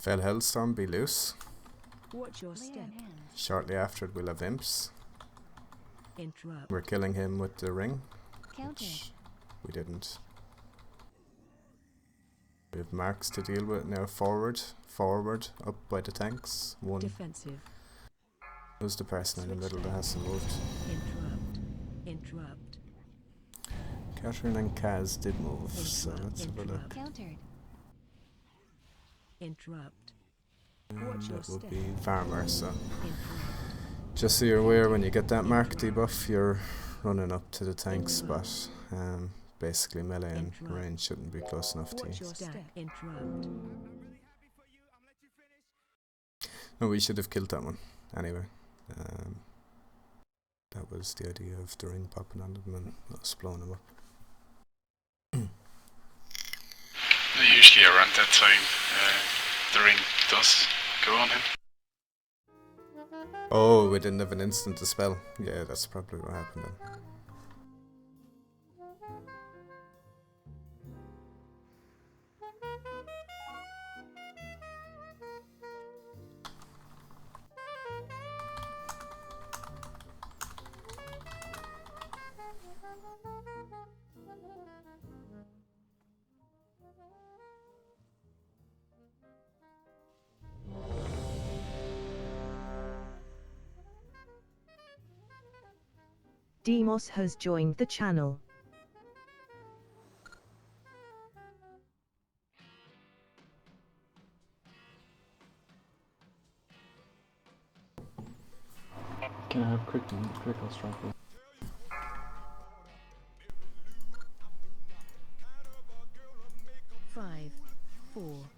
Fell Hellstorm, be loose. Watch your step. Shortly after it we'll have imps. Interrupt. We're killing him with the ring. Counter. Which we didn't. We have marks to deal with now. Forward, up by the tanks. One. Defensive. Who's the person in the middle that hasn't moved? Interrupt. Catherine and Kaz did move, so let's have a look. Countered. Interrupt. And your that would step. be Farmer, so Interrupt. just so you're aware, when you get that mark debuff, you're running up to the tank spot. Basically melee and range shouldn't be close enough to Watch you. your step. Interrupt. No, we should have killed that one. Anyway. That was the idea of the ring popping on them and us blowing them up. Usually around that time, the ring does go on him. Oh, we didn't have an instant to spell. Yeah, that's probably what happened then. Demos has joined the channel. Can I have critical strike? 5, 4,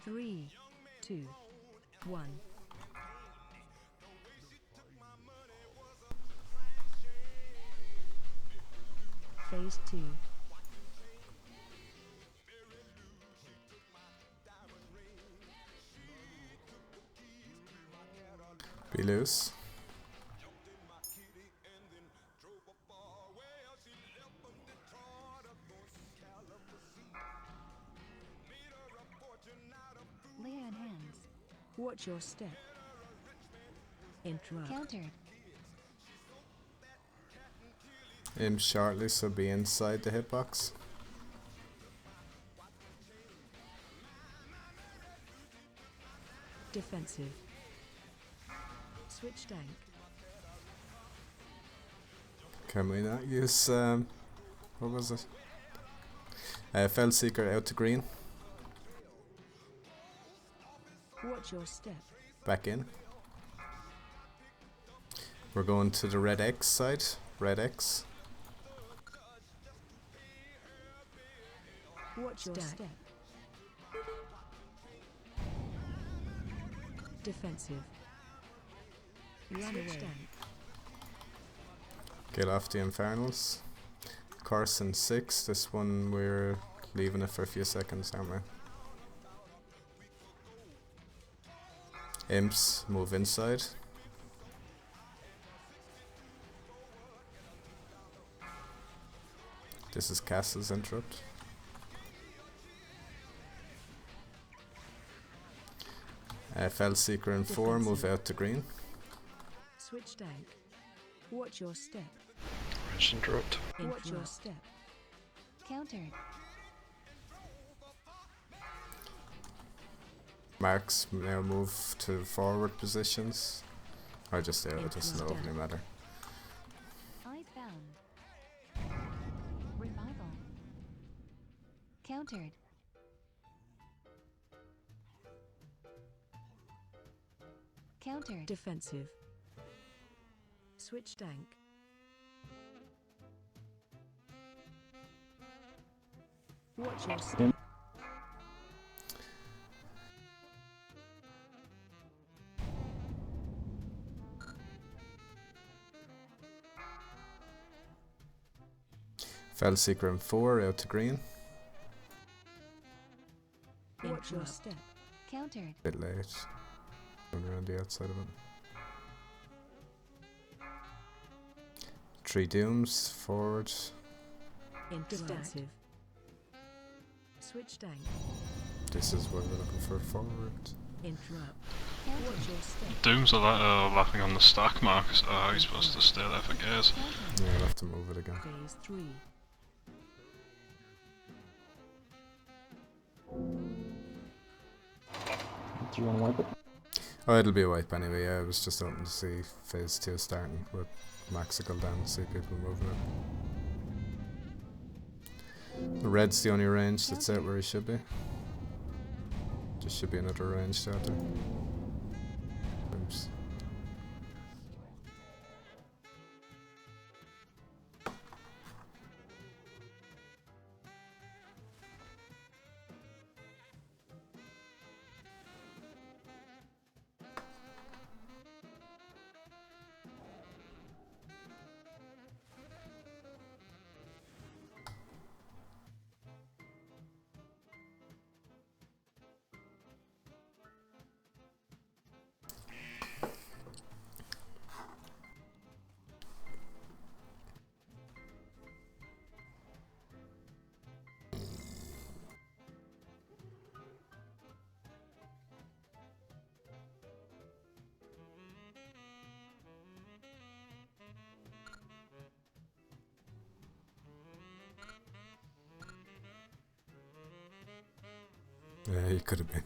3, 2, 1. Phase 2. Be loose. Lay on hands. Watch your step. Interrupt. Countered. Aim shortly, so be inside the hitbox. Defensive. Switch tank. Can we not use what was it? Fell Seeker out to green. Watch your step. Back in. We're going to the red X side. Red X. Watch your step. Defensive. Run away. Get off the Infernals. Carson 6. This one we're leaving it for a few seconds, aren't we? Imps move inside. This is Castle's interrupt. Fell Seeker in 4, move out to green. Switch tank. Watch your step. Range interrupt. Watch your step. Countered. Marks now move to forward positions. Or just there, it doesn't overly matter. Eyes bound. Revival. Countered. Countered. Defensive. Switch tank. Watch your step. Fell Seeker in 4, out to green. Watch your step. Countered. Bit late. Going around the outside of it. 3 Dooms, forward. Defensive. Switch tank. This is where we're looking for forward. Interrupt. Countered. Watch your step. Doom's lapping on the stack, Marcus. Oh, he's supposed to stay there for gears. Countered. Yeah, I'll have to move it again. Phase 3. Do you want to wipe it? Oh, it'll be a wipe anyway. Yeah, I was just hoping to see phase 2 starting with Maxical down to see people moving it. The red's the only range that's out where he should be. There should be another range out there. Oops. Yeah, he could have been.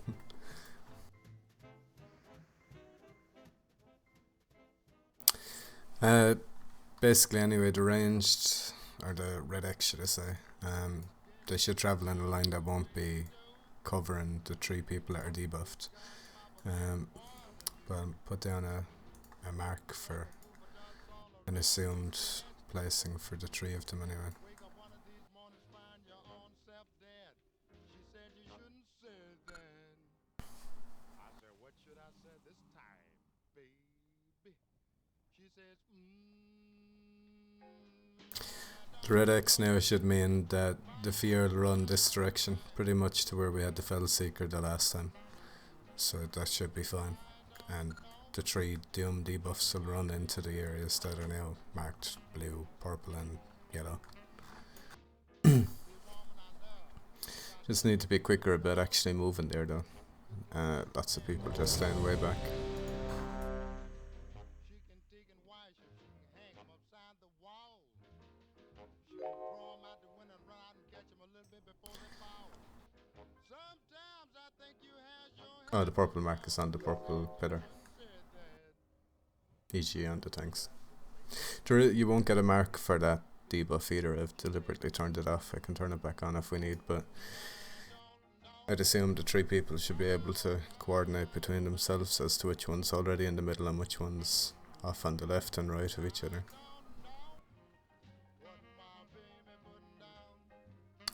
Basically, anyway, the ranged, or the red X, should I say, they should travel in a line that won't be covering the 3 people that are debuffed. But I'll put down a mark for an assumed placing for the 3 of them anyway. The red X now should mean that the fear will run this direction, pretty much to where we had the Fell Seeker the last time. So that should be fine. And the 3 Doom debuffs will run into the areas that are now marked blue, purple and yellow. Just need to be quicker about actually moving there though. Lots of people just staying way back. Oh, the purple mark is on the purple pillar. E.g. on the tanks. You won't get a mark for that debuff either. I've deliberately turned it off. I can turn it back on if we need, but I'd assume the 3 people should be able to coordinate between themselves as to which one's already in the middle and which one's off on the left and right of each other.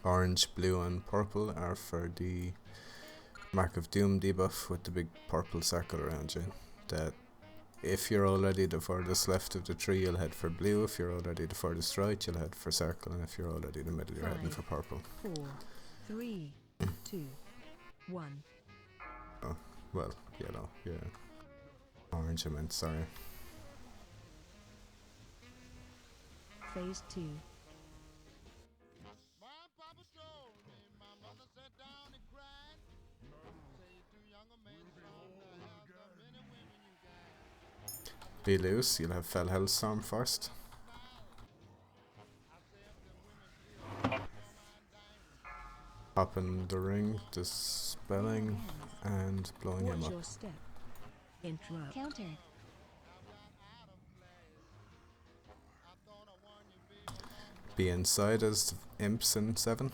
Orange, blue and purple are for the Mark of Doom debuff with the big purple circle around you. That if you're already the furthest left of the 3, you'll head for blue. If you're already the furthest right, you'll head for circle. And if you're already in the middle, you're heading for purple. 4, 3, 2, 1. Oh, well, yellow, yeah. Orange, I meant, sorry. Phase 2. Be loose, you'll have Fell Hellstorm first. Popping the ring, dispelling, and blowing him Watch up. your step. Interrupt. Countered. Be inside as imps in 7.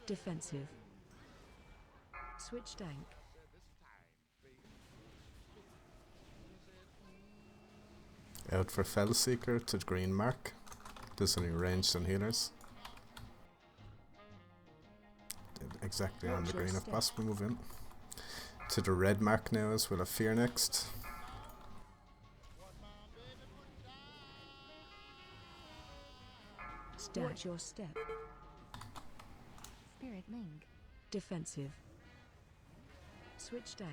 Defensive. Switch tank. Out for Fell Seeker to the green mark. There's only ranged and healers. Exactly on the green if possible, move in. To the red mark now as well, a Fear next. Watch your step. Spirit Link. Defensive. Switch tank.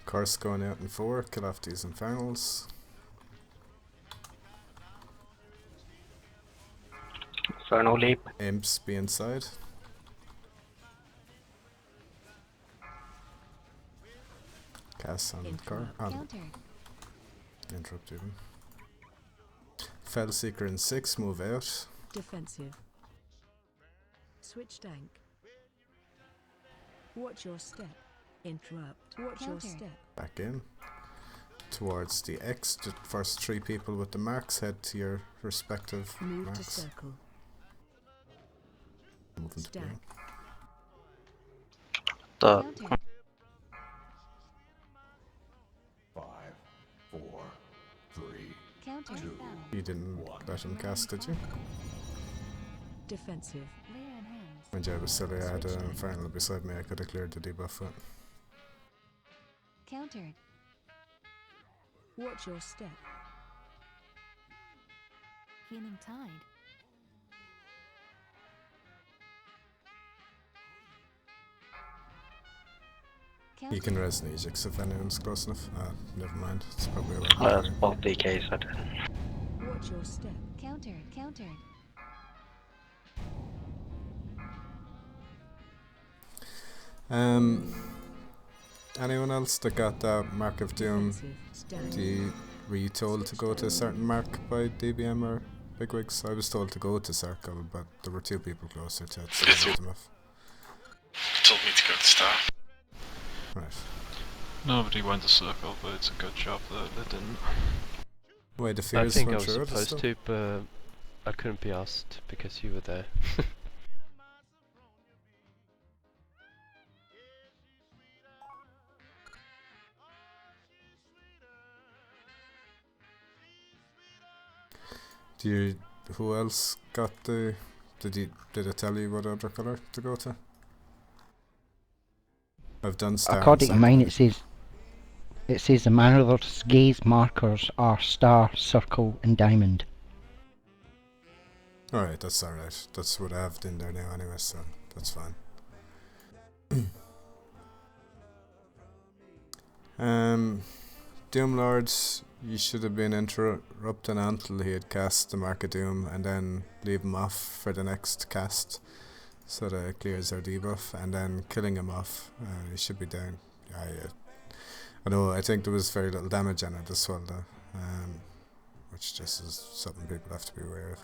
Curse going out in 4, kill off these infernals. So no leap. Imps be inside. Cast on car. Countered. Interrupt even. Fell Seeker in 6, move out. Defensive. Switch tank. Watch your step. Interrupt. Watch your Counter. step. Back in. Towards the X. The first 3 people with the marks head to your respective Move to marks. circle. Moving to blue. Stack. The Countered. 5, 4, 3, Countered. Found. You didn't let him cast, did you? Defensive. Layer in hands. When I was silly, I had an Infernal beside me, I could have cleared the debuff with. Countered. Watch your step. Healing tide. You can res Nijix if anyone's close enough. Never mind, it's probably away. both DKs I did. Watch your step. Countered. Countered. Anyone else that got that Mark of Doom? Defensive. Stack. Were you told to go to a certain mark by DBM or Bigwigs? I was told to go to Circle, but there were 2 people closer to it, so I moved them off. Told me to go to Star. Right. Nobody went to circle, but it's a good job that they didn't. Wait, the I fears think I went was through it supposed still? to, but I couldn't be asked because you were there. Who else got the... Did it tell you what other colour to go to? I've done Star. According to mine, it says the Marauders' gaze markers are star, circle, and diamond. Alright, that's alright. That's what I have in there now anyway, so that's fine. Doom Lords, you should have been interrupting until he had cast the Mark of Doom and then leave him off for the next cast so that it clears their debuff, and then killing him off. He should be down. I know, I think there was very little damage on it as well though, which just is something people have to be aware of.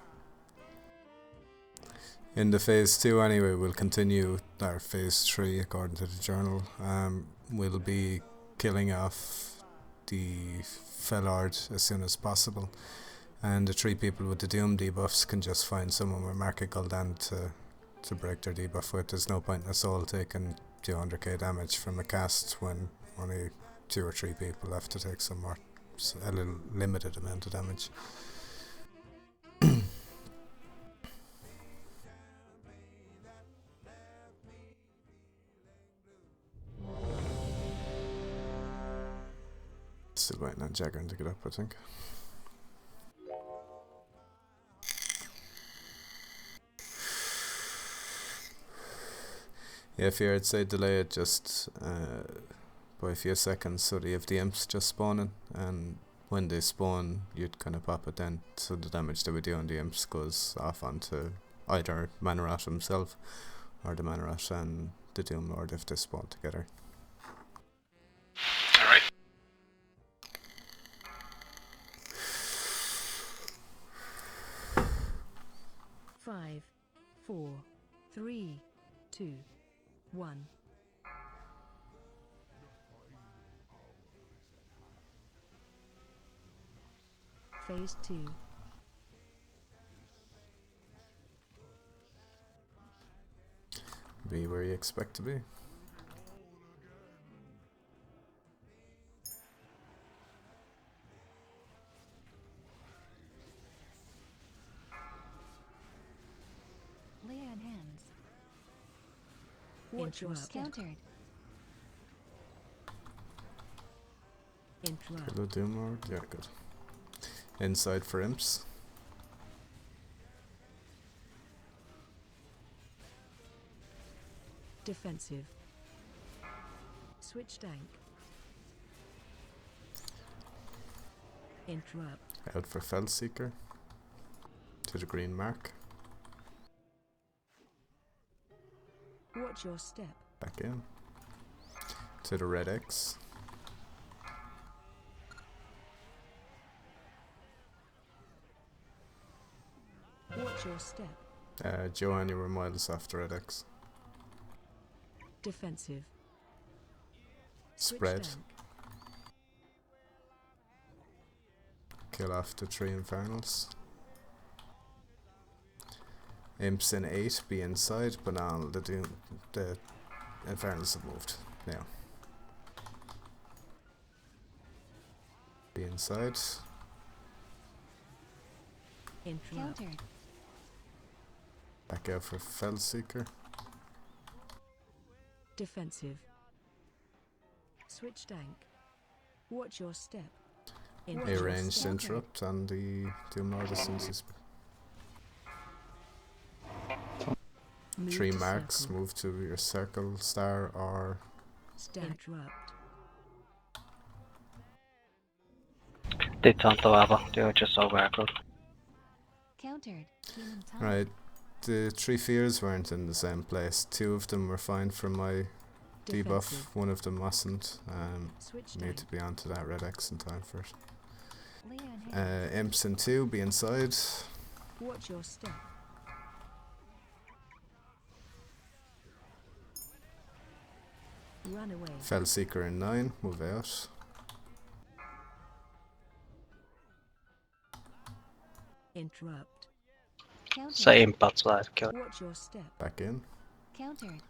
In the phase 2 anyway, we'll continue our phase 3 according to the journal. We'll be killing off the Fellard as soon as possible, and the 3 people with the Doom debuffs can just find someone with Market Gul'dan to break their debuff with. There's no point in us all taking 200k damage from a cast when only 2 or 3 people have to take some more, a little limited amount of damage. Still waiting on Jagger to get up, I think. Yeah, if I'd say delay it just by a few seconds so that you have the imps just spawning, and when they spawn you'd kind of pop it then, so the damage that we do on the imps goes off onto either Manarat himself or the Manarat and the Doom Lord if they spawn together. Alright. Five, 4, 3, 2, 1. Phase 2. Be where you expect to be. Layer in hands. Watch your step. Countered. Interrupt. Hello Doom Lord, yeah, good. Inside for imps. Defensive. Switch tank. Interrupt. Out for Fellseeker. To the green mark. Watch your step. Back in. To the red X. Watch your step. Joanne, you were miles after red X. Defensive. Switch Spread. tank. Kill off the 3 Infernals. Imps in 8, be inside, but now the Infernals have moved. Now. Be inside. Interrupt. Countered. Back out for Felseeker. Defensive. Switch tank. Watch your step. Watch A your ranged step. interrupt on the Doom Lord as soon as he's Move 3 to marks, circle. move to your circle, star, or Interrupt. They don't whatever, they were just over good. Countered. Healing time. right. The 3 fears weren't in the same place. 2 of them were fine from my debuff. Defensive. 1 of them wasn't. Switch Need tank. to be onto that red X in time for it. Lay on hands. Imps in 2, be inside. Watch your step. Run away. Felseeker in 9, move out. Interrupt. Countered. Same bats like kill. Watch your step. Back in. Countered.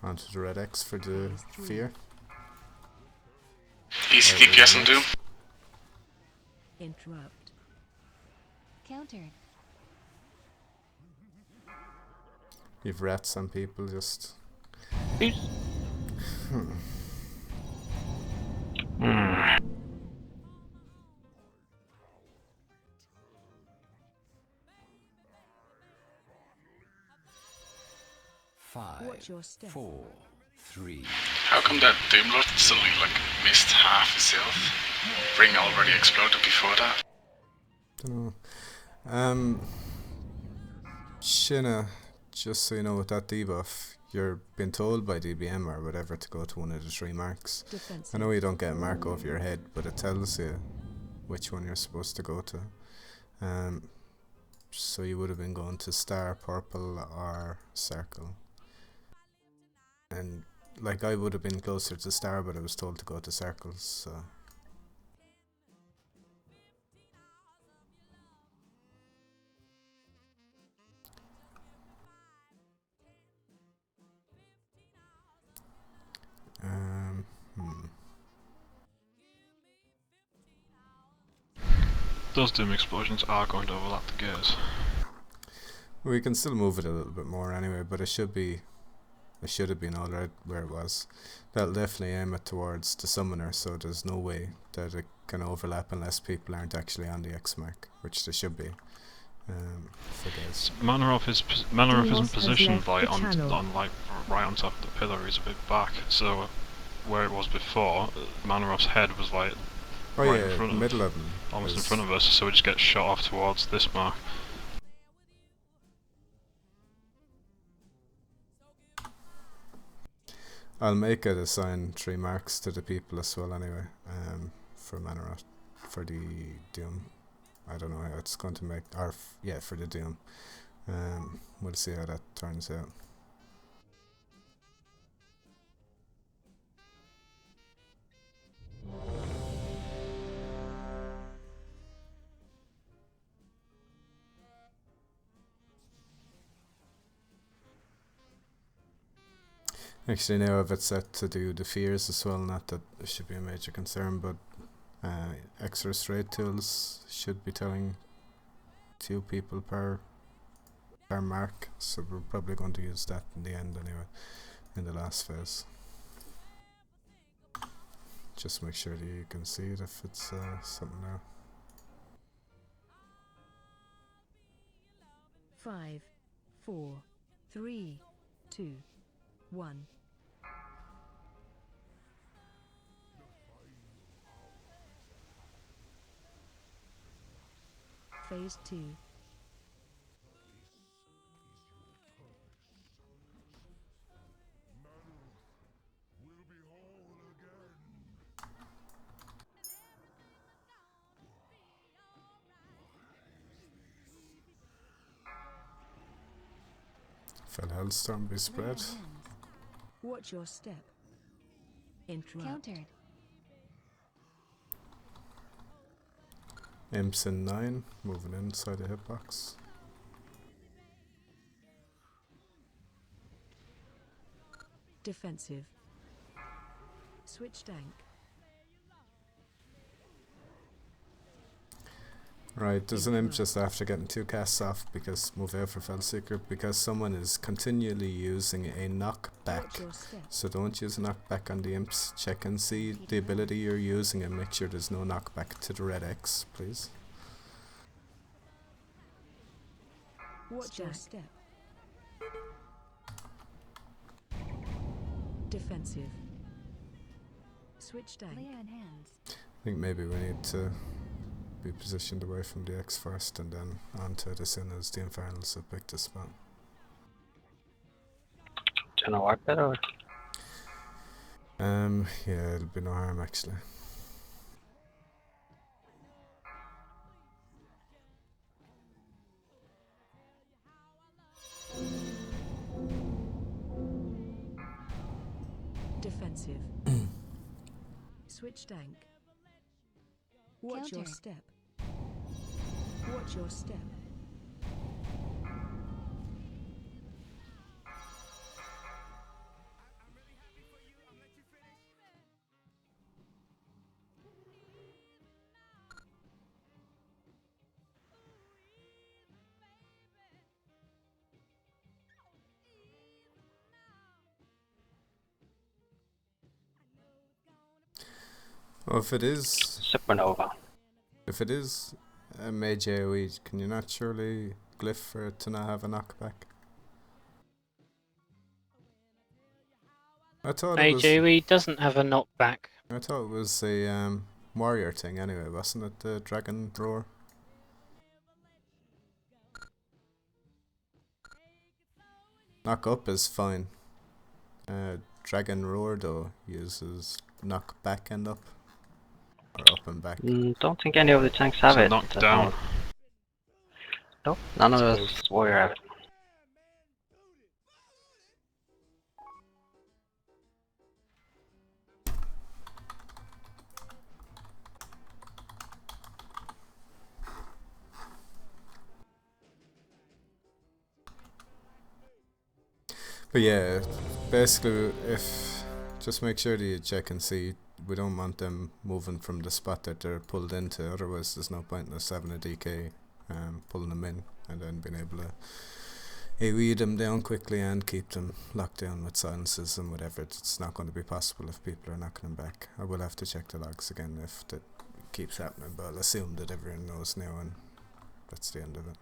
Onto the red X for the fear. Easy Alright, DPS on next. Doom. Interrupt. Countered. You've rats on people, just. Watch your step. 4, 3. How come that Doom Lord suddenly like missed half his health? Ring already exploded before that. Dunno. Shinna, just so you know, with that debuff, you're being told by DBM or whatever to go to one of the 3 marks. Defensive. I know you don't get a mark over your head, but it tells you which one you're supposed to go to. So you would have been going to star, purple, or circle. And like I would have been closer to star, but I was told to go to circles. So. Those Doom explosions are going to overlap the gates. We can still move it a little bit more anyway, but it should have been alright where it was. That'll definitely aim it towards the summoner, so there's no way that it can overlap unless people aren't actually on the X mark, which they should be. For this. Manoroff Dinos isn't has positioned left like the channel. on like right on top of the pillar. He's a bit back, so where it was before, Manoroff's head was like Oh right in yeah, front of middle of them. almost in is- front of us, so we just get shot off towards this mark. I'll make it assign 3 marks to the people as well anyway, for Manoroth, for the Doom. I don't know how it's going to make, or yeah, for the Doom. We'll see how that turns out. Actually, now if it's set to do the fears as well, not that it should be a major concern, but extra straight tools should be telling 2 people per mark, so we're probably going to use that in the end anyway, in the last phase. Just make sure that you can see it if it's something now. 5, 4, 3, 2, 1. Phase 2. Fell Hellstorm be Lay on spread. hands. Watch your step. Interrupt. Countered. Imps in 9, moving inside the hitbox. Defensive. Switch tank. Right, there's an imp just after getting 2 casts off because move out for Fellseeker because someone is continually using a knockback. Watch your step. So don't use a knockback on the imps. Check and see the ability you're using and make sure there's no knockback to the red X, please. Watch your step. Defensive. Switch tank. Lay on hands. I think maybe we need to be positioned away from the X first and then onto it as soon as the Infernals have picked a spot. Do you know what better? Yeah, it'll be no harm actually. Defensive. Switch tank. Watch your Counter. step. Watch your step. Well, if it is Supernova. a mage AoE, can you not surely glyph for it to not have a knockback? I thought it was. AJE doesn't have a knockback. I thought it was a warrior thing anyway, wasn't it? The dragon roar. Knock up is fine. Dragon roar though uses knock back and up, or up and back. Don't think any of the tanks have So it. knock That's down. all. Nope, none of us warrior have it. But yeah, basically, if just make sure that you check and see. We don't want them moving from the spot that they're pulled into. Otherwise, there's no point in us having a DK pulling them in and then being able to AoE them down quickly and keep them locked down with silences and whatever. It's not going to be possible if people are knocking them back. I will have to check the logs again if that keeps happening, but I'll assume that everyone knows now and that's the end of it.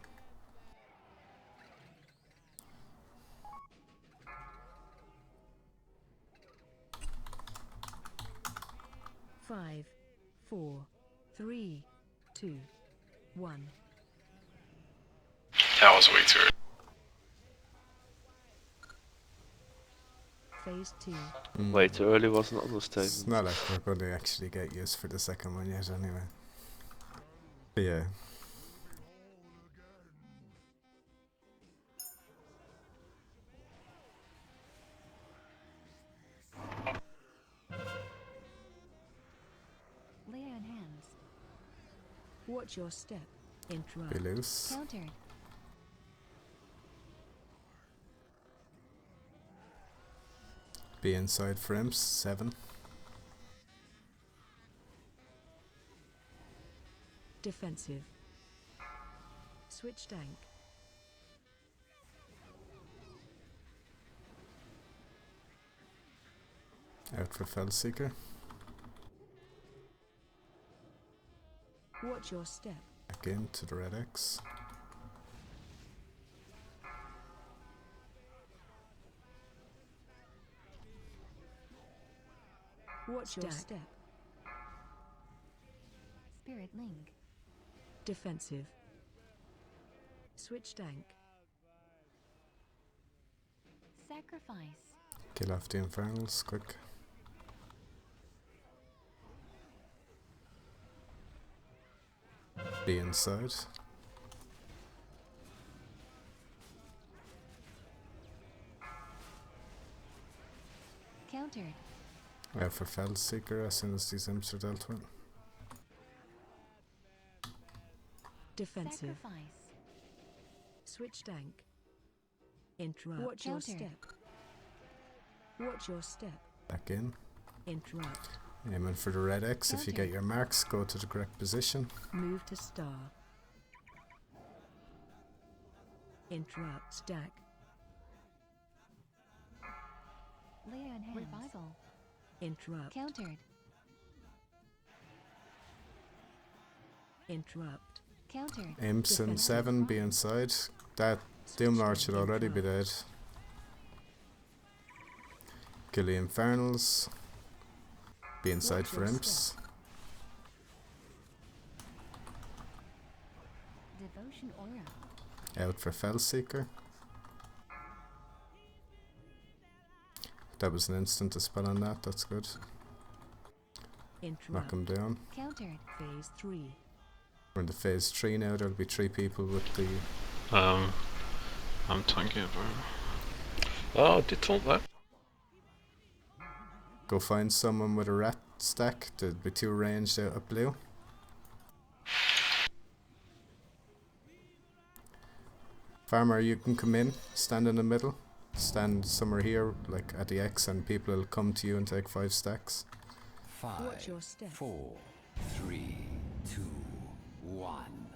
Five, 4, 3, 2, 1. That was way too early. Phase 2. Way too early, wasn't it, on the statement? It's not like we're going to actually get used for the second one yet anyway. But yeah. Lay on hands. Watch your step. Interrupt. Be loose. Countered. Be inside for imps. 7. Defensive. Switch tank. Out for Fellseeker. Watch your step. Back into the red X. Watch your step. Spirit link. Defensive. Switch tank. Sacrifice. Kill off the Infernals, quick. Be inside. out for Fell Seeker as soon as these imps are dealt with. Defensive. Sacrifice. Switch dank. Interrupt. Watch your Countered. step. Watch your step. Back in. Interrupt. Aiming for the red X. If you get your marks, go to the correct position. Move to star. Interrupt. Stack. Lay on hands. Revival. Interrupt. Countered. Interrupt. Countered. Imps and 7 be inside. That Doomlord should already be dead. Kill the Infernals. Be inside for imps. Devotion aura. Out for Fellseeker. That was an instant to spell on that, that's good. Knock him down. Countered. Phase 3. We're in the phase 3 now, there'll be 3 people with the... I'm tanking it, bro. Oh, I did taunt that. Go find someone with a rat stack, there'll be 2 ranged out at blue. Farmer, you can come in, stand in the middle. Stand somewhere here, like at the X, and people will come to you and take 5 stacks. 5, watch your step. 4, 3, 2, 1.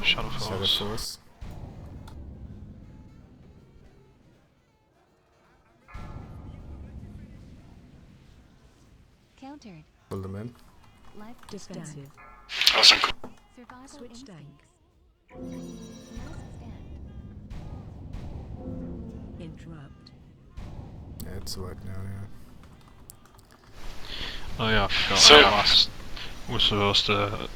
Shadow Shadow Force. Force. Countered. Pull them in. Life Defensive. Awesome. Survival Switch instincts. dank. Last stand. Interrupt. Yeah, it's work now, yeah. Oh yeah, I forgot. So- We're supposed to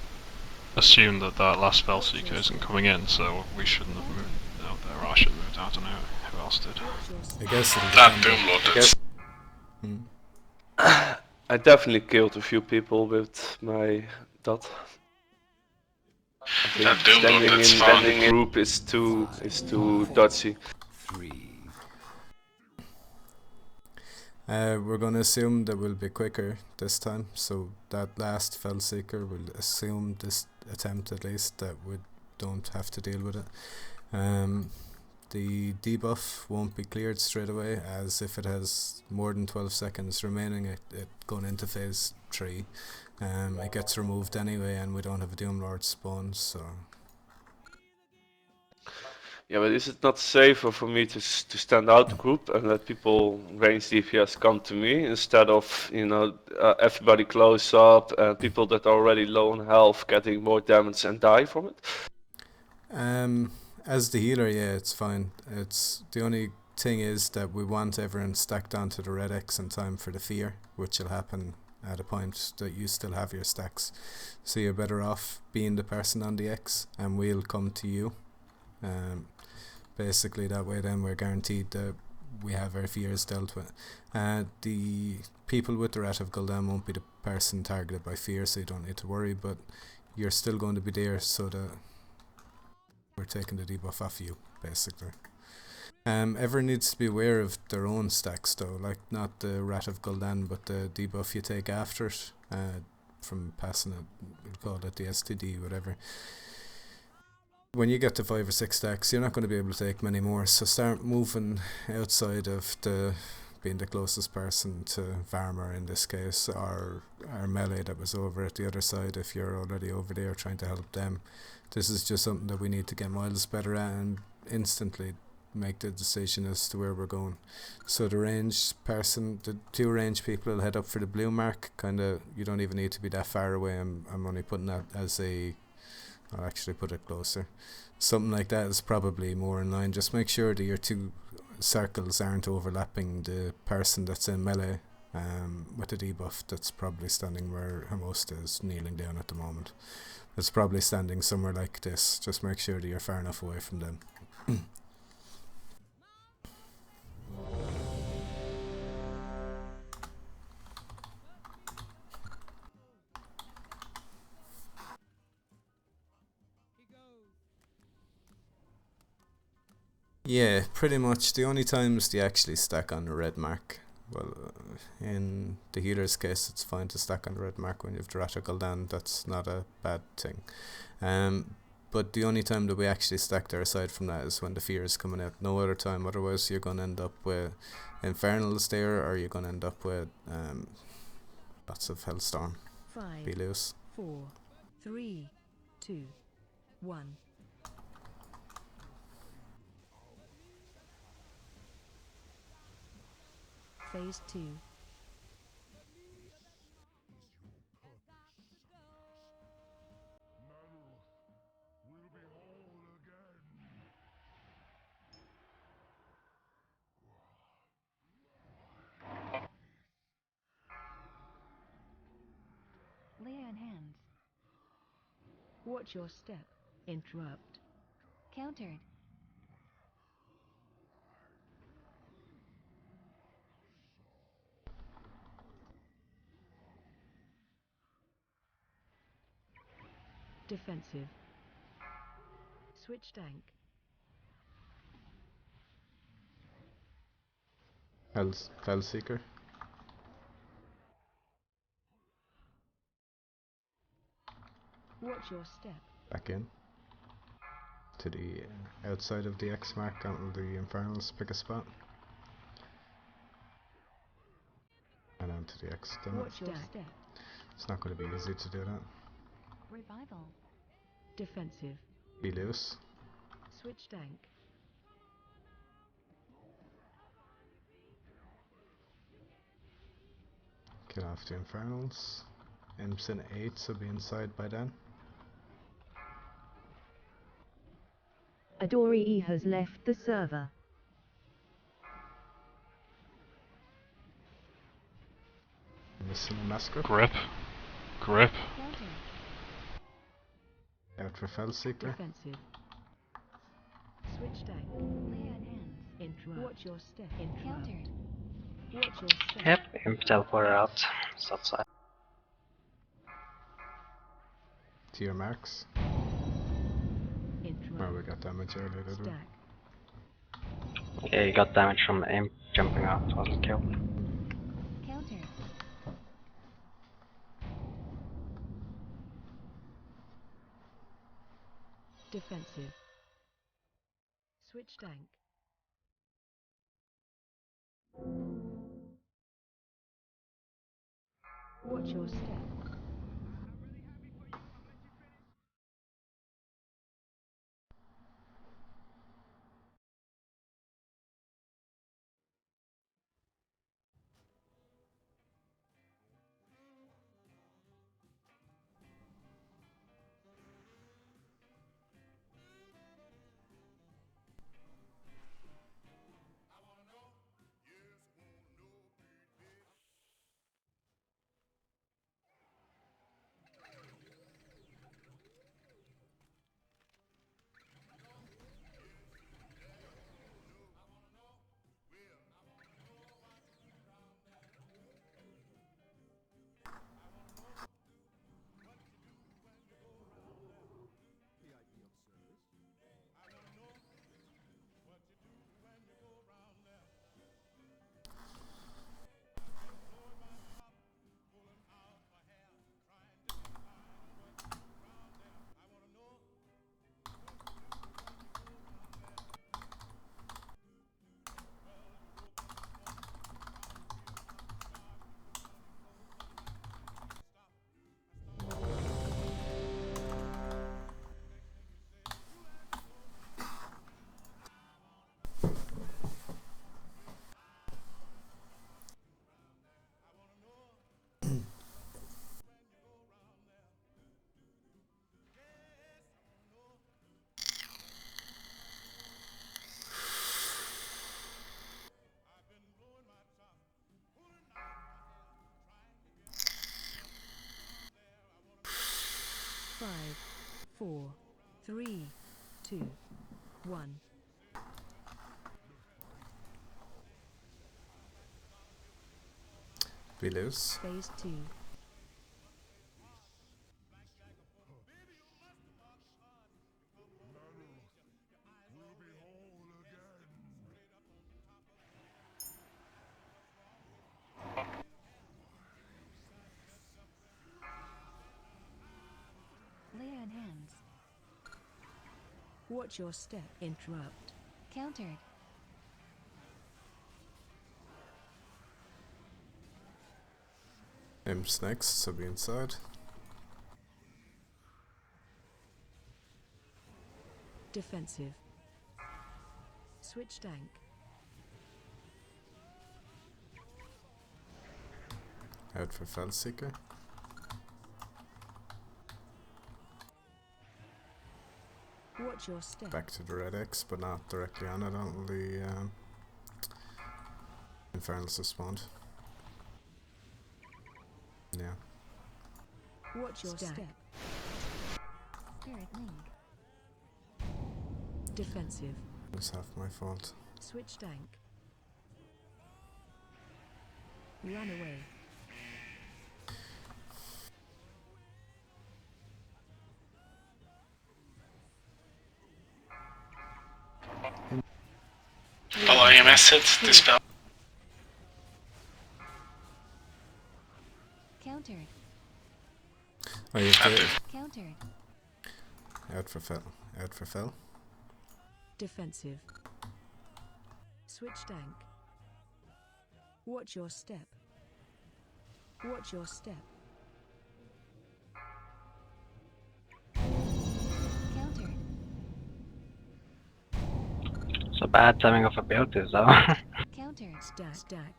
assume that that last Spellseeker isn't coming in, so we shouldn't have moved out there. I should have moved out, I don't know who else did. Watch your step. I guess it'll That depend. Doomlord did. I definitely killed a few people with my dot. I think That Doomlord that's standing in group is too dodgy. 3. We're going to assume that we'll be quicker this time, so that last Fellseeker will assume this attempt at least that we don't have to deal with it. The debuff won't be cleared straight away, as if it has more than 12 seconds remaining it going into phase 3. It gets removed anyway, and we don't have a Doomlord spawn, so... Yeah, but is it not safer for me to stand out the group and let people range DPS come to me instead of, you know, everybody close up and people that are already low on health getting more damage and die from it? As the healer, yeah, it's fine. It's the only thing is that we want everyone stacked onto the red X in time for the fear, which will happen at a point that you still have your stacks. So you're better off being the person on the X, and we'll come to you. Basically, that way then we're guaranteed that we have our fears dealt with. The people with the Rat of Gul'dan won't be the person targeted by fear, so you don't need to worry, but you're still going to be there so that we're taking the debuff off you, basically. Everyone needs to be aware of their own stacks though, like not the Rat of Gul'dan, but the debuff you take after it, from passing it, we'll call it the STD, whatever. When you get to 5 or 6 stacks, you're not going to be able to take many more, so start moving outside of being the closest person to Varmer in this case, or our melee that was over at the other side if you're already over there trying to help them. This is just something that we need to get miles better at and instantly make the decision as to where we're going. So the ranged person, the 2 ranged people will head up for the blue mark, kinda, you don't even need to be that far away. I'm only putting that as a... I'll actually put it closer. Something like that is probably more in line. Just make sure that your 2 circles aren't overlapping the person that's in melee with the debuff that's probably standing where Hermosta is kneeling down at the moment. It's probably standing somewhere like this. Just make sure that you're far enough away from them. Yeah, pretty much. The only times they actually stack on the red mark, well, in the healer's case, it's fine to stack on the red mark when you have the radical down. That's not a bad thing. But the only time that we actually stack there aside from that is when the fear is coming out. No other time. Otherwise, you're going to end up with Infernals there, or you're going to end up with lots of Hellstorm. 5, Be loose. 4, 3, 2, 1. Phase 2. Leah in hands. Watch your step. Interrupt. Countered. Defensive. Switch tank. Fellseeker. Watch your step. Back in. To the outside of the X mark on the Infernals, pick a spot. And on to the X. Watch your step. It's not going to be easy to do that. Revival. Defensive. Be loose. Switch tank. Kill off the Infernals. Imps in 8, so be inside by then. Adori has left the server. Missing a Massacre. Grip. Grip. Countered. Out for Fellseeker. Defensive. Switch tank. Leah in hands. Interrupt. Watch your step. Interrupt. Countered. Watch your step. Yep, imp teleporter out. It's outside. To your marks. Interrupt. Well, we got damage earlier, did we? Stack. Yeah, you got damage from the imp jumping out, wasn't killed. Countered. Defensive. Switch tank. Watch your step. Five, 4, 3, 2, 1. We lose. Phase 2. Watch your step. Interrupt. Countered. Imps next, so be inside. Defensive. Switch tank. Out for Felseeker. Watch your step. Back to the red X, but not directly on it until the Infernals respond. Yeah. Watch your step. Spirit Link. Defensive. It's half my fault. Switch tank. Run away. Follow EMS hit, dispel. Countered. Oh, you have to Countered. out for Fel. Out for Fel. Defensive. Switch tank. Watch your step. Watch your step. Countered. So bad timing of abilities though. Countered. Stack.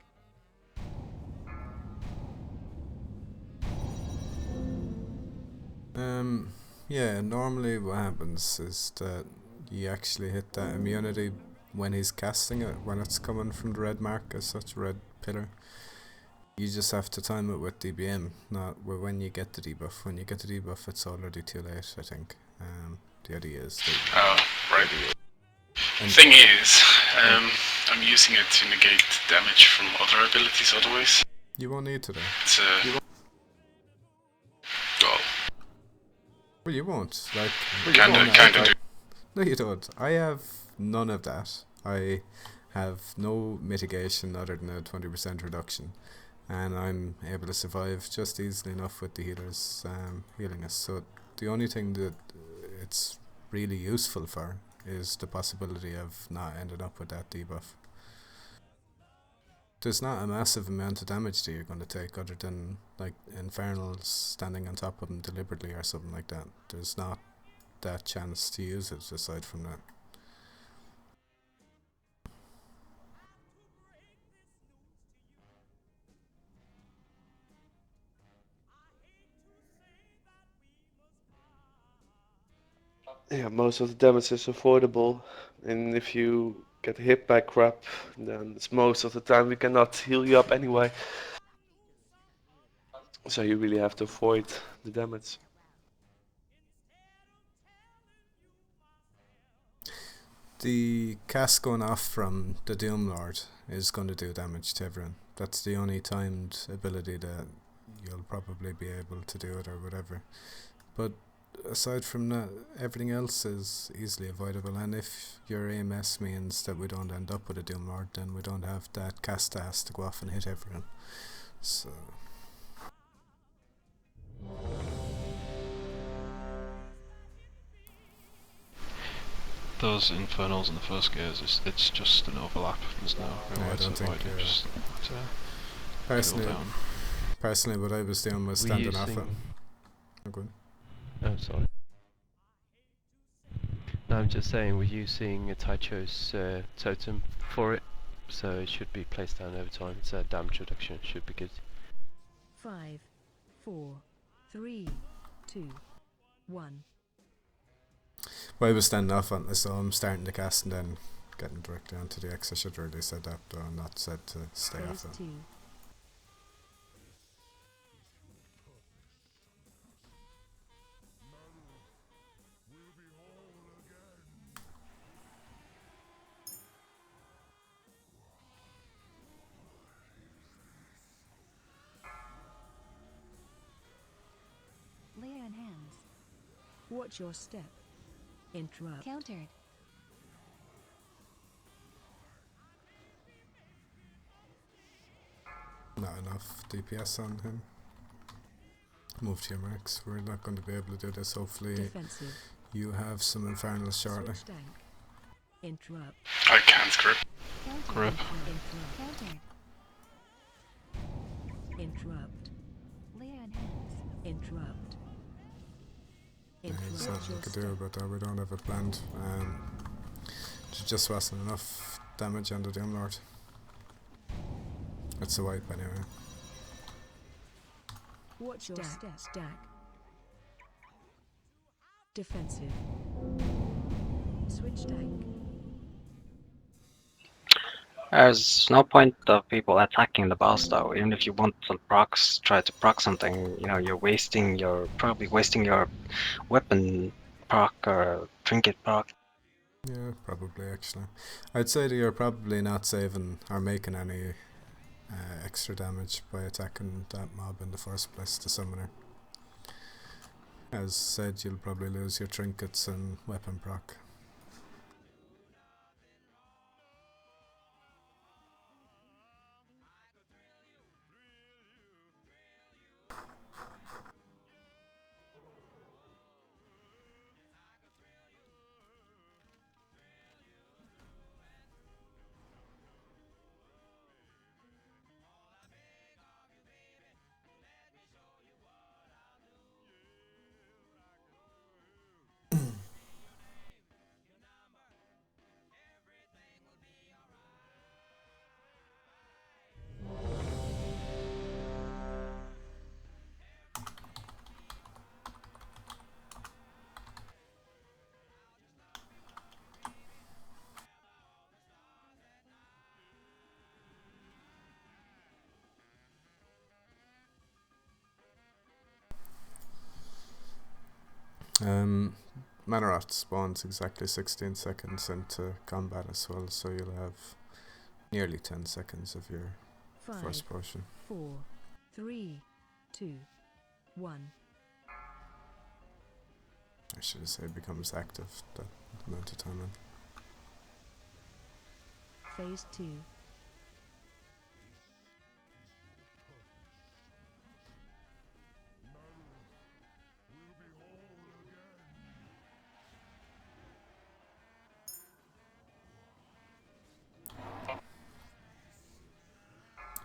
Yeah, normally what happens is that you actually hit that immunity when he's casting it, when it's coming from the red mark as such, red pillar. You just have to time it with DBM, not when you get the debuff. When you get the debuff, it's already too late, I think. The idea is that... Oh, right. Thing is, I'm using it to negate damage from other abilities otherwise. You won't need to though. It's well, Well, you won't. Like, kinda do. No, you don't. I have none of that. I have no mitigation other than a 20% reduction, and I'm able to survive just easily enough with the healers healing us. So the only thing that it's really useful for is the possibility of not ending up with that debuff. There's not a massive amount of damage that you're going to take other than like Infernals standing on top of them deliberately or something like that. There's not that chance to use it aside from that. Yeah, most of the damage is avoidable, and if you get hit by crap, then it's most of the time we cannot heal you up anyway. So you really have to avoid the damage. The cast going off from the Doom Lord is going to do damage to everyone. That's the only timed ability that you'll probably be able to do it or whatever. But aside from that, everything else is easily avoidable, and if your AMS means that we don't end up with a Doom Lord, then we don't have that cast that has to go off and hit everyone. So... Those Infernals in the first gears, it's just an overlap. There's no real way to avoid it. Just personally, what I was doing was standing off it. Oh, sorry. No, I'm just saying we're using a Taicho's totem for it, so it should be placed down over time. It's a damage reduction, it should be good. 5, 4, 3, 2, 1. Well, I was standing off on this, so I'm starting to cast and then getting directly onto the X. I should have really said that, though, and not said to stay off it. 2. Layer on hands. Watch your step. Interrupt. Countered. Not enough DPS on him. Move to your marks. We're not going to be able to do this. Hopefully, Defensive. You have some infernal shortly. Switch tank. Interrupt. I can't grip. Grip. Countered. Interrupt. Leah and hands. Interrupt. There's Interrupt nothing we your could do step. about that. We don't have it planned. There just wasn't enough damage on the Doom Lord. It's a wipe anyway. Watch your step. Stack. Defensive. Switch tank. There's no point of people attacking the boss though. Even if you want some procs, try to proc something. You know, you're probably wasting your weapon proc or trinket proc. Yeah, probably actually. I'd say that you're probably not saving or making any extra damage by attacking that mob in the first place, the summoner. As said, you'll probably lose your trinkets and weapon proc. Manorath spawns exactly 16 seconds into combat as well, so you'll have nearly 10 seconds of your 5, first potion. 4, 3, 2, 1. I should say becomes active that amount of time in. Phase 2.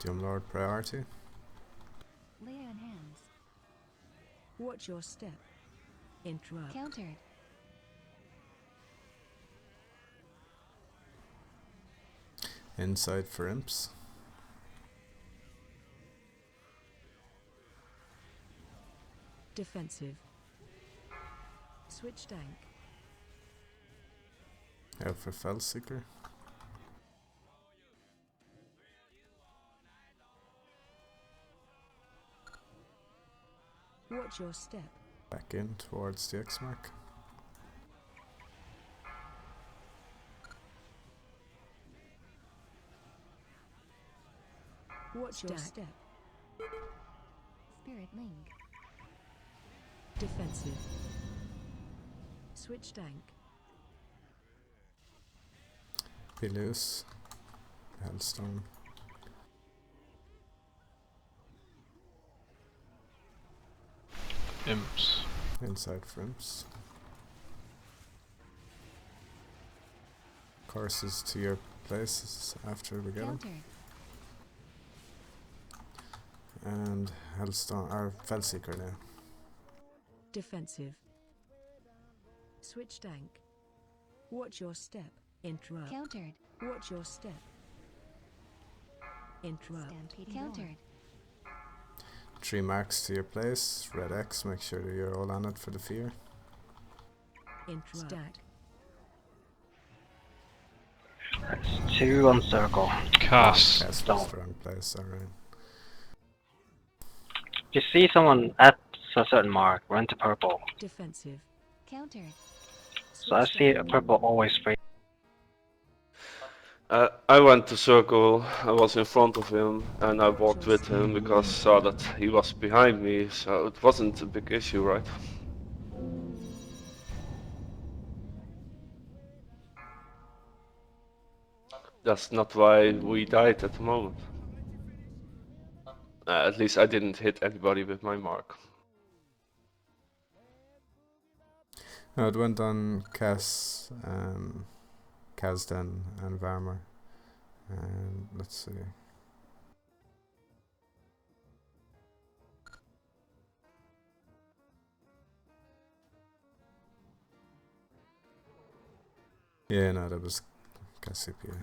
Doom Lord priority. Leah and hands. Watch your step. Interrupt. Countered. Inside for imps. Defensive. Switch tank. Out for Felseeker. Watch your step. Back in towards the X mark. Watch your step. Spirit link. Defensive. Switch tank. Be loose. Hellstorm. Imps. Inside for imps. Courses to your places after we get them. Countered. And Hellstorm, or Felseeker now. Defensive. Switch tank. Watch your step. Interrupt. Countered. Watch your step. Interrupt. Stampede. Countered. 3 marks to your place. Red X, make sure that you're all on it for the fear. Interrupt. Stack. That's 2 on circle. Cast. Cast Don't. was the wrong place, alright. If you see someone at a certain mark, run to purple. Defensive. Countered. So I see a purple always free. I went to circle, I was in front of him, and I walked with him because I saw that he was behind me, so it wasn't a big issue, right? That's not why we died at the moment. At least I didn't hit anybody with my mark. No, it went on Kazdan and Varmer. And let's see. Yeah, no, that was Cassiopeia.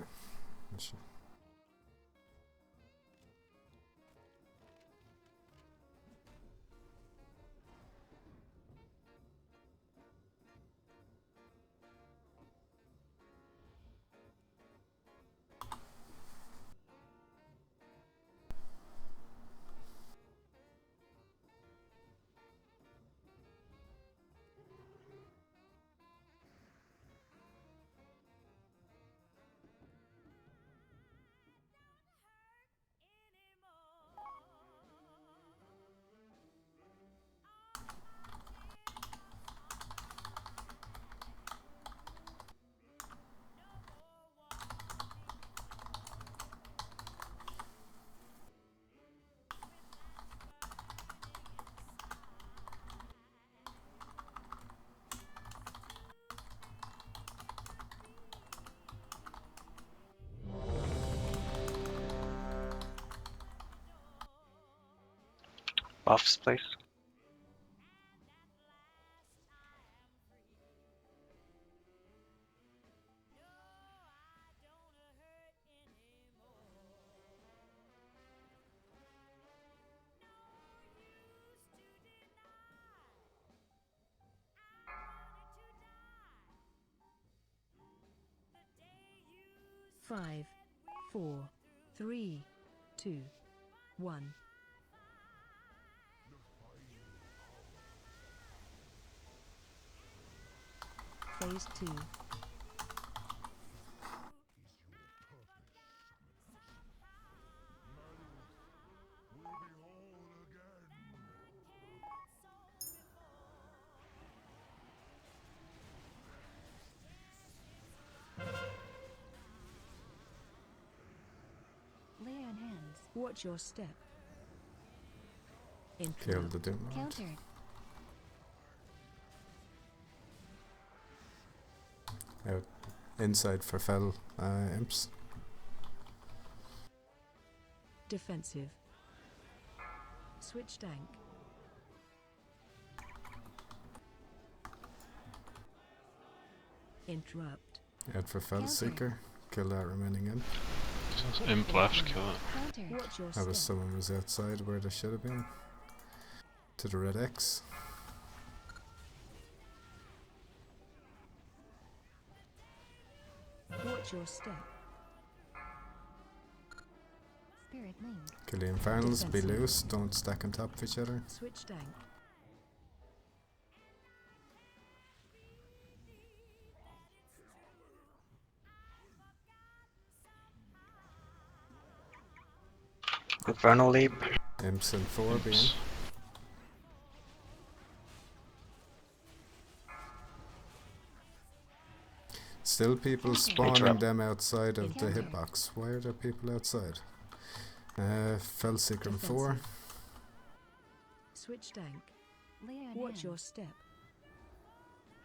Buffs, please. Five, 4, 3, 2, 1. Phase 2. Lay on hands. Watch your step. Kill the Doom Lord. Countered. Out inside for fell imps. Defensive. Switch tank. Interrupt. Out for fell seeker. Kill that remaining imp. Imp left, kill it. Countered. Watch your That was step. someone was outside where they should have been. To the red X. Watch your step. Spirit link. Kill the infernals, be Defensive. loose, don't stack on top of each other. Switch tank. Infernal Leap. Imps and 4 being. Imps. Still people spawning Interrupt. them outside of the Counter. hitbox. Why are there people outside? Fell seeker and 4. Defensive. Switch tank. Lay on Watch your hands. step.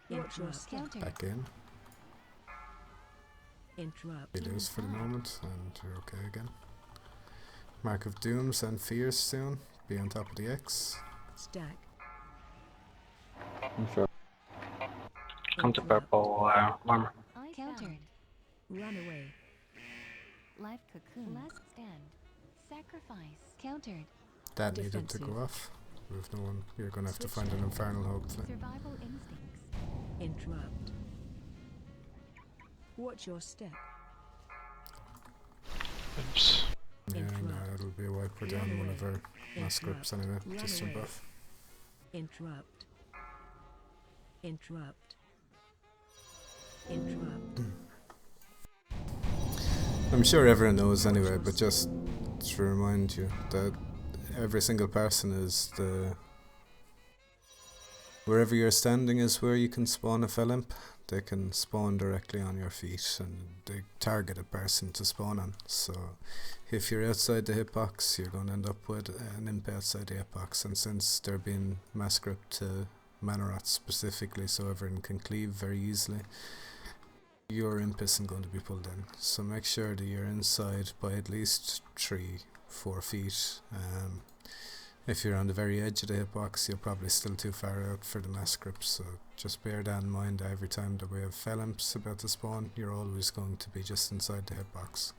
Watch your step. Countered. Back in. Interrupt. Be loose for the moment and you're okay again. Mark of Dooms and Fears soon. Be on top of the X. Stack. Come to Interrupt. purple armor. Countered. Run away. Live cocoon. Last stand. Sacrifice. Countered. That needed to go Defensive. off. With no one, you're gonna have to Switch find an tank. infernal hopefully. Survival instincts. Interrupt. Watch your step. Imps. Yeah, no, Interrupt. it'll be a wipe. We're down one of our mass scripts anyway. Run Just away. jump off. Interrupt. Interrupt. Interrupt. I'm sure everyone knows anyway, but just to remind you that every single person is the... Wherever you're standing is where you can spawn a fell imp. They can spawn directly on your feet and they target a person to spawn on. So if you're outside the hitbox, you're going to end up with an imp outside the hitbox, and since they're being mass gripped to mana rot specifically, so everyone can cleave very easily. Your imp isn't going to be pulled in, so make sure that you're inside by at least 3-4 feet. If you're on the very edge of the hitbox, you're probably still too far out for the mass grip, so just bear that in mind. Every time that we have fell imps about to spawn, you're always going to be just inside the hitbox.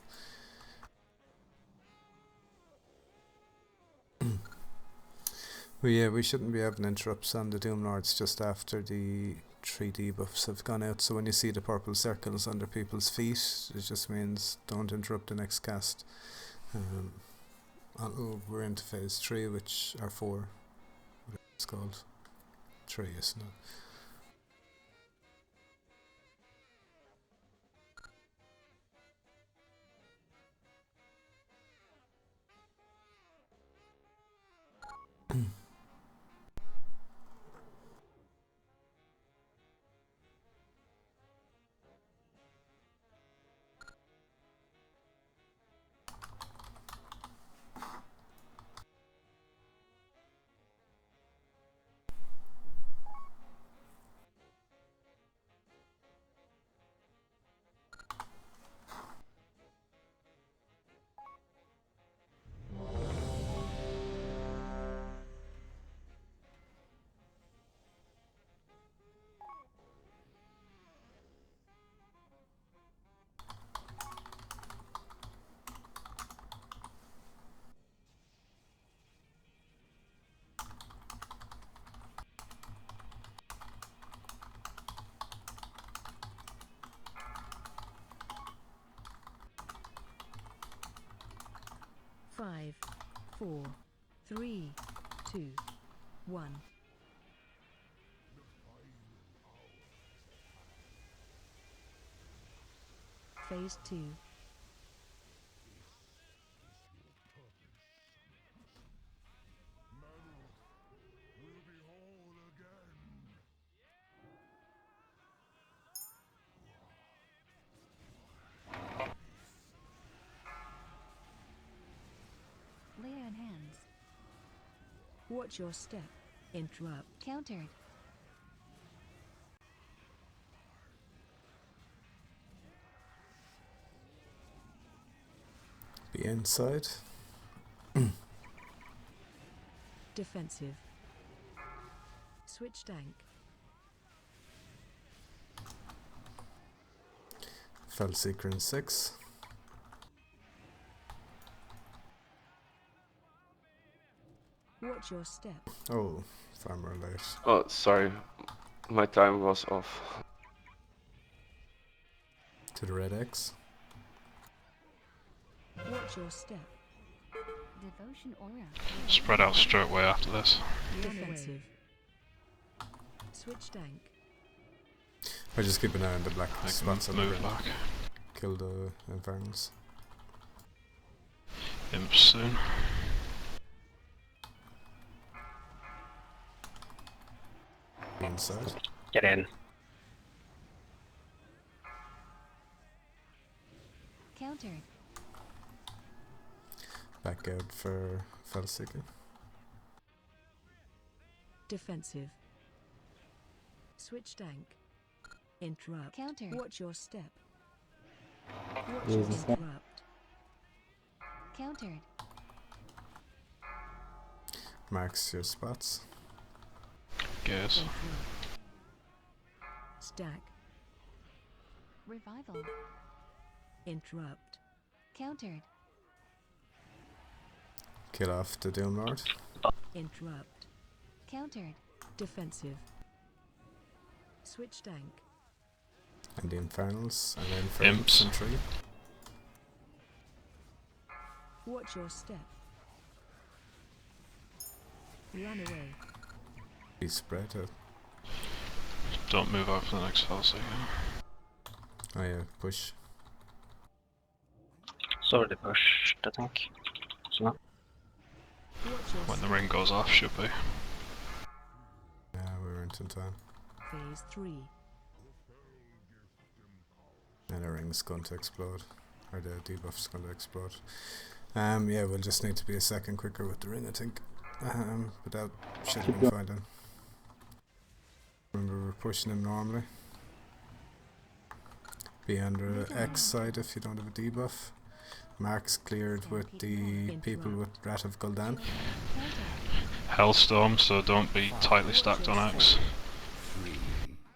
Well, yeah, we shouldn't be having interrupts on the Doom Lords just after the 3 debuffs have gone out, so when you see the purple circles under people's feet, it just means don't interrupt the next cast. We're into phase 3, which are 4, whatever it's called. 3, isn't it? Five, 4, 3, 2, 1. Phase 2. Lay on hands. Watch your step. Interrupt. Countered. Be inside. Defensive. Switch tank. Fell Seeker in 6. Watch your step. Oh, farmer late. Oh, sorry. My time was off. To the red X. Watch your step. Devotion aura. Spread out straight away after this. Defensive. Switch tank. I just keep an eye on the black I spots can on the move ground. back. Kill the Infernals. Imps soon. Be inside. Get in. Countered. Back out for Fell Seeker. Defensive. Switch tank. Interrupt. Countered. Watch your step. Watch your interrupt. Countered. Marks your spots. Gears. Interrupt. Stack. Revival. Interrupt. Countered. Kill off the Doom Lord. Interrupt. Countered. Defensive. Switch tank. And the Infernals. And then for Imps. Infantry. Watch your step. Run away. Be spread out. Don't move out for the next Hellseeker. Oh yeah, push. It's already pushed, I think. So no. Watch your When the step. ring goes off, should be. Yeah, we weren't in time. Phase 3. And the ring's going to explode. Or the debuff's going to explode. Yeah, we'll just need to be a second quicker with the ring, I think. But that should have been fine then. Remember, we're pushing him normally. Be under the X side if you don't have a debuff. Marks cleared with the people with Rat of Gul'dan. Hellstorm, so don't be tightly stacked on X. 3,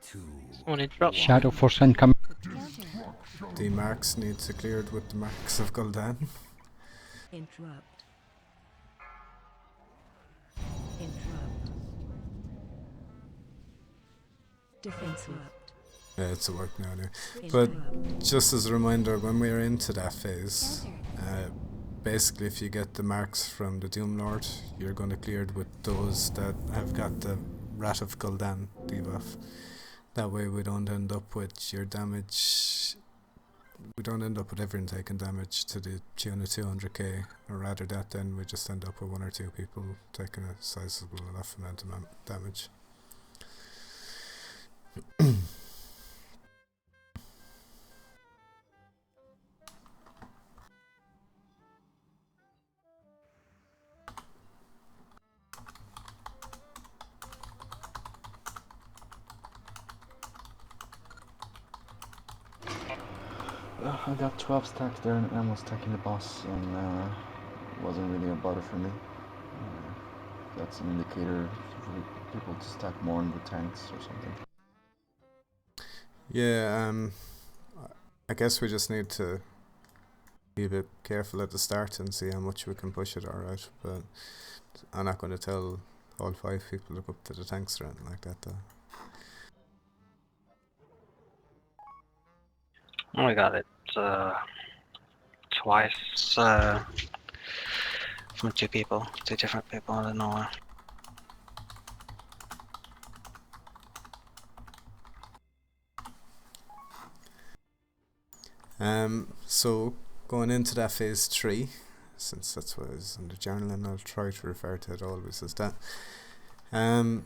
2, Someone interrupt. Shadow Force incoming. Countered. The Marks need to cleared with the Marks of Gul'dan. Interrupt. Interrupt. Defense interrupt. It's a work now anyway. But just as a reminder, when we're into that phase, basically if you get the marks from the Doom Lord, you're going to clear it with those that have got the Rat of Gul'dan debuff. That way we don't end up with your damage, we don't end up with everyone taking damage to the tune of 200k, or rather that then we just end up with 1 or 2 people taking a sizable enough amount of damage. I got 12 stacks there and I was stacking the boss, and wasn't really a bother for me. That's an indicator for people to stack more in the tanks or something. Yeah, I guess we just need to be a bit careful at the start and see how much we can push it, alright, but I'm not going to tell all 5 people to go up to the tanks or anything like that though. We got it twice from 2 people, 2 different people, I don't know why. So going into that phase 3, since that's what is in the journal, and I'll try to refer to it always as that. The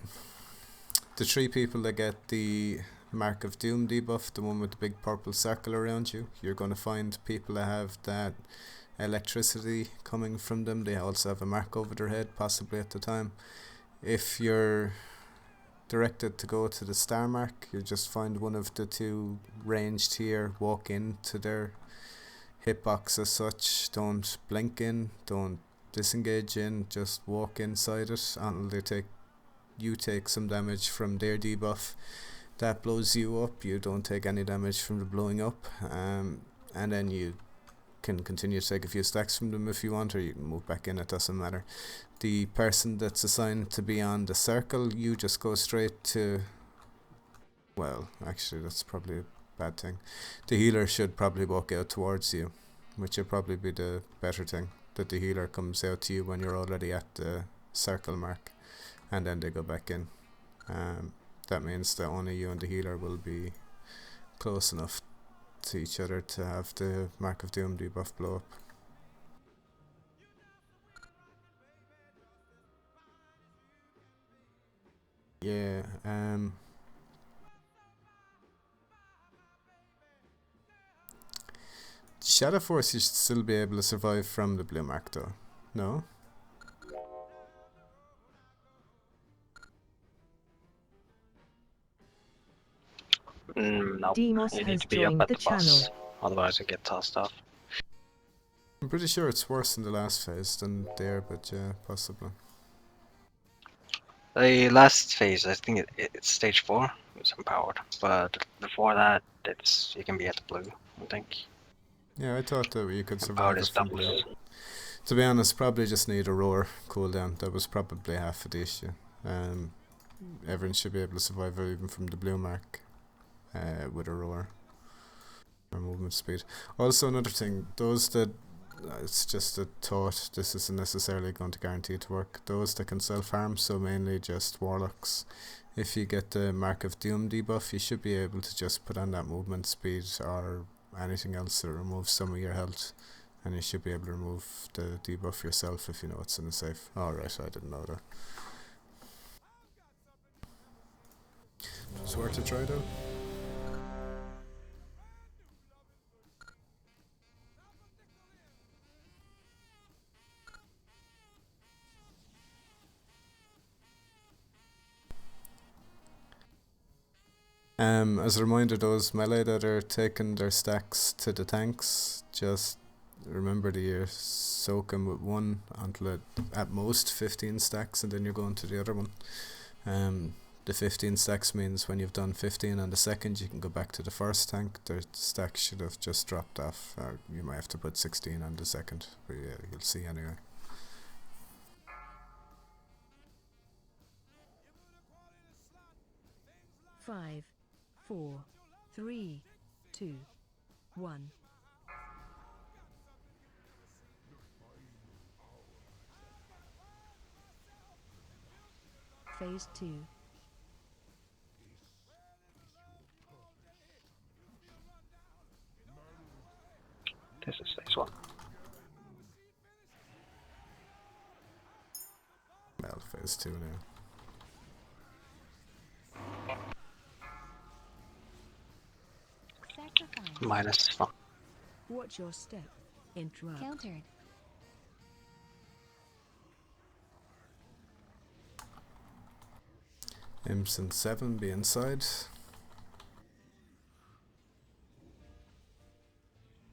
3 people that get the Mark of Doom debuff, the one with the big purple circle around you, you're going to find people that have that electricity coming from them. They also have a mark over their head, possibly at the time. If you're directed to go to the star mark, you just find one of the 2 ranged here, walk into their hitbox as such, don't blink in, don't disengage in, just walk inside it until you take some damage from their debuff. That blows you up, you don't take any damage from the blowing up, and then you can continue to take a few stacks from them if you want, or you can move back in, it doesn't matter. The person that's assigned to be on the circle, you just go straight to, well, actually that's probably a bad thing. The healer should probably walk out towards you, which would probably be the better thing, that the healer comes out to you when you're already at the circle mark, and then they go back in. That means that only you and the healer will be close enough to each other to have the Mark of Doom debuff blow up. Yeah, Shadow Force, you should still be able to survive from the blue mark though, no? No, Demos you need has to be up joined at the the boss, channel. otherwise you get tossed off. I'm pretty sure it's worse in the last phase than there, but yeah, possibly. The last phase, I think it's stage 4, it's empowered, but before that, it's you can be at the blue, I think. Yeah, I thought that you could Empowered survive it is from doubles. blue. To be honest, probably just need a roar cooldown. That was probably half of the issue. Everyone should be able to survive even from the blue mark with a roar or movement speed. Also, another thing, those that it's just a thought, this isn't necessarily going to guarantee it to work. Those that can self-harm, so mainly just warlocks, if you get the Mark of Doom debuff, you should be able to just put on that movement speed or anything else that removes some of your health, and you should be able to remove the debuff yourself if you know it's in a safe. Alright, I didn't know that. It's worth a try though. As a reminder, those melee that are taking their stacks to the tanks, just remember that you're soaking with one until at most 15 stacks, and then you're going to the other one. The 15 stacks means when you've done 15 on the second, you can go back to the first tank. The stacks should have just dropped off. You might have to put 16 on the second, but yeah, you'll see anyway. Five, 4, 3, 2, 1. Phase 2. This is phase 1. Well, phase 2 now. -1. Watch your step. Interrupt. Countered. Imps and 7 be inside.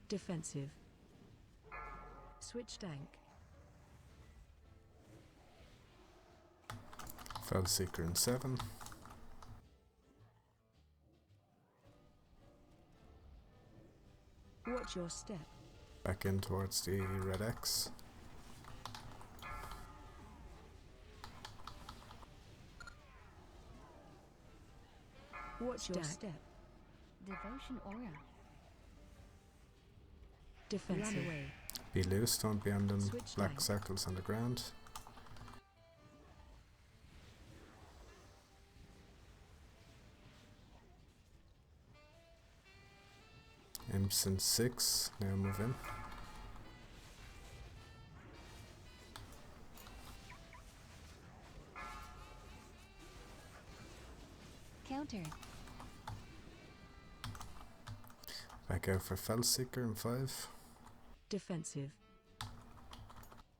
Defensive. Switch tank. Felseeker and 7. Watch your step. Back in towards the red X. Watch your step. Devotion aura. Defensive. Run away. Be loose, don't be on them Switch black tank. circles on the ground. Imps and 6, now move in. Countered. Back out for Felseeker and 5. Defensive.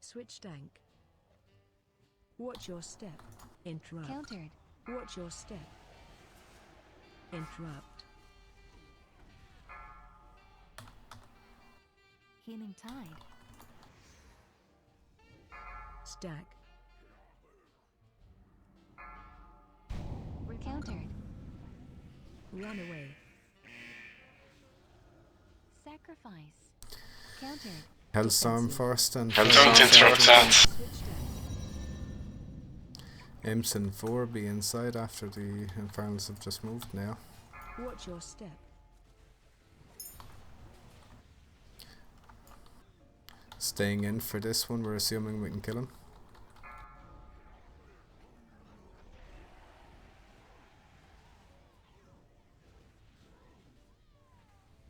Switch tank. Watch your step. Interrupt. Countered. Watch your step. Interrupt. Healing tide. Stack. Countered. Run away. Sacrifice. Countered. Hellstorm first and Don't interrupt that. Switch tank. Imps and 4 be inside after the Infernals have just moved now. Watch your step. Staying in for this one, we're assuming we can kill him.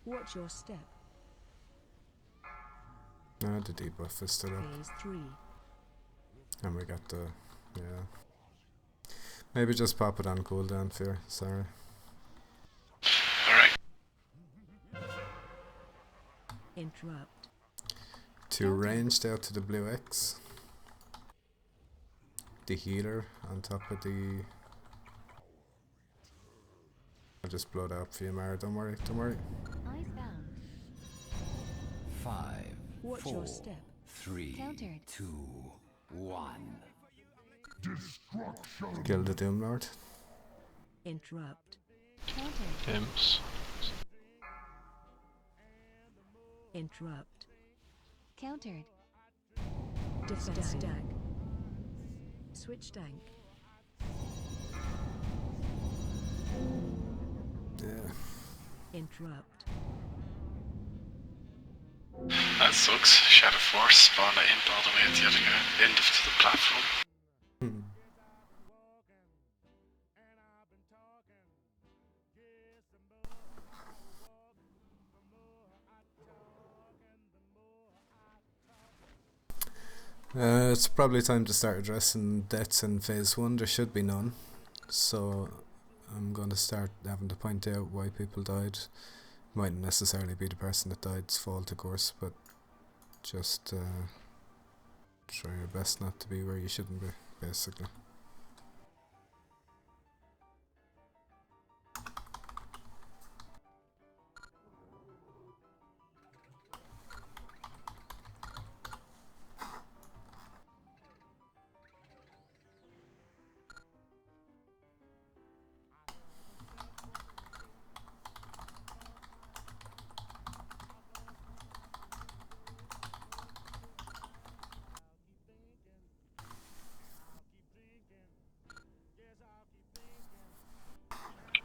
Watch your step. No, the debuff is still up. Phase 3. And we got the, yeah. Maybe just pop it on cooldown, Fear, sorry. Alright. Interrupt. 2 ranged out to the blue X. The healer on top of the... I'll just blow that up for you, Mara, don't worry, don't worry. Eyes bound. 5, Watch 4, your step. 3, Countered. 2, 1. Kill the Doom Lord. Interrupt. Countered. Imps. Interrupt. Countered. Defense stack. Switch tank. Yeah. Interrupt. That sucks. Shadow Force spawned an imp all the way at the other end of the platform. Hmm. It's probably time to start addressing deaths in phase 1. There should be none, so I'm going to start having to point out why people died. Mightn't necessarily be the person that died's fault, of course, but just try your best not to be where you shouldn't be, basically.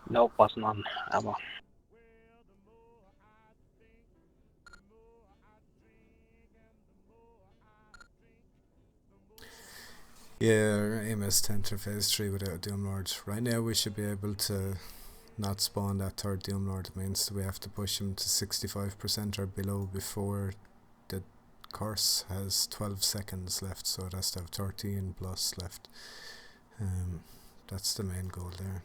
No button on ammo. Yeah, aim is 10 to phase 3 without Doom Lord. Right now we should be able to not spawn that third Doom Lord. It means we have to push him to 65% or below before the course has 12 seconds left, so it has to have 13 plus left. That's the main goal there.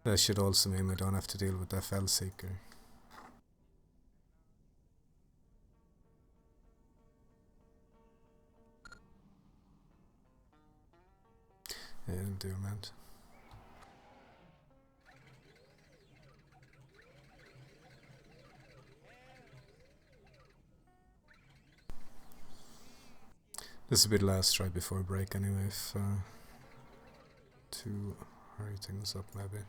That should also mean we don't have to deal with the Fell Seeker. And do man. This will be the last try before break anyway, if to hurry things up maybe.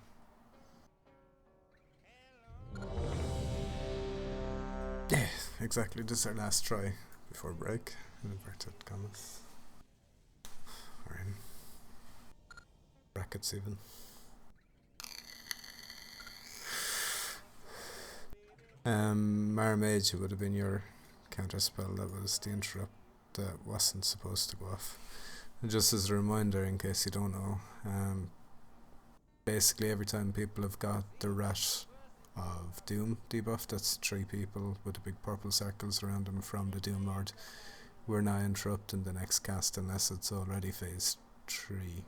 Yeah, exactly, this is our last try before break, in inverted commas. Or in brackets even. Mara Mage would have been your counter spell. That was the interrupt that wasn't supposed to go off. And just as a reminder, in case you don't know, basically every time people have got the Rat of Doom debuff, that's 3 people with the big purple circles around them from the Doom Lord, we're now interrupting the next cast unless it's already phase 3,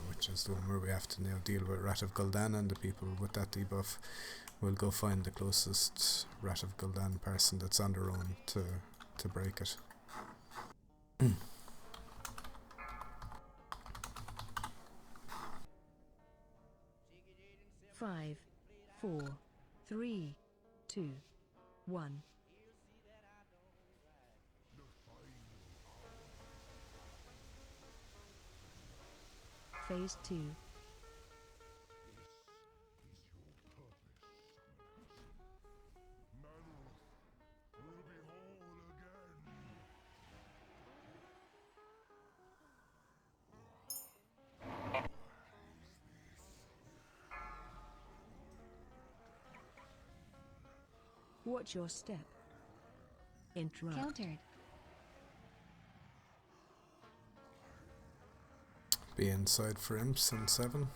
which is the one where we have to now deal with Rat of Gul'dan, and the people with that debuff will go find the closest Rat of Gul'dan person that's on their own to break it. 5, 4, 3, 2, 1. Phase 2. Watch your step. Interrupt. Countered. Be inside for imps in 7.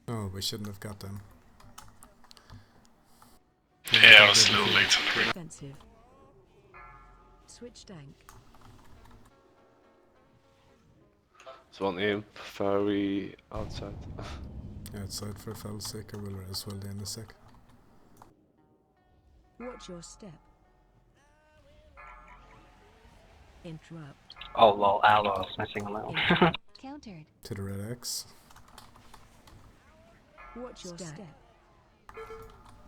Oh, we shouldn't have got them. Yeah, I was a little late on the ring. Defensive. Switch tank. It's one imp, fairy outside. Outside for Fell Seeker, will as well in a sec. Watch your step. Interrupt. Oh lol, Aloe was missing a little. Countered. To the red X. Watch your step.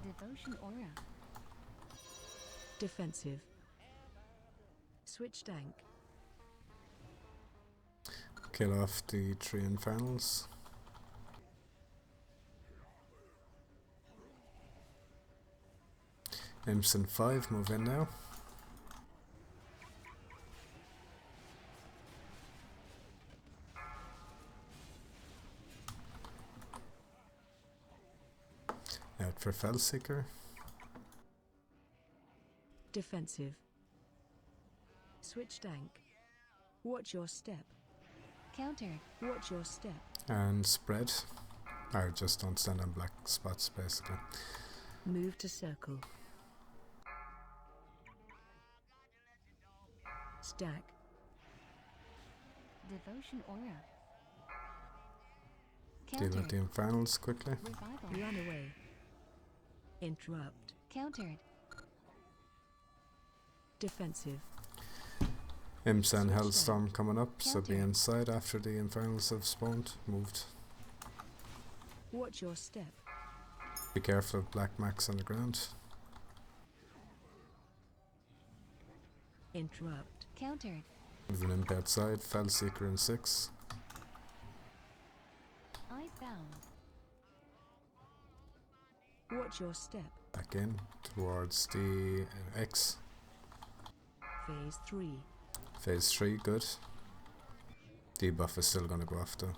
Devotion aura. Defensive. Switch tank. Kill off the 3 infernals. Imps in 5, move in now. Out for Fell Seeker. Defensive. Switch tank. Watch your step. Countered. Watch your step. And spread. Or just don't stand on black spots basically. Move to circle. Stack. Devotion aura. Deal with the infernals quickly. Revival. Run away. Interrupt. Countered. Defensive. Imps and Hellstorm coming up, so be inside after the infernals have spawned, moved. Watch your step. Be careful of black max on the ground. Interrupt. Countered. Move an imp outside, Fell Seeker in 6. Icebound. Watch your step. Back in towards the X. Phase 3. Phase 3, good. Debuff is still gonna go off though.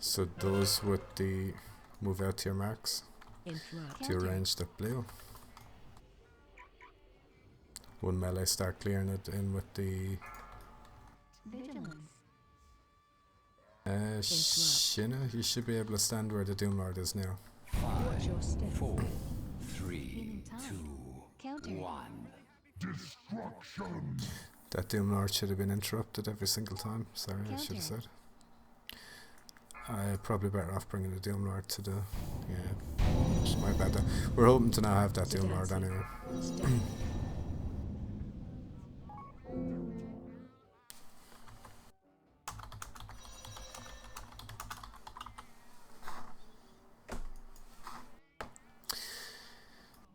So those with the move out to your marks. Interrupt. To your ranged up blue. One melee start clearing it in with the Vigilance. Shinna, you should be able to stand where the Doomlord is now. Watch your step. 4, 3, Healing time. 2, Countered. 1. That Doomlord should have been interrupted every single time. Sorry, I should have said. I probably better off bringing the Doomlord to the... Yeah, it's my bad. We're hoping to now have that Doomlord anyway.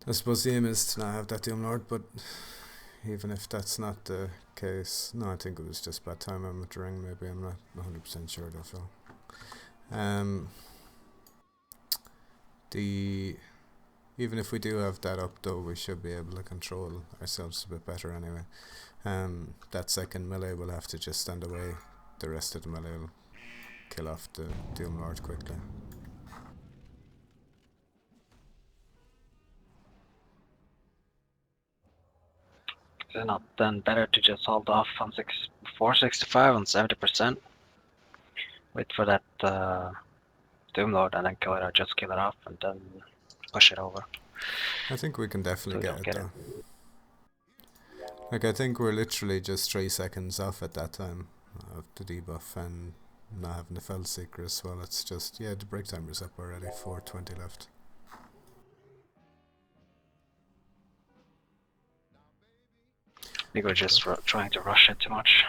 I suppose the aim is to not have that Doomlord, but even if that's not the case, no, I think it was just bad timing with the ring. Maybe I'm not 100% sure though, Phil. Even if we do have that up though, we should be able to control ourselves a bit better anyway. That second melee will have to just stand away. The rest of the melee will kill off the Doomlord quickly. Is it not then better to just hold off on 465 on 70%? Wait for that Doomlord and then kill it, or just kill it off and then push it over. I think we can definitely So get it though. Like, I think we're literally just 3 seconds off at that time of the debuff and not having the Fell Seeker as well. It's just, yeah, the break timer's up already, 4:20 left. I think we're just trying to rush it too much.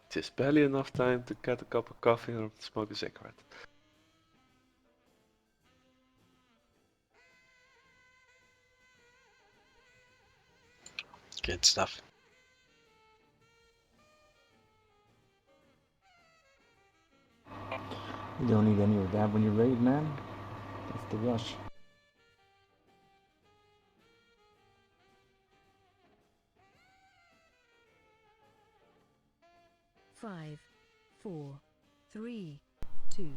Just barely enough time to get a cup of coffee or smoke a cigarette. Good stuff. You don't need any of that when you raid, man. That's the rush. Five, 4, 3, 2,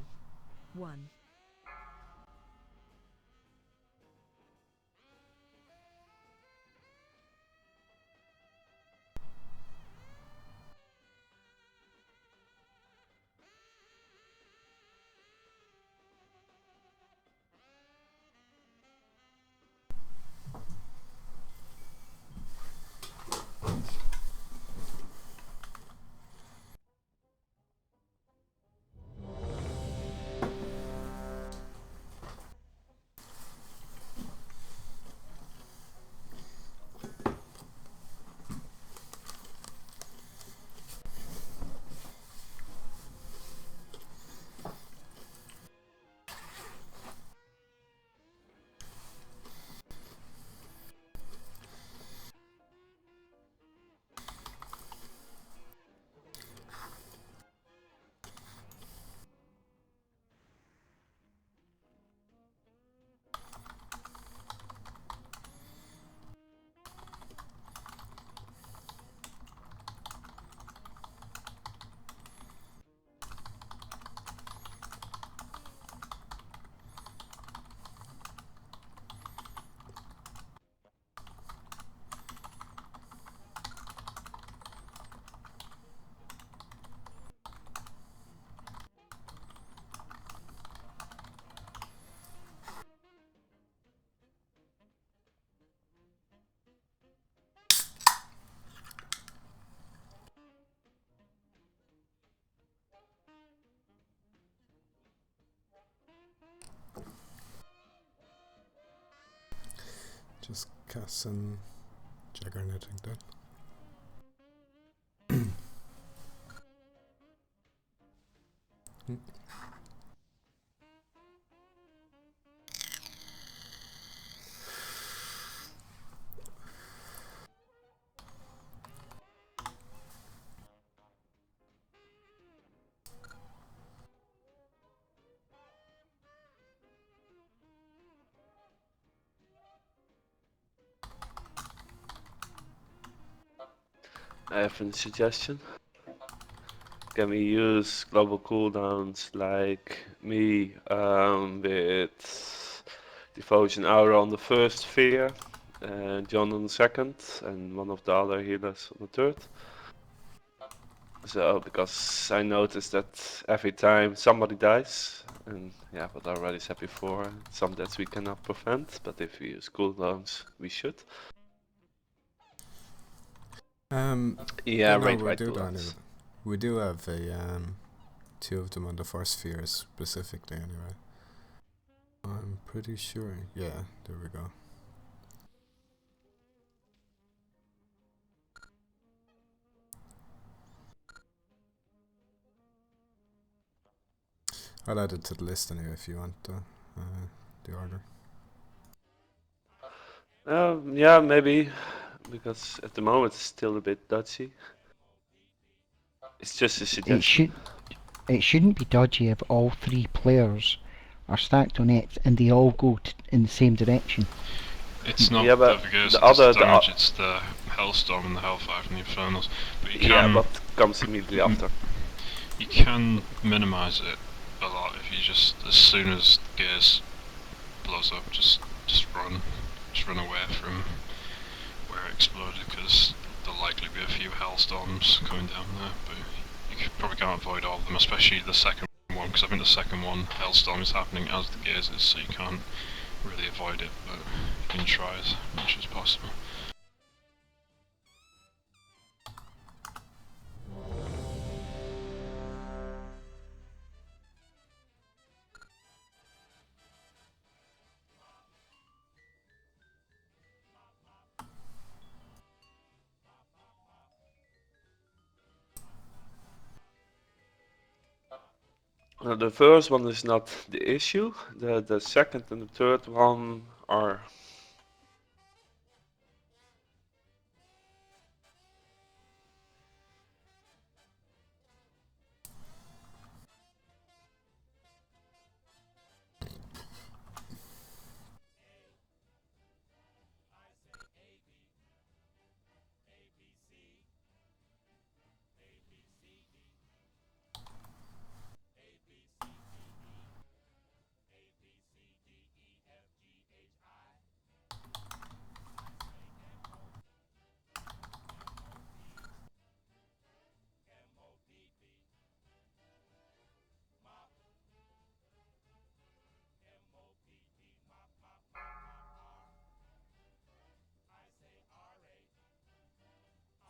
1. Just cast some Jaggernetting then. I have a suggestion. Can we use global cooldowns like me with Devotion Aura on the first sphere, John on the second, and one of the other healers on the third? So, because I noticed that every time somebody dies, and yeah, what I already said before, some deaths we cannot prevent, but if we use cooldowns, we should. Yeah, no, raid we right do that cooldowns. anyway. We do have a two of them on the first sphere specifically anyway. I'm pretty sure. Yeah, there we go. I'll add it to the list anyway if you want the order. Yeah, maybe, because at the moment it's still a bit dodgy. It's just a suggestion. It shouldn't be dodgy if all three players are stacked on it and they all go in the same direction. It's not Yeah, the but Vergers, the it's other, the damage, it's the Hellstorm and the Hellfire from the Infernals. But you yeah, can, what comes immediately after. You can minimise it a lot if you just, as soon as Gears blows up, just run. Just run away from where it exploded, because there'll likely be a few Hellstorms coming down there, but you probably can't avoid all of them, especially the second one, because I think the second one, Hellstorm, is happening as the Gears is, so you can't really avoid it, but you can try as much as possible. The first one is not the issue. The second and the third one are.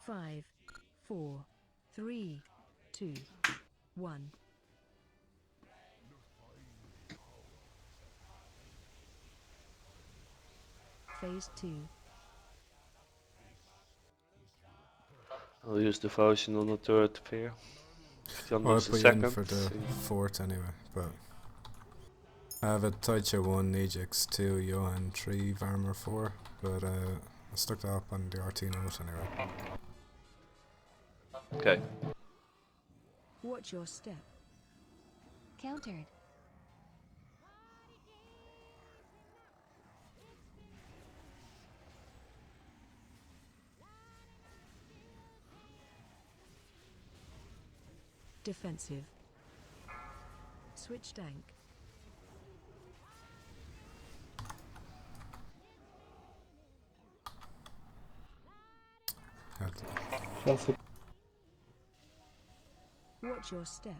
Five, 4, 3, 2, 1. Phase 2. I'll use devotion on the third pair. If John Well, I does the put you in second. for the fourth anyway, but I have a Taicho 1, Ajax 2, Johan 3, Varmer 4, but I stuck that up on the RT note anyway. Okay. Watch your step. Countered. Defensive. Switch tank. Watch your step.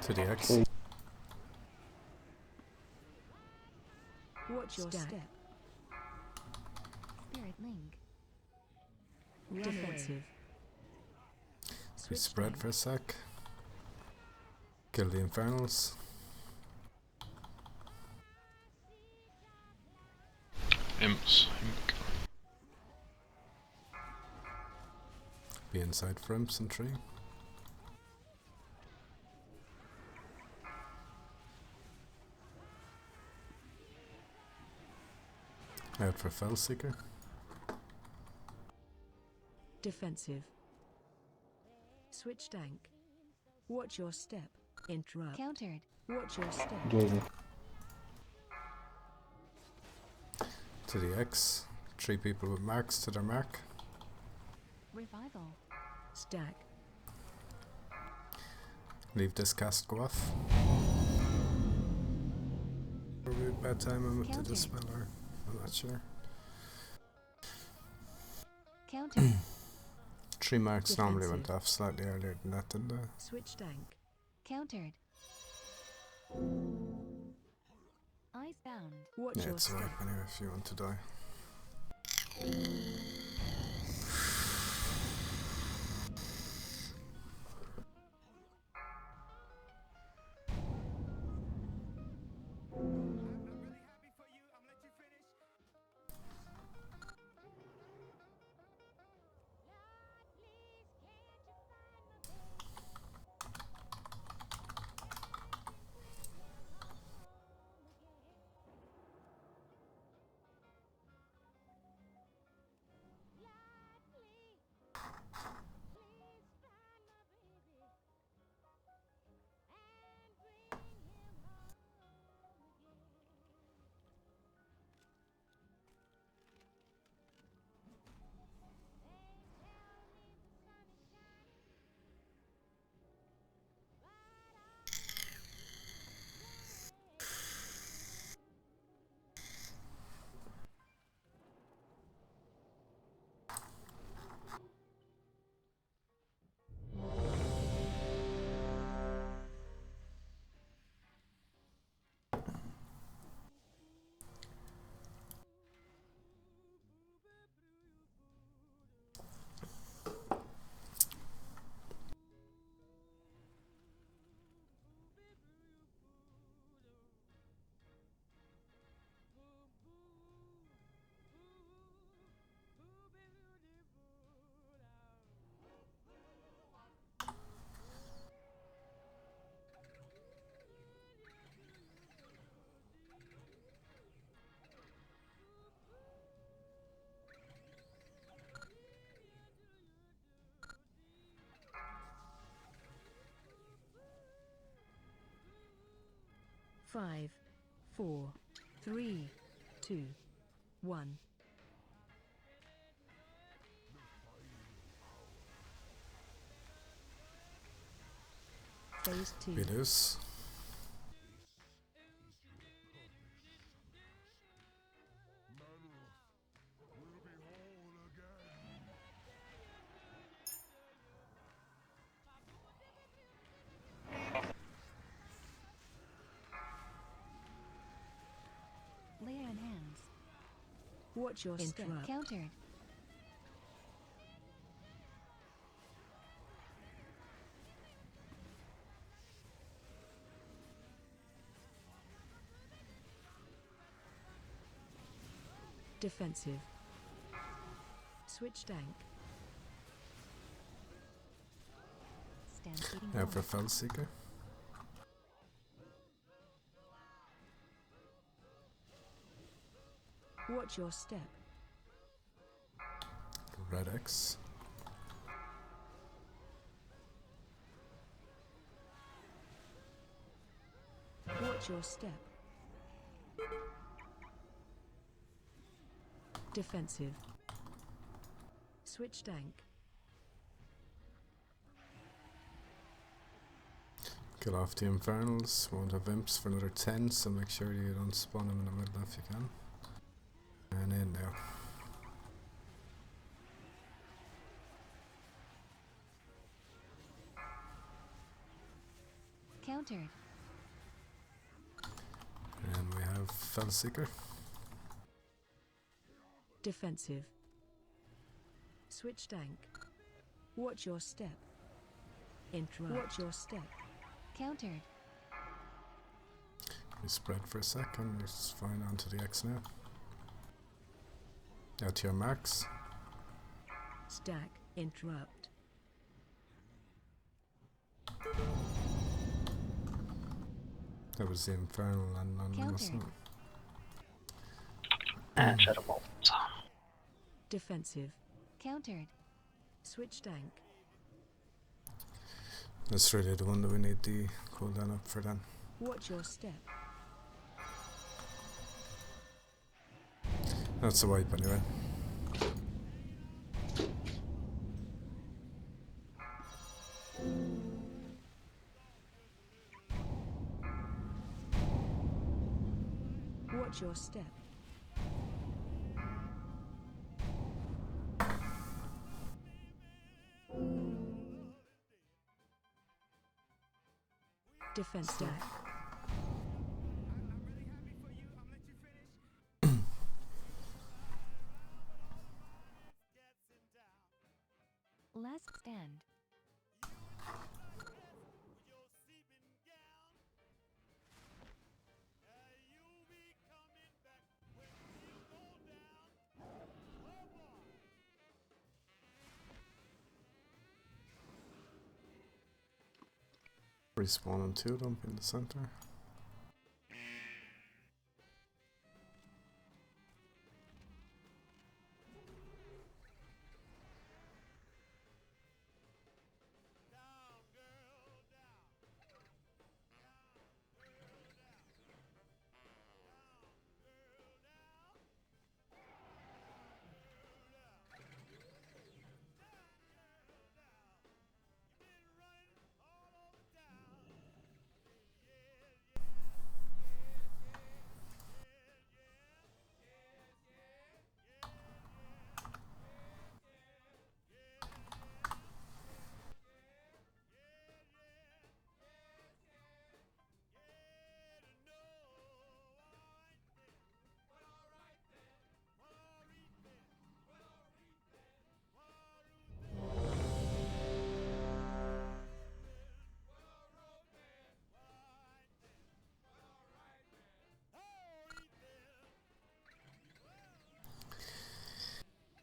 To the X. Watch your step. Spirit link. Defensive. We spread for a sec. Kill the Infernals. Imps. Be inside for imps and 3. Out for Fellseeker. Defensive. Switch tank. Watch your step. Interrupt. Countered. Watch your step. Gazing. To the X. 3 people with marks to their mark. Revival. Stack. Leave this cast go off. Probably a bad time I'm to dispel or I'm not sure. Countered. 3 marks normally Defensive. went off slightly earlier than that, didn't they? Switch tank. Countered. Eyes bound. Watch Yeah, your it's a step. wipe anyway if you want to die. 5, 4, 3, 2, 1. Phase 2. Videos. Lay on hands. Watch your step. Countered. Defensive. Switch tank. Stampeding Now for forward. Felseeker. Watch your step. Red X. Watch your step. Defensive. Switch tank. Kill off the Infernals. Won't have imps for another 10, so make sure you don't spawn them in the middle if you can. And in now. Countered. And we have Felseeker. Defensive. Switch tank. Watch your step. Interrupt. Watch your step. Countered. We spread for a second. It's fine onto the X now. Out to your marks. Stack. Interrupt. That was the Infernal and on, wasn't it? And Shadow Bolt. Defensive. Countered. Switch tank. That's really the one that we need the cooldown up for then. Watch your step. That's a wipe anyway. Watch your step. Defense stack. Last stand. Respawn on 2 of them in the center.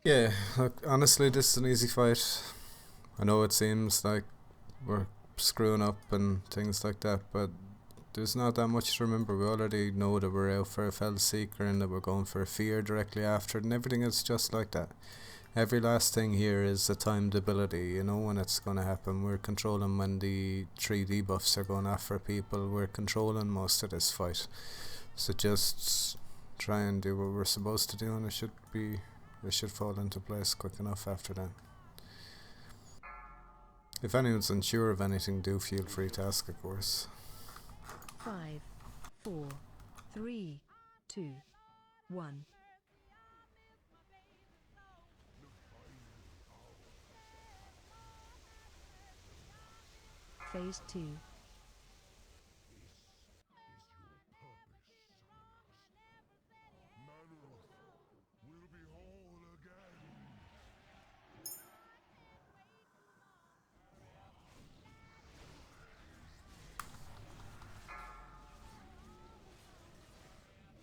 Yeah, look, honestly, this is an easy fight. I know it seems like we're screwing up and things like that, but there's not that much to remember. We already know that we're out for a Felseeker and that we're going for a Fear directly after it, and everything is just like that. Every last thing here is a timed ability. You know when it's going to happen. We're controlling when the 3 debuffs are going after people. We're controlling most of this fight. So just try and do what we're supposed to do, and it should fall into place quick enough after that. If anyone's unsure of anything, do feel free to ask, of course. 5, 4, 3, 2, 1. Phase 2.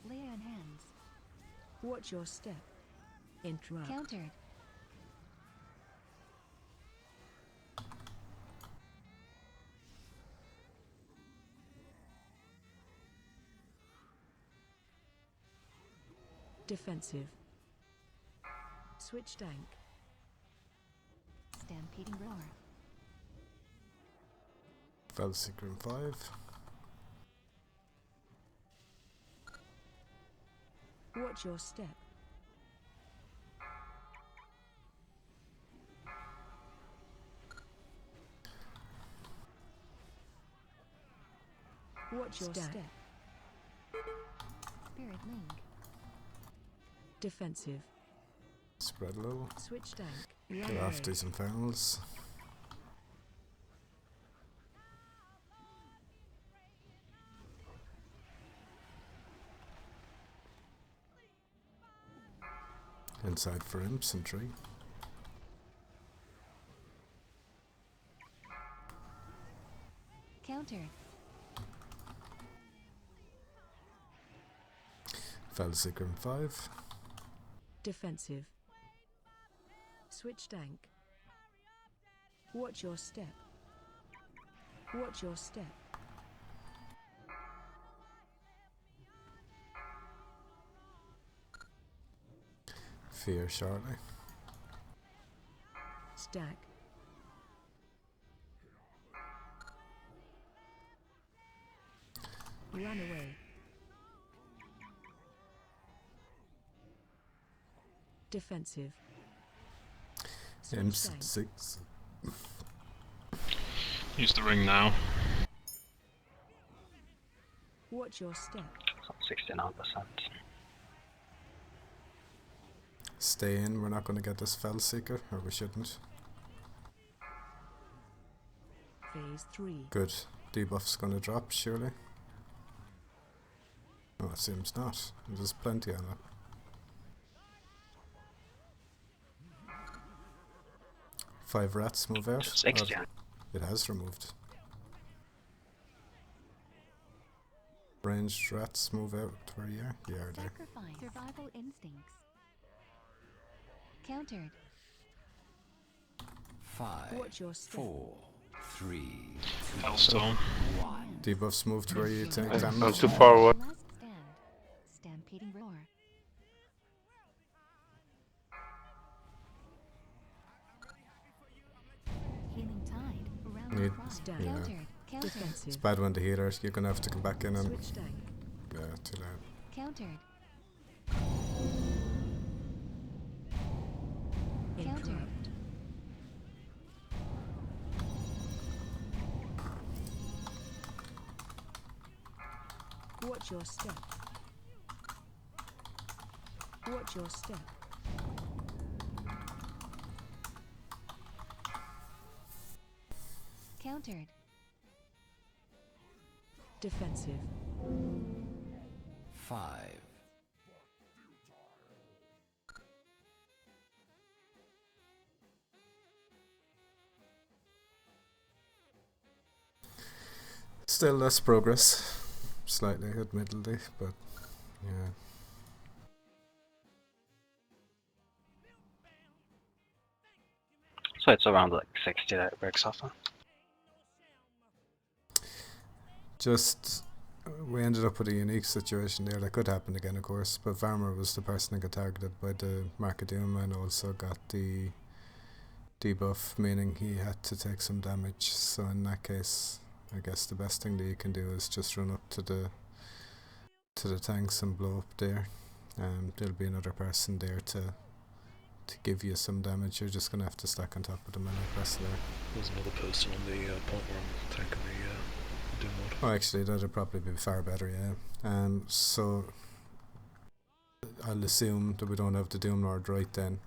Lay on hands. Watch your step. Interrupt. Countered. Defensive. Switch tank. Stampeding roar. Felseeker in 5. Watch your step. Watch your step. Spirit link. Defensive. Spread low. Switch tank. Get off these infernals. Inside for imps and 3. Countered. Felseeker in 5. Defensive. Switch tank. Watch your step. Watch your step. Fear shortly. Stack. Run away. Defensive. Imps tank. 6. Use the ring now. Watch your step. 69%. Stay in, we're not going to get this Felseeker, or we shouldn't. Phase 3. Good. Debuff's going to drop, surely. Oh, it seems not. There's plenty on it. Five rats move out. 60. It has removed. Ranged rats move out where you are. You are there. Sacrifice. Survival instincts. Countered. 5, Watch your step. 4, 3, Hellstorm. 1. Debuffs moved where you take I'm damage. too far away. Last stand. Stampeding roar. Healing tide. Around Need- the clock. Stack. yeah. Countered. Countered. It's Defensive. bad when the healers, you're going to have to come back in and... Switch tank. Yeah, too loud. Countered. Interrupt. Watch your step. Watch your step. Countered. Defensive. 5, Still less progress. Slightly, admittedly, but yeah. So it's around like 60 that it breaks off. Huh? Just we ended up with a unique situation there. That could happen again, of course, but Varmer was the person that got targeted by the Mark of Doom and also got the debuff, meaning he had to take some damage. So in that case, I guess the best thing that you can do is just run up to the tanks and blow up there. There'll be another person there to give you some damage. You're just gonna have to stack on top of the melee press there. There's another person on the point where I'm tanking the Doom Lord. Oh, actually, that'd probably be far better, yeah. So I'll assume that we don't have the Doom Lord right then.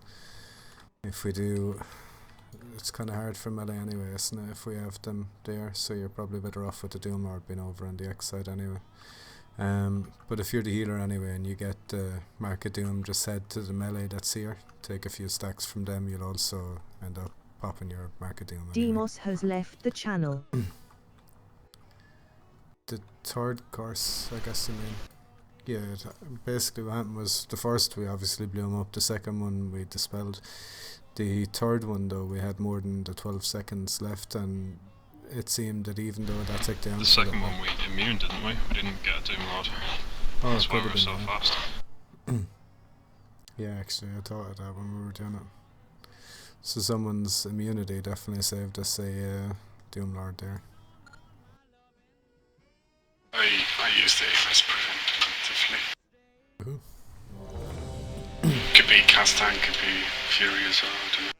If we do, it's kind of hard for melee anyway, isn't it, if we have them there, so you're probably better off with the Doom Lord being over on the X side anyway. But if you're the healer anyway and you get Mark of Doom, just head to the melee that's here, take a few stacks from them, you'll also end up popping your Mark of Doom anyway. Demos has left the channel. The third course, I guess you mean. Yeah, basically what happened was, the first we obviously blew him up, the second one we dispelled. The third one though, we had more than the 12 seconds left, and it seemed that even though that took down... The second one we immune, didn't we? We didn't get a Doom Lord. That's why we were so fast. Yeah, actually, I thought of that when we were doing it. So someone's immunity definitely saved us a Doom Lord there. I used the AFS preventively. Could be Castan, could be Fury as well, I don't know.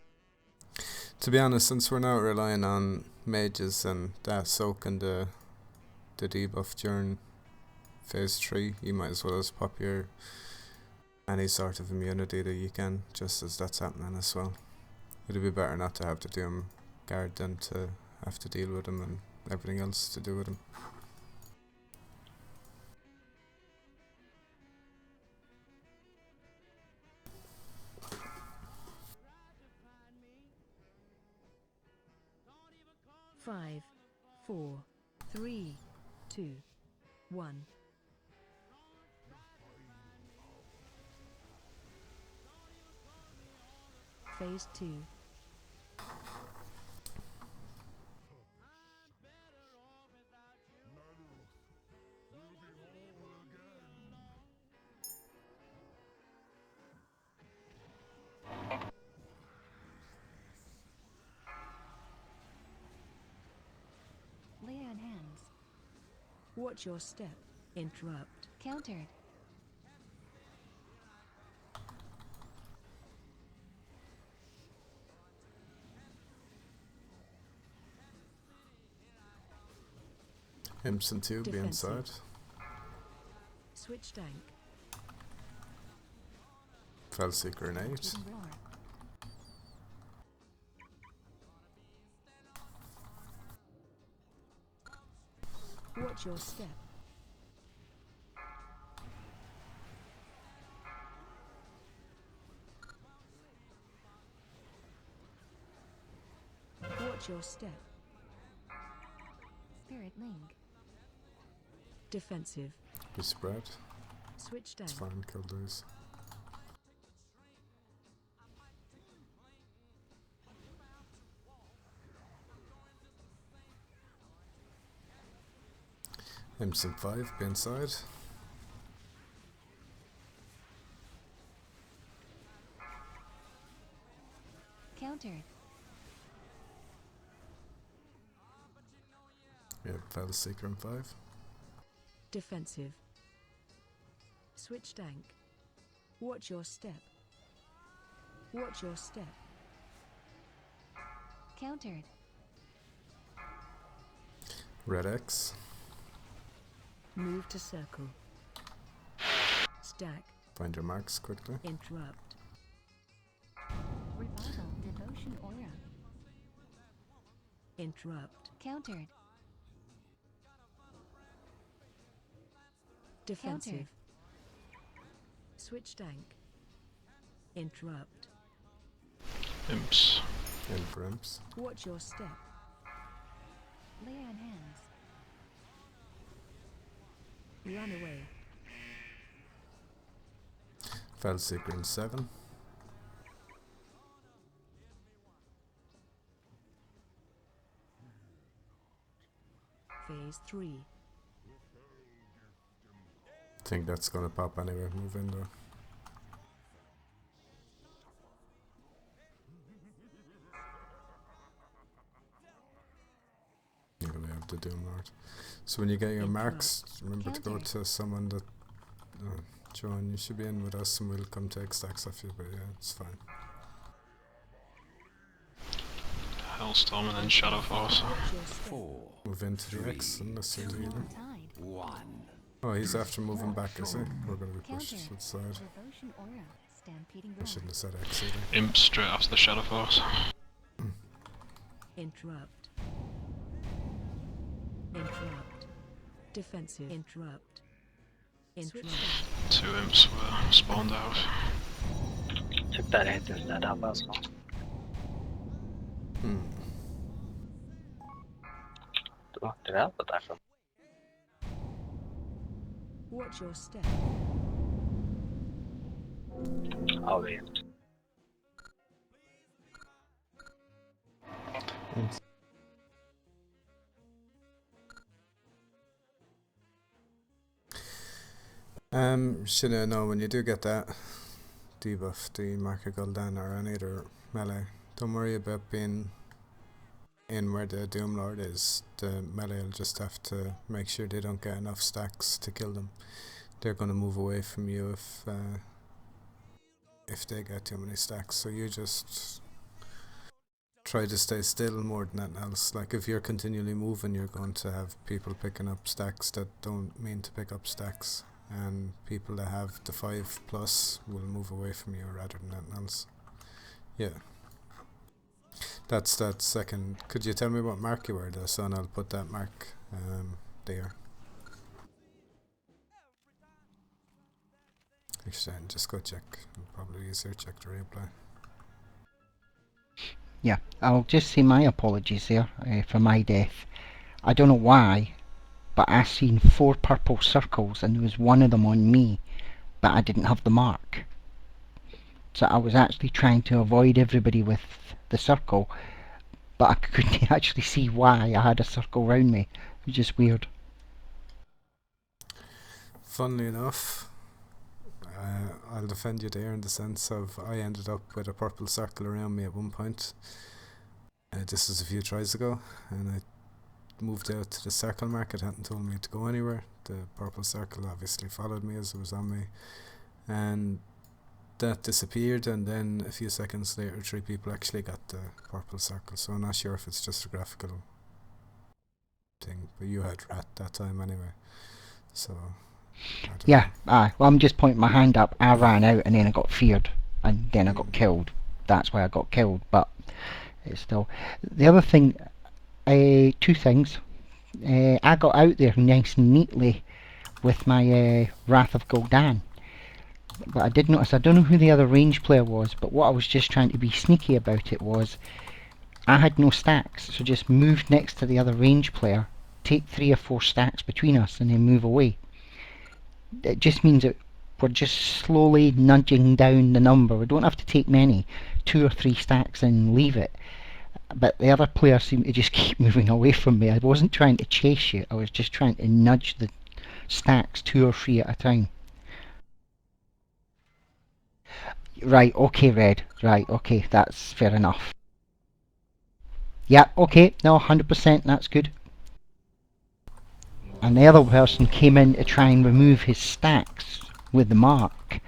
To be honest, since we're now relying on mages and that soaking the debuff during phase 3, you might as well just pop your any sort of immunity that you can, just as that's happening as well. It'd be better not to have to do him guard than to have to deal with him and everything else to do with him. Five, 4, 3, 2, 1. Phase 2. Lay on hands. Watch your step. Interrupt. Countered. Imps and 2 be inside. Switch tank. Fellseeker and 8. Watch your step. Watch your step. Spirit Link. Defensive. Be spread. Switch tank. It's fine, kill these. Imps and 5 be inside. Countered. Yeah, Fellseeker and 5. Defensive. Switch tank. Watch your step. Watch your step. Countered. Red X. Move to circle. Stack. Find your marks quickly. Interrupt. Revival Devotion Aura. Interrupt. Countered. Defensive. Countered. Switch tank. Interrupt. Imps. In for imps. Watch your step. Lay on hands. Run away. Fellseeker and 7. Phase 3. think that's gonna pop anyway. Move in though. Yeah, we have the Doom Lord. So when you get your marks, remember to go to someone that. John, you should be in with us and we'll come take stacks off you, but yeah, it's fine. Hellstorm and then Shadow Force. Move into the X unless you're dealing. Oh, he's after moving back, is he? We're gonna be pushed to the side. I shouldn't have said X either. Imp straight after the Shadow Force. Interrupt. Interrupt. Defensive. Interrupt. Interrupt. 2 imps were spawned out. Took that hit instead, how about so? Oh, did I help with that from? Watch your step. Oh, yeah. Should know when you do get that debuff, the Marker Gul'dan or any other melee, don't worry about being in where the Doom Lord is. The melee will just have to make sure they don't get enough stacks to kill them. They're going to move away from you if they get too many stacks, so you just try to stay still more than anything else. Like if you're continually moving, you're going to have people picking up stacks that don't mean to pick up stacks, and people that have the 5+ will move away from you rather than anything else. Yeah. That's that second. Could you tell me what mark you were there, son? I'll put that mark there. Actually, just go check. Probably easier check the replay. Yeah, I'll just say my apologies there for my death. I don't know why, but I seen 4 purple circles and there was one of them on me, but I didn't have the mark. So I was actually trying to avoid everybody with the circle, but I couldn't actually see why I had a circle around me. It was just weird. Funnily enough, I'll defend you there in the sense of I ended up with a purple circle around me at one point. This was a few tries ago, and I moved out to the circle mark. It hadn't told me to go anywhere. The purple circle obviously followed me as it was on me, and that disappeared, and then a few seconds later 3 people actually got the purple circle, so I'm not sure if it's just a graphical thing, but you had rat that time anyway, so yeah, well, I'm just pointing my hand up. I ran out and then I got feared and then I got killed. That's why I got killed, but it's still... The other thing, 2 things. I got out there nice and neatly with my Wrath of Gul'dan, but I did notice, I don't know who the other range player was, but what I was just trying to be sneaky about it was I had no stacks, so just moved next to the other range player, take 3 or 4 stacks between us and then move away. It just means that we're just slowly nudging down the number. We don't have to take many, 2 or 3 stacks and leave it. But the other player seemed to just keep moving away from me. I wasn't trying to chase you, I was just trying to nudge the stacks 2 or 3 at a time. Right, okay, Red. Right, okay, that's fair enough. Yeah, okay, no, 100%, that's good. And the other person came in to try and remove his stacks with the mark,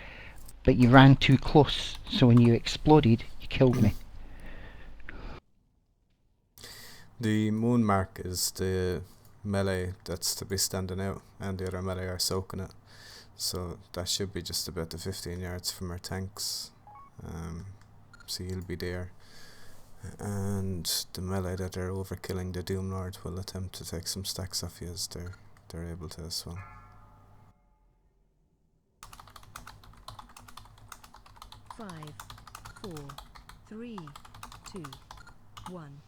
but you ran too close, so when you exploded, you killed me. the moon mark is the melee that's to be standing out, and the other melee are soaking it, so that should be just about the 15 yards from our tanks, so you'll be there, and the melee that are overkilling the Doom Lord will attempt to take some stacks off you as they're able to as well. Five, 4, 3, 2, 1.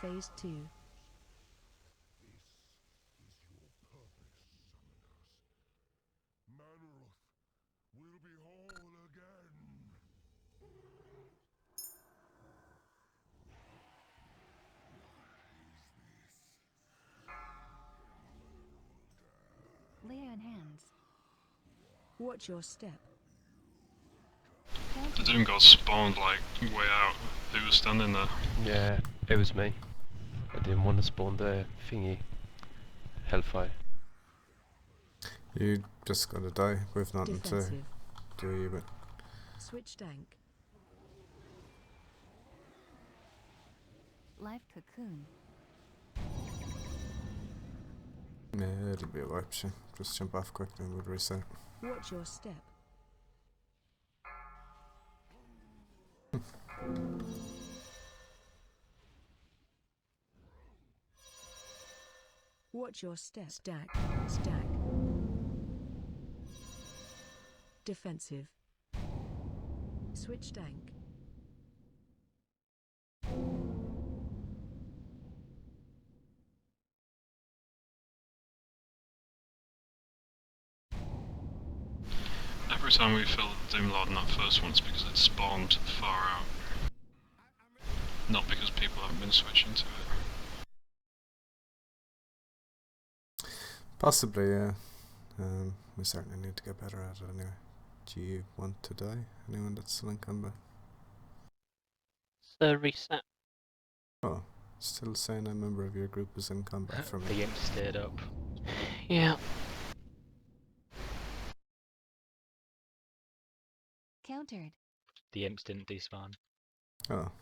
Phase 2. Watch your step. The Doom God spawned like way out. Who was standing there? Yeah, it was me. I didn't want to spawn the thingy. Hellfire. You just gotta die with nothing to Defensive. do you with. Switch tank. Live cocoon. Yeah, it'll be a wipe, sure. Just jump off quickly and we'll reset. Watch your step. Watch your step. Stack. Stack. Defensive. Switch tank. Every time we filled the Doom Lord in that first one, it's because it spawned far out. Not because people haven't been switching to it. Possibly, yeah. We certainly need to get better at it anyway. Do you want to die? Anyone that's still in combat? So reset. Oh, still saying a member of your group is in combat for me. The imp stayed up. Yeah. Countered. The imps didn't despawn. Oh.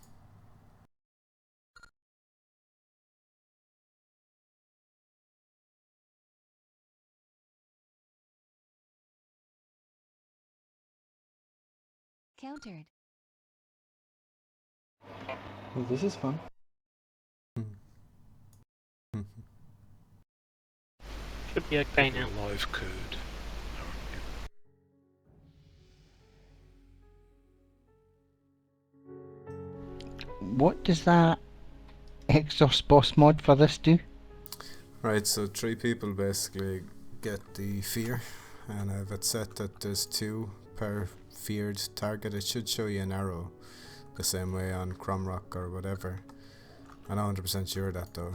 Countered. Well, this is fun. Should be okay now. Live code. What does that exhaust boss mod for this do? Right, so 3 people basically get the fear, and I've it set that there's 2 per feared target. It should show you an arrow the same way on Cromrock or whatever. I'm not 100% sure of that though.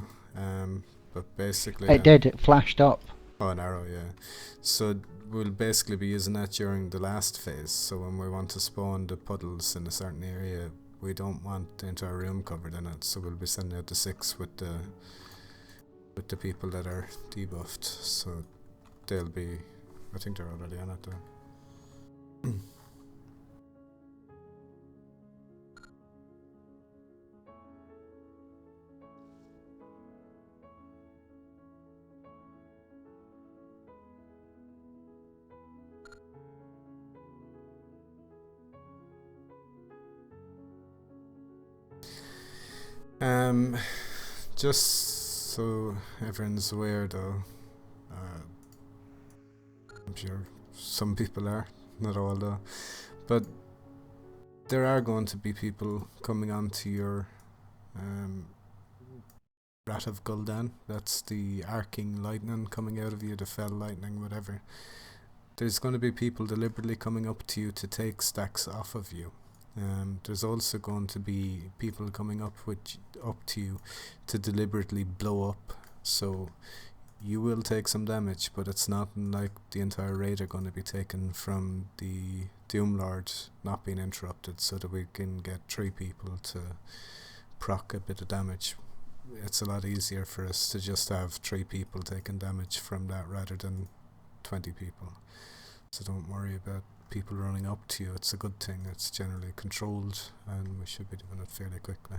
But basically It did, it flashed up. Oh, an arrow, yeah. So we'll basically be using that during the last phase. So when we want to spawn the puddles in a certain area, we don't want the entire room covered in it. So we'll be sending out the 6 with the people that are debuffed. So they'll be, I think they're already on it though. Just so everyone's aware though, I'm sure some people are, not all though, but there are going to be people coming onto your Rat of Gul'dan. That's the arcing lightning coming out of you, the fell lightning, whatever. There's going to be people deliberately coming up to you to take stacks off of you. There's also going to be people coming up to you to deliberately blow up. So you will take some damage, but it's not like the entire raid are going to be taken from the Doomlord not being interrupted, so that we can get 3 people to proc a bit of damage. It's a lot easier for us to just have 3 people taking damage from that rather than 20 people. So don't worry about people running up to you. It's a good thing. It's generally controlled and we should be doing it fairly quickly.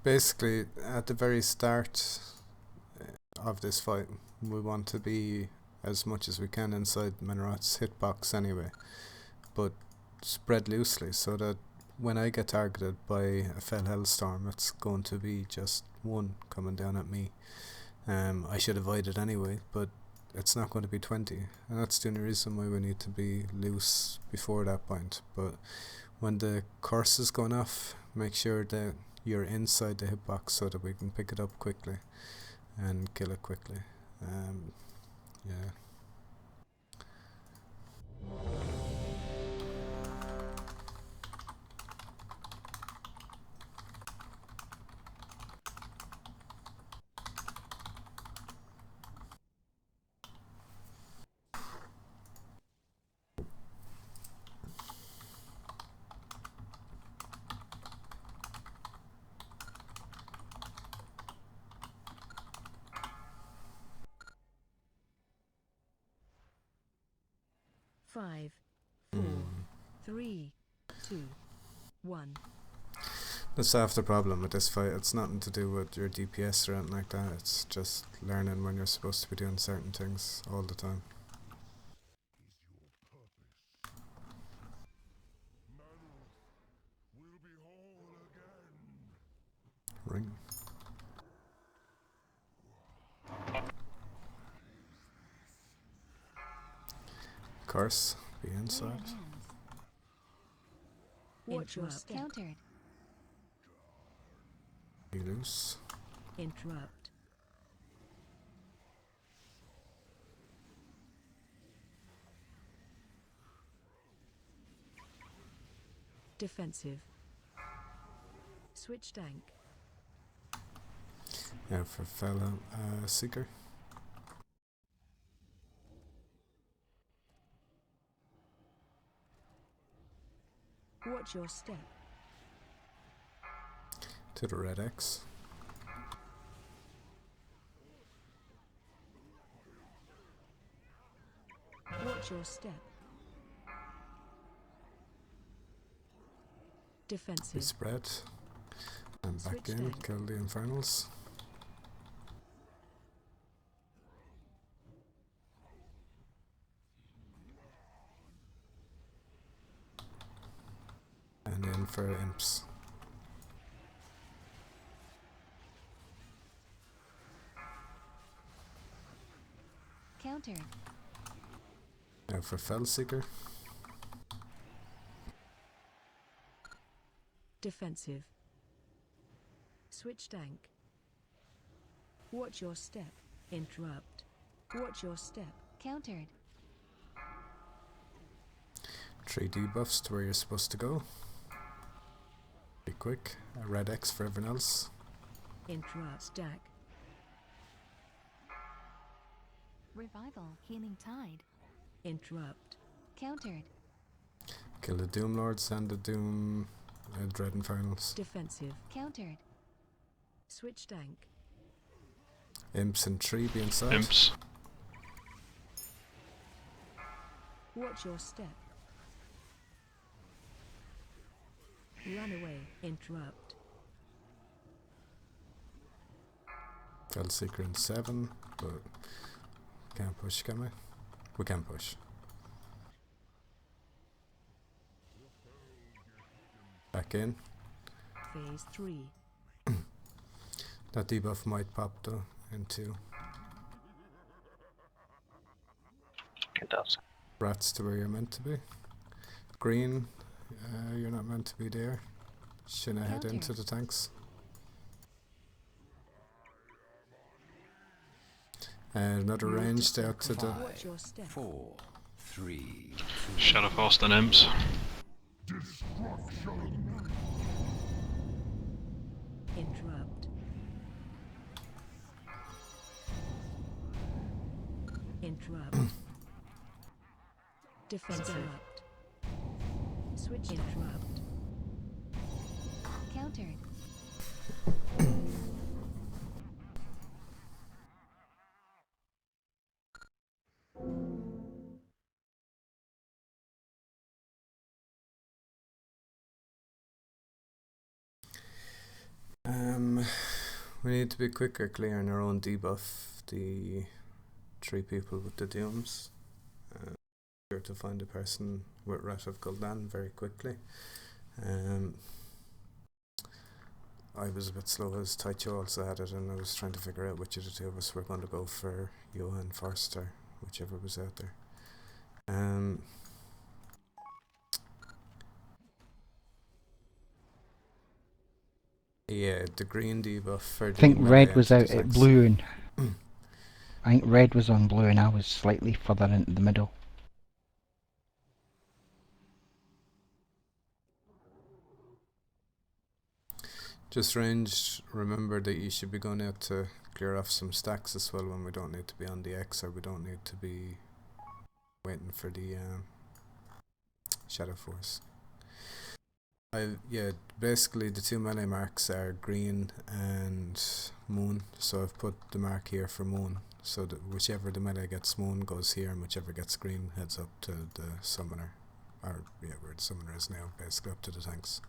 Basically, at the very start of this fight, we want to be as much as we can inside Menrat's hitbox anyway, but spread loosely so that when I get targeted by a fell hellstorm, it's going to be just one coming down at me. I should avoid it anyway, but it's not going to be 20, and that's the only reason why we need to be loose before that point. But when the curse is going off, make sure that you're inside the hitbox so that we can pick it up quickly and kill it quickly. Yeah. Five, 4, 3, 2, 1. That's half the problem with this fight. It's nothing to do with your DPS or anything like that. It's just learning when you're supposed to be doing certain things all the time. Ring. Curse. Be inside. Watch your step. Countered. Be loose. Interrupt. Defensive. Switch tank. Yeah, for fellow seeker. Watch your step. To the red X. Watch your step. Be Defensive. spread. And back Switch in, tank. kill the infernals. And in for imps. Countered. Now for Fell Seeker. Defensive. Switch tank. Watch your step. Interrupt. Watch your step. Countered. 3 debuffs to where you're supposed to go. Be quick. A red X for everyone else. Interrupt. Stack. Revival. Healing tide. Interrupt. Countered. Kill the Doom Lords and the Doom Dread Infernals. Defensive. Countered. Switch tank. Imps and 3 be inside. Imps. Watch your step. Run away. Interrupt. Fell Seeker in 7, but can't push, can we? We can push. Back in. Phase 3. That debuff might pop though in 2. It does. Rats to where you're meant to be. Green, you're not meant to be there. Shouldn't head into the tanks. Another ranged out to the... Watch your step. 4, 3, Shadow Frost and Imps. Interrupt. Interrupt. Defensive. Interrupt. Switch. Interrupt. Countered. We need to be quicker clearing our own debuff. The 3 people with the dooms. Here to find a person with Wrath of Gul'dan very quickly. I was a bit slow as Taicho also had it, and I was trying to figure out which of the two of us were going to go for Johan first, or whichever was out there. Yeah, the green debuff for the I think melee red was into the out at tanks. blue, and I think red was on blue, and I was slightly further into the middle. Just ranged, remember that you should be going out to clear off some stacks as well when we don't need to be on the X, or we don't need to be waiting for the Shadow Force. Yeah, basically the two melee marks are green and moon, so I've put the mark here for moon, so that whichever the melee gets moon goes here, and whichever gets green heads up to the summoner, or yeah, where the summoner is now, basically up to the tanks.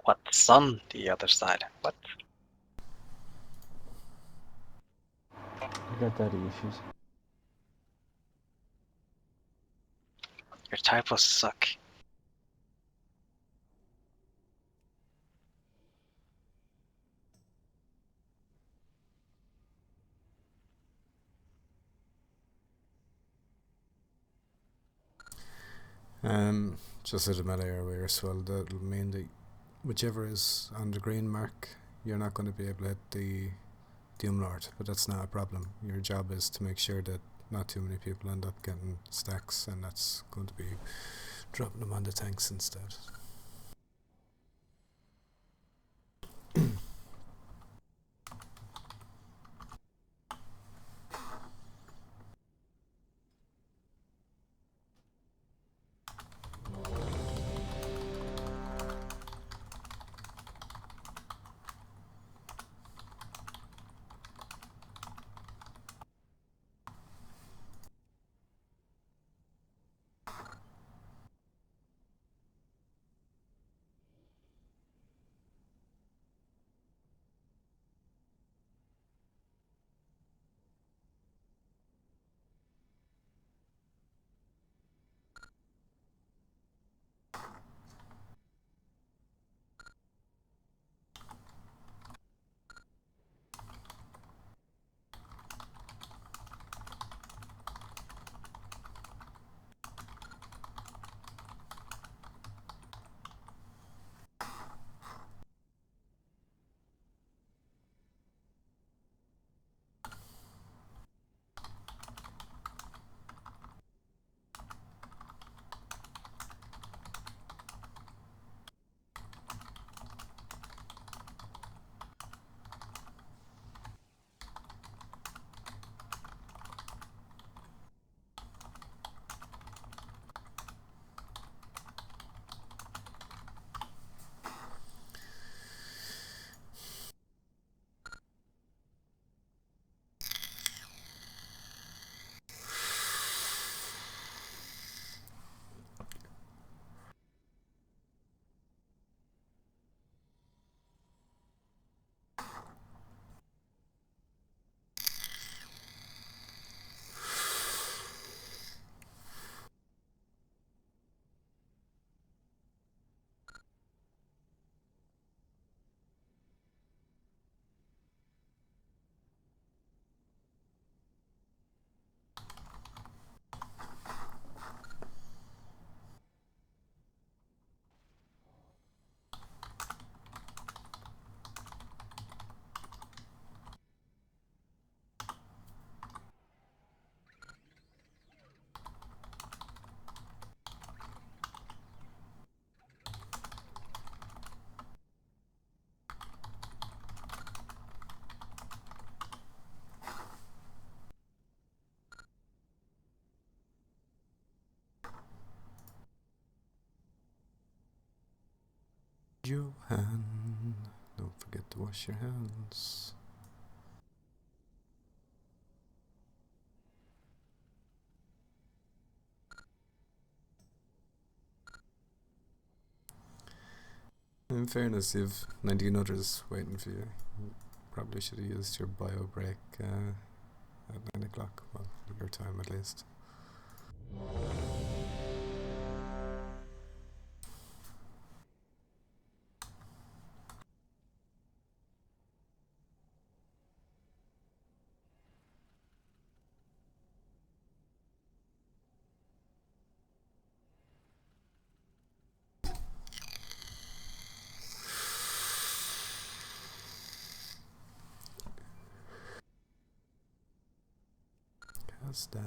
What's on the other side? What? I got daddy issues. Your typos suck. Just as a melee area as well, that'll mean that whichever is on the green mark, you're not going to be able to hit the Doom Lord, but that's not a problem. Your job is to make sure that not too many people end up getting stacks, and that's going to be dropping them on the tanks instead. Johan, don't forget to wash your hands. In fairness, you've 19 others waiting for you. You probably should have used your bio break at 9 o'clock. Well, your time at least. Cast down.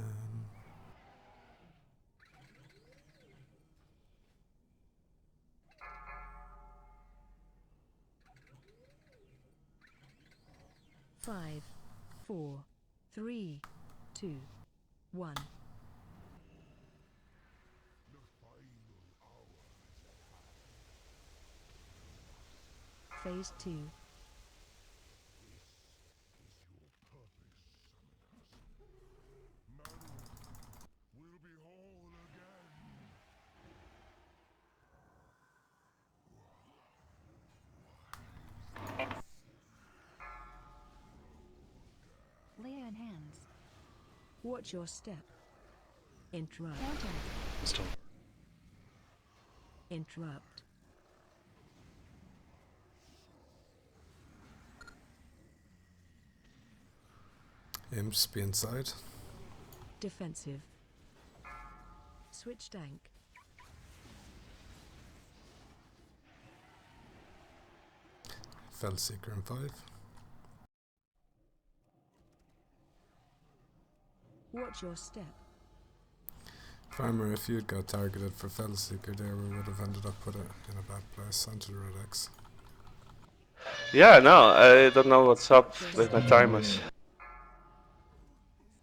Five, 4, 3, 2, 1. Phase 2. Layer in hands. Watch your step. Interrupt. Counter. Stop. Interrupt. Imps be inside. Defensive. Switch tank. Fellseeker in 5. Watch your step. Farmer, if you'd got targeted for Fellseeker there, we would have ended up with it in a bad place onto the red X. Yeah, no, I don't know what's up with my timers.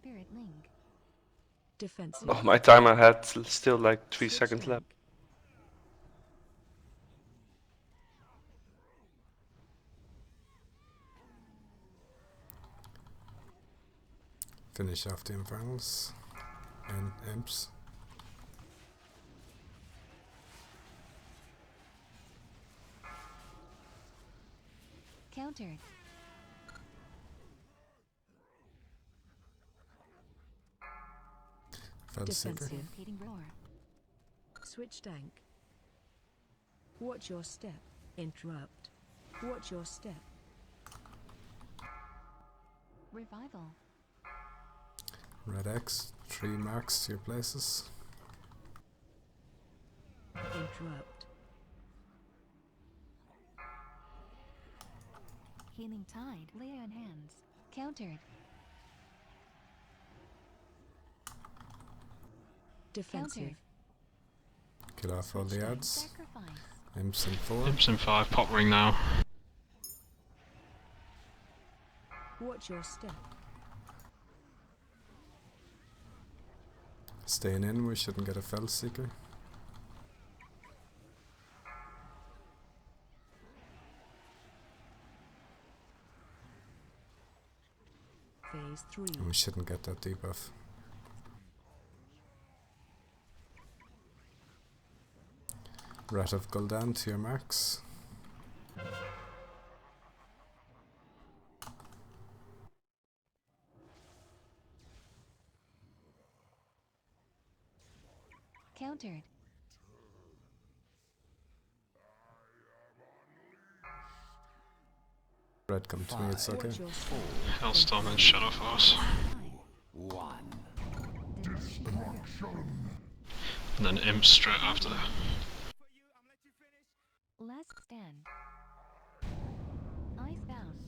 Spirit link. Defensive. Oh, my timer had still like 3 seconds left. Finish off the Infernals and Imps. Countered. Fellseeker. Defensive. Stampeding roar. Switch tank. Watch your step. Interrupt. Watch your step. Revival. Red X, 3 marks to your places. Interrupt. Healing tide. Layer in hands. Countered. Defensive. Kill off all the ads. Sacrifice. Imps in 4. Imps in 5, pop ring now. Watch your step. Staying in, we shouldn't get a Fellseeker. Phase 3. And we shouldn't get that debuff. Rat of Gul'dan to your marks. Countered. Red, come to me, it's okay. Watch your step. Hellstorm and Shadow Force. And then Imps straight after that. Last stand. Icebound.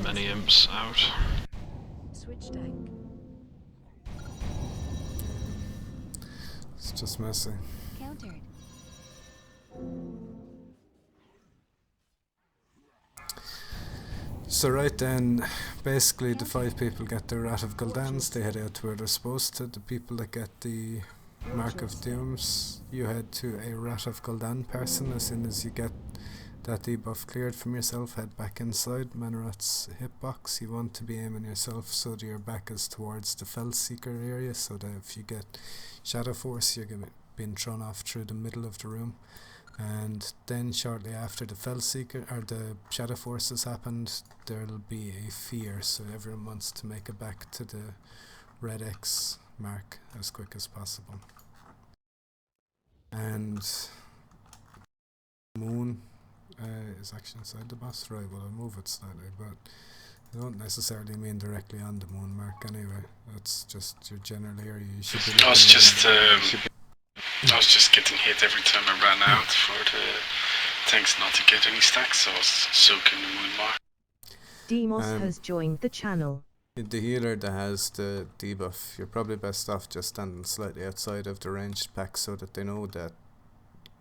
Many Imps out. Switch tank. It's just messy. Countered. So right then, basically the 5 people get their Rat of Gul'dans, they head out to where they're supposed to. The people that get the Mark of Dooms, you head to a Rat of Gul'dan person. As soon as you get that debuff cleared from yourself, head back inside Manorat's hitbox. You want to be aiming yourself so that your back is towards the Fell Seeker area, so that if you get Shadow Force, you're being thrown off through the middle of the room. And then shortly after the Fell Seeker or the Shadow Force has happened, there'll be a fear, so everyone wants to make it back to the red X mark as quick as possible. And Moon is actually inside the boss, right? Well, I'll move it slightly, but I don't necessarily mean directly on the Moon mark anyway. That's just your general area. You should be I was just getting hit every time I ran out for the tanks not to get any stacks, so I was soaking the Moon mark. Demos has joined the channel. The healer that has the debuff, you're probably best off just standing slightly outside of the ranged pack so that they know that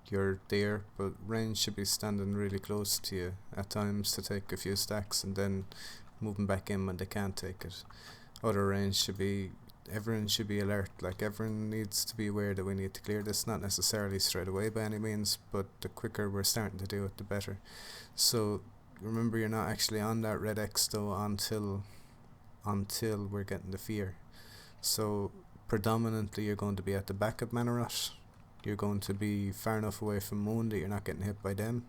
you're there, but range should be standing really close to you at times to take a few stacks and then moving back in when they can't take it. Other range should be, everyone should be alert, like everyone needs to be aware that we need to clear this, not necessarily straight away by any means, but the quicker we're starting to do it, the better. So remember, you're not actually on that red X though until we're getting the fear. So predominantly you're going to be at the back of Manarot. You're going to be far enough away from Moon that you're not getting hit by them.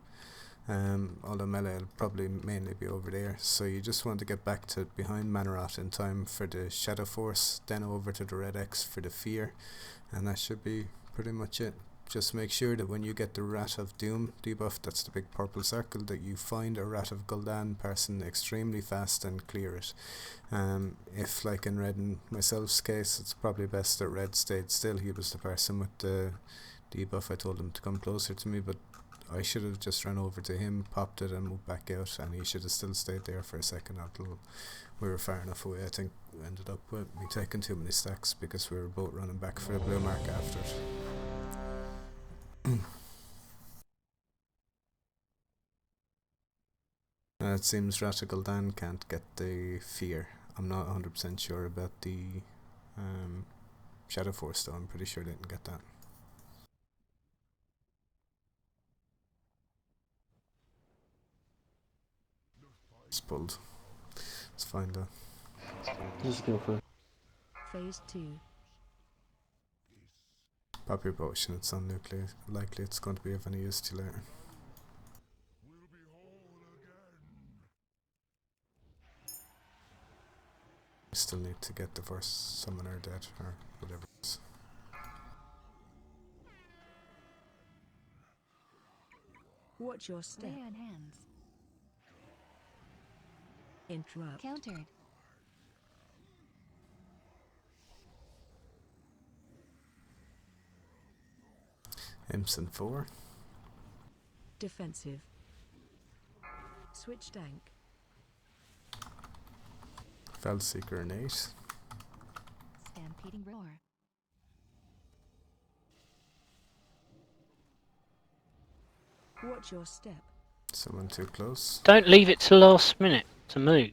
Although melee will probably mainly be over there. So you just want to get back to behind Manarot in time for the Shadow Force, then over to the red X for the fear, and that should be pretty much it. Just make sure that when you get the Rat of Doom debuff, that's the big purple circle, that you find a Rat of Gul'dan person extremely fast and clear it. If, like in Red and myself's case, it's probably best that Red stayed still. He was the person with the debuff. I told him to come closer to me, but I should have just run over to him, popped it and moved back out, and he should have still stayed there for a second until we were far enough away. I think we ended up with me taking too many stacks because we were both running back for the blue mark after it. It seems Rat of Gul'dan can't get the fear. I'm not 100% sure about the Shadow Force though. I'm pretty sure they didn't get that. It's pulled. It's fine though. Just go for it. Phase 2. Pop your potion, it's unlikely it's going to be of any use to you later. Still need to get the first summoner dead, or whatever it is. Watch your step. Lay on hands. Interrupt. Countered. Imson 4. Defensive. Switch tank. Fell Seeker and 8. Stampeding roar. Watch your step. Someone too close. Don't leave it till last minute to move.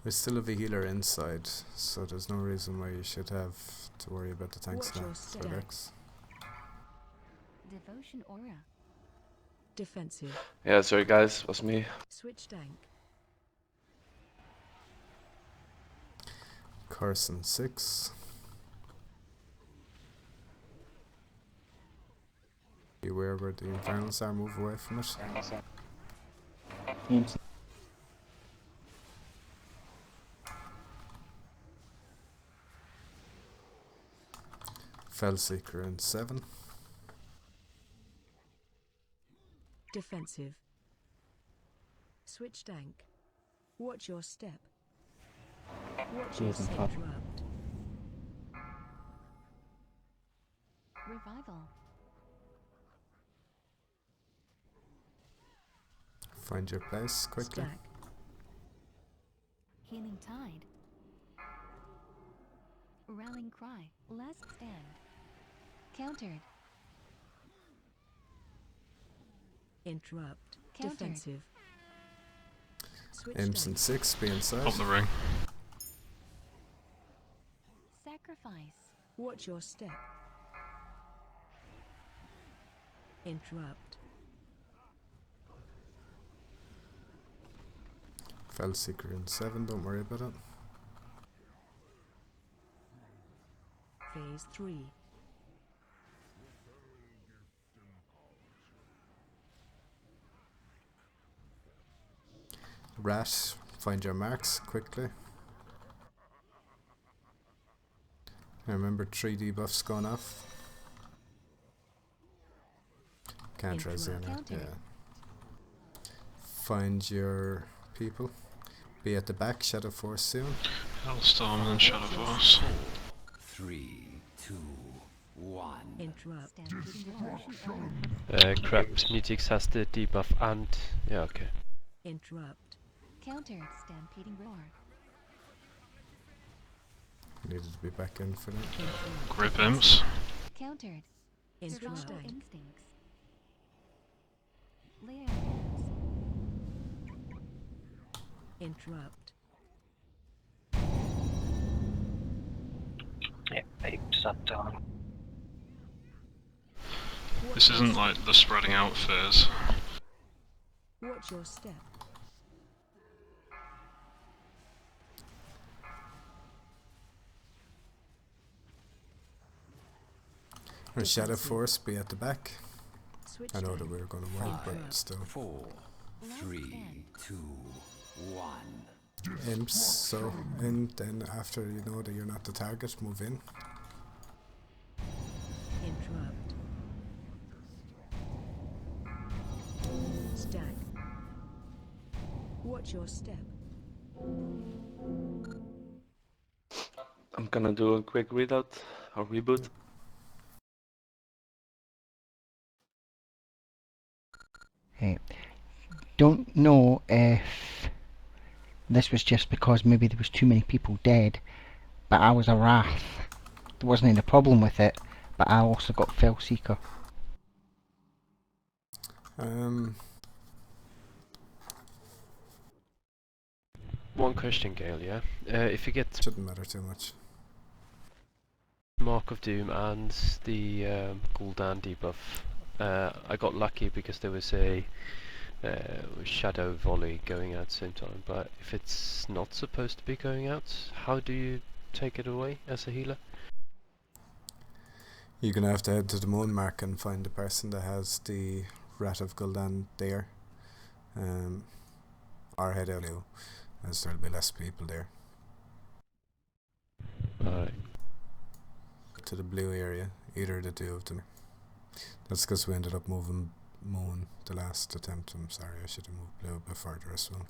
We still have a healer inside, so there's no reason why you should have to worry about the tanks Watch now. your step. Rex. Devotion aura. Defensive. Yeah, sorry guys, was me. Switch tank. Carson 6. Beware where the infernals are, move away from it. Imps. Fell Seeker and 7. Defensive. Switch tank. Watch your step. Watch your Jason step. Pop. Interrupt. Revival. Find your place quickly. Stack. Healing tide. Rallying cry. Last stand. Countered. Interrupt. Countered. Defensive. Switch Imson tank. 6, be inside. Pop the ring. Sacrifice. Watch Watch your step. Interrupt. Fell Seeker in 7, don't worry about it. Phase 3. Rat, find your marks quickly. Remember 3 debuffs going off. Can't res in it, yeah. Find your people. Be at the back, Shadow Force soon. Hellstorm and Shadow Force. 3, 2, 1. Interrupt. Correct. Mythic has the debuff and yeah, okay. Interrupt. Countered. Stampeding roar. Needed to be back in for that. Grip imps. Countered. Interrupt. Survival instincts. Layer hands. Interrupt. Yeah, they sat down. This isn't like the spreading out phase. Watch your step. Or Shadow Force, be at the back. Switch I know time. that we were going to win, but still. 4, 3, 2, 1. Imps, so in, then after you know that you're not the target, move in. Interrupt. Stack. Watch your step. I'm gonna do a quick readout or reboot. Hey, don't know if this was just because maybe there was too many people dead, but I was a Wrath. There wasn't any problem with it, but I also got Fell Seeker. One question, Gale, yeah? If you get Shouldn't matter too much. Mark of Doom and the Gul'dan debuff, I got lucky because there was a shadow volley going out at the same time, but if it's not supposed to be going out, how do you take it away as a healer? You're going to have to head to the Moon Mark and find the person that has the Rat of Gul'dan there. Or head out, as there'll be less people there. Alright. To the blue area, either of the two of them. That's because we ended up moving Moon the last attempt. I'm sorry, I should have moved blue a bit further as well.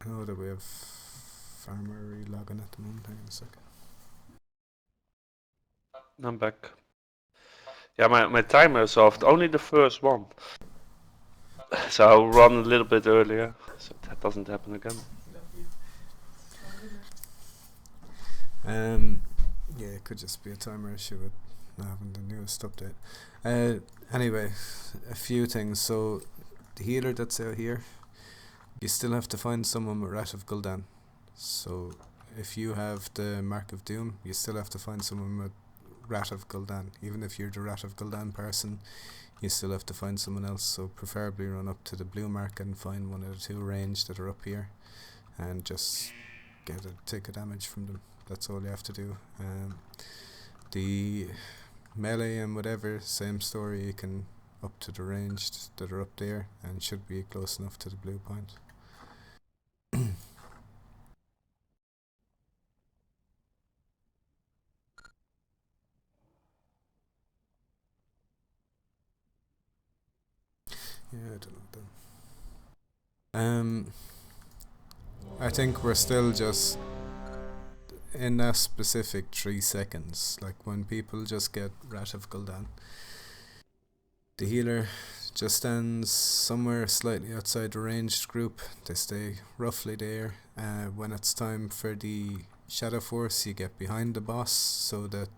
Oh, do we have Farmer relogging at the moment? Hang on a second. I'm back. Yeah, my timer is off. Only the first one. So I'll run a little bit earlier, so that doesn't happen again. Yeah, it could just be a timer issue with not having the newest update. Anyway, a few things. So, the healer that's out here, you still have to find someone with Rat of Gul'dan. So, if you have the Mark of Doom, you still have to find someone with Rat of Gul'dan. Even if you're the Rat of Gul'dan person, you still have to find someone else. So, preferably run up to the blue mark and find one of the two range that are up here, and just take a damage from them. That's all you have to do. The melee and whatever, same story. You can up to the ranged that are up there and should be close enough to the blue point. Yeah, I don't know then. I think we're still just in that specific 3 seconds. Like when people just get Rat of Gul'dan, the healer just stands somewhere slightly outside the ranged group. They stay roughly there. When it's time for the Shadow Force, you get behind the boss so that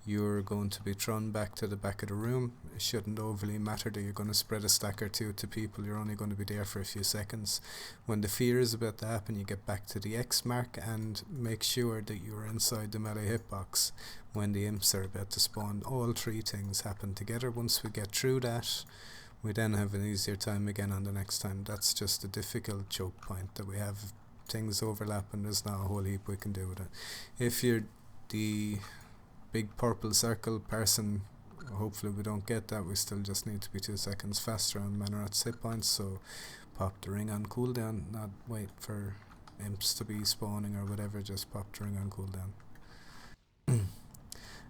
you're going to be thrown back to the back of the room. It shouldn't overly matter that you're going to spread a stack or two to people. You're only going to be there for a few seconds. When the fear is about to happen, you get back to the X mark and make sure that you're inside the melee hitbox when the imps are about to spawn. All three things happen together. Once we get through that, we then have an easier time again on the next time. That's just a difficult choke point that we have. Things overlap and there's not a whole heap we can do with it. If you're the big purple circle person, hopefully we don't get that. We still just need to be 2 seconds faster on Manorat's hit points, so pop the ring on cooldown, not wait for imps to be spawning or whatever, just pop the ring on cooldown.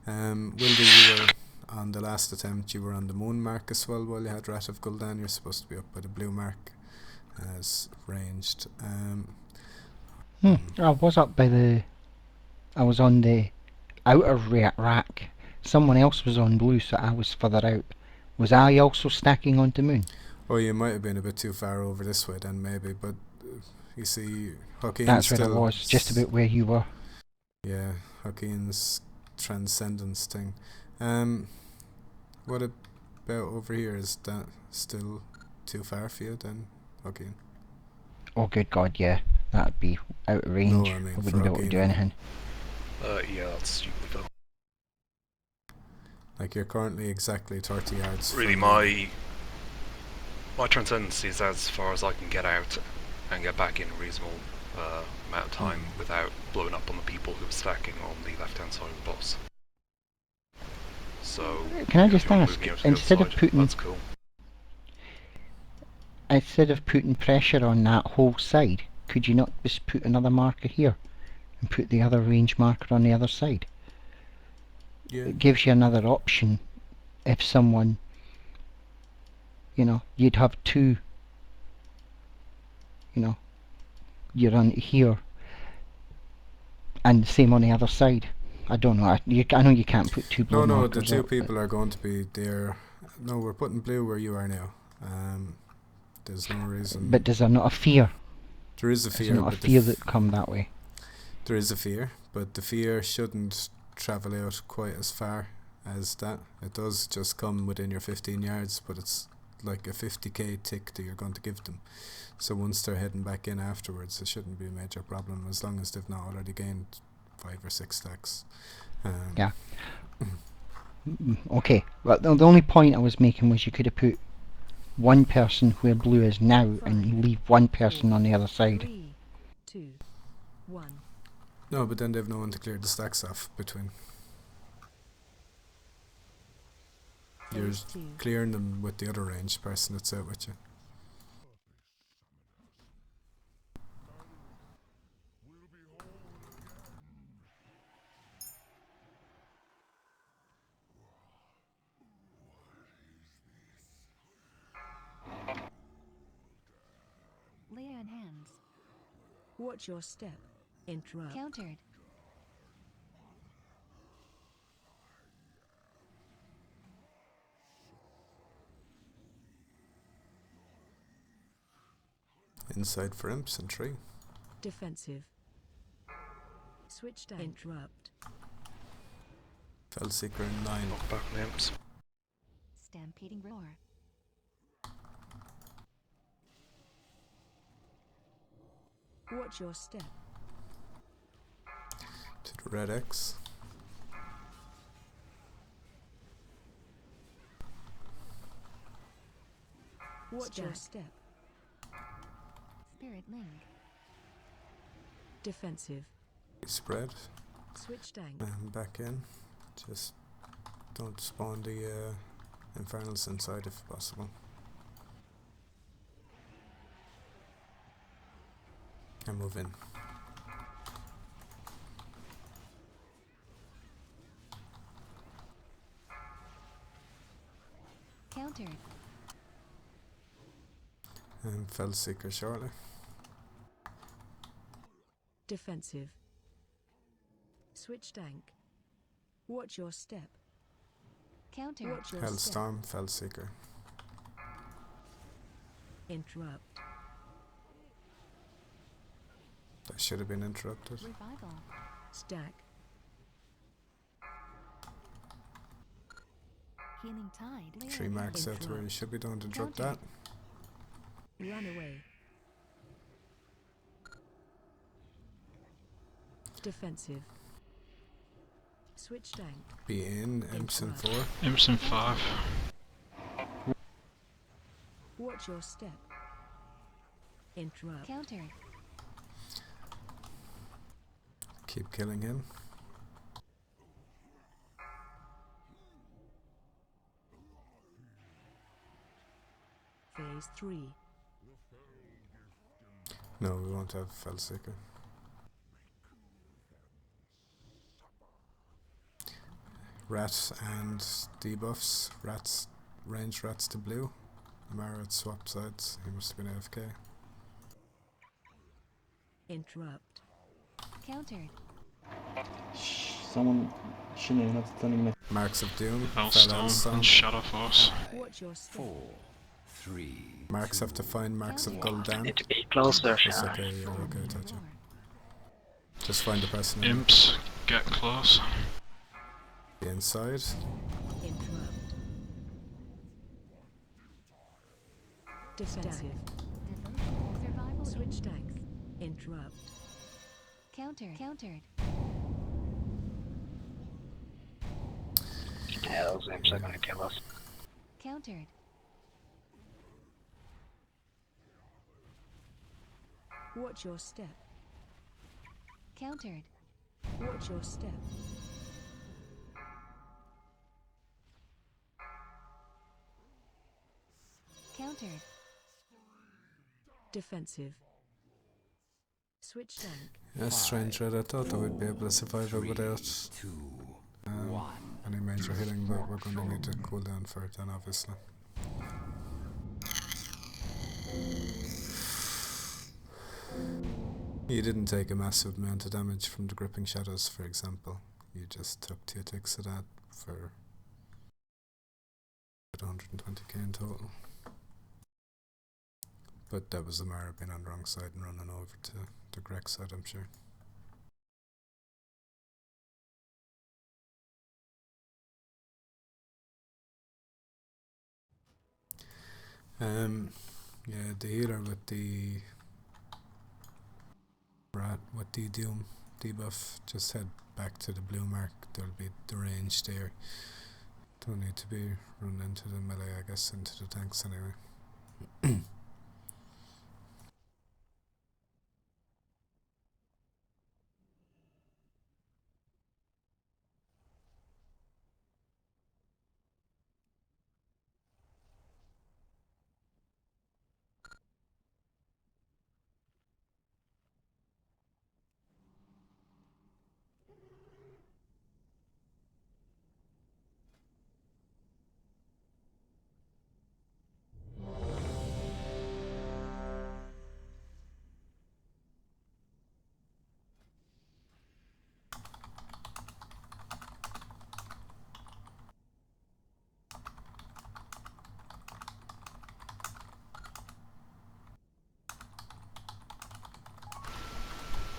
Wildy, you were on the last attempt, you were on the moon mark as well while you had Rat of Gul'dan. You're supposed to be up by the blue mark as ranged. I was up by the... I was on the outer rack. Someone else was on blue, so I was further out. Was I also stacking onto moon? Oh, you might have been a bit too far over this way then, maybe, but you see, Joaquin's That's where I still... was, just about where you were. Yeah, Joaquin's transcendence thing. What about over here? Is that still too far for you then, Joaquin? Oh good god, yeah. That'd be out of range. No, I mean I wouldn't be able to do anything. Yeah, that's stupid though. Like, you're currently exactly 30 yards Really, from my transcendence is as far as I can get out and get back in a reasonable amount of time without blowing up on the people who are stacking on the left-hand side of the boss. So, can I if just you wanna ask, move me over to the other instead of side, putting... that's cool. Instead of putting pressure on that whole side, could you not just put another marker here and put the other range marker on the other side? Yeah. It gives you another option if someone, you know, you'd have two, you know, you're on here and the same on the other side. I don't know, I know you can't put two blue No, markers the two up, people are going to be there. No, we're putting blue where you are now. There's no reason. But there's not a fear. There is a fear. There's not a fear that come that way. There is a fear, but the fear shouldn't travel out quite as far as that. It does just come within your 15 yards, but it's like a 50k tick that you're going to give them. So once they're heading back in afterwards, it shouldn't be a major problem as long as they've not already gained 5 or 6 stacks. Yeah. Okay, well the only point I was making was you could have put one person where blue is now and leave one person on the other side. 3, 2, 1. No, but then they've no one to clear the stacks off between. You're clearing them with the other ranged person that's out with you. Lay on hands. Watch your step. Interrupt. Countered. Inside for imps and 3. Defensive. Switch down. Interrupt. Felseeker and 9. Knock back on the imps. Stampeding roar. Watch your step. To the red X. Watch your step. Spirit link. Defensive. Spread. Switch down. And back in. Just don't spawn the infernals inside if possible. And move in. Countered. And Felseeker shortly. Defensive. Switch dank. Watch your step. Counter. Watch your Hellstorm, Felseeker. Interrupt. That should have been interrupted. Revival. Stack. Healing tide. Layer 3 on marks hand. out to where you should be. Don't interrupt Counter. that. Run away. Defensive. Switch tank. Be in, imps in 4. Imps in 5. Watch your step. Interrupt. Counter. Keep killing him. Phase 3. No, we won't have Felseeker. Rat and debuffs. Rats, range rats to blue. Mara swapped sides. He must have been AFK. Interrupt. Countered. Someone shouldn't have telling me. Marks of Doom. Hellstorm and Shadow Force. Watch your step. 4, 3. Marks have to find Marks of Gul'dan. Need to be closer. It's okay, you're okay, Tachi. Just find the person. Imps, get close. The inside. Interrupt. Defensive. Survival. Switch tank. Interrupt. Countered. Countered. Yeah, those imps are gonna kill us. Countered. Watch your step. Countered. Watch your step. Countered. Defensive. Switch tank. That's strange, right? I thought that we'd be able to survive it without any major healing, but we're going to need to cool down for it then, obviously. You didn't take a massive amount of damage from the gripping shadows, for example. You just took 2 ticks of that for 120k in total. But that was the Mara being on the wrong side and running over to the Greg side, I'm sure. Yeah, the healer with the rat with the doom debuff, just head back to the blue mark. There'll be the range there. Don't need to be run into the melee, I guess, into the tanks anyway.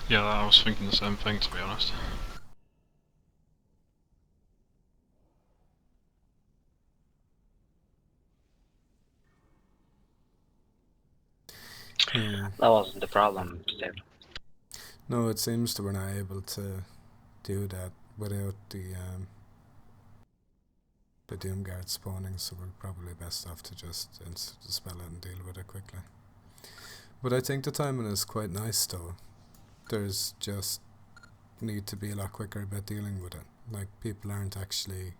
Yeah, I was thinking the same thing, to be honest. Yeah. That wasn't the problem, Steve. No, it seems that we're not able to do that without the Doomguard spawning, so we're probably best off to just dispel it and deal with it quickly. But I think the timing is quite nice though. There's just need to be a lot quicker about dealing with it. Like, people aren't actually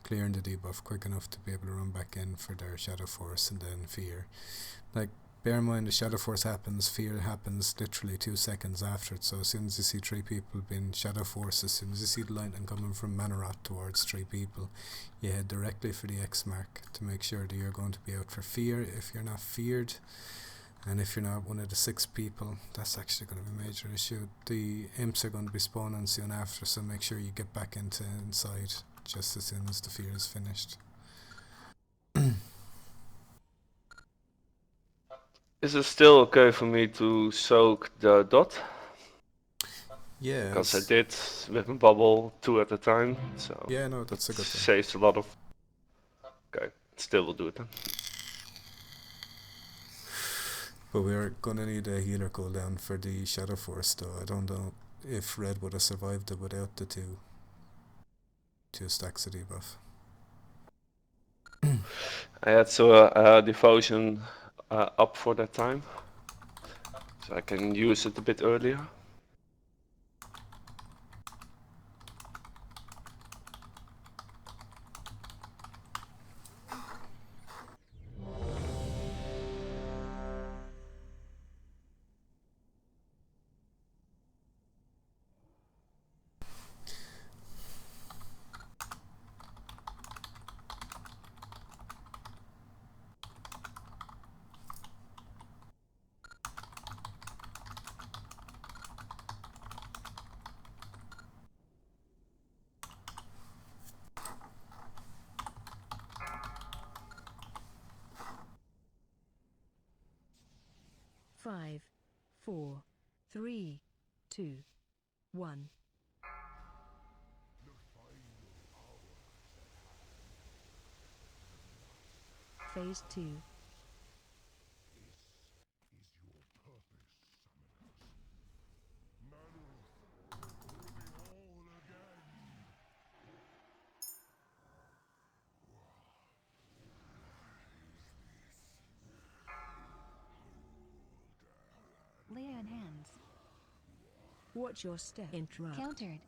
clearing the debuff quick enough to be able to run back in for their Shadow Force and then Fear. Like, bear in mind the Shadow Force happens, Fear happens literally 2 seconds after it, so as soon as you see 3 people being Shadow Force, as soon as you see the lightning coming from Manarot towards 3 people, you head directly for the X mark to make sure that you're going to be out for Fear if you're not feared. And if you're not one of the 6 people, that's actually going to be a major issue. The imps are going to be spawning soon after, so make sure you get back into inside just as soon as the fear is finished. Is it still okay for me to soak the dot? Yeah. Because I did with a bubble 2 at a time, so yeah, no, that's a good thing. saves a lot of. Okay, still will do it then. But we're gonna need a healer cooldown for the Shadow Force though. I don't know if Red would have survived it without the two stacks of debuff. I had devotion up for that time, so I can use it a bit earlier. Five, 4, 3, 2, 1. Phase 2. Lay on hands. Watch your step. Interrupt. Countered.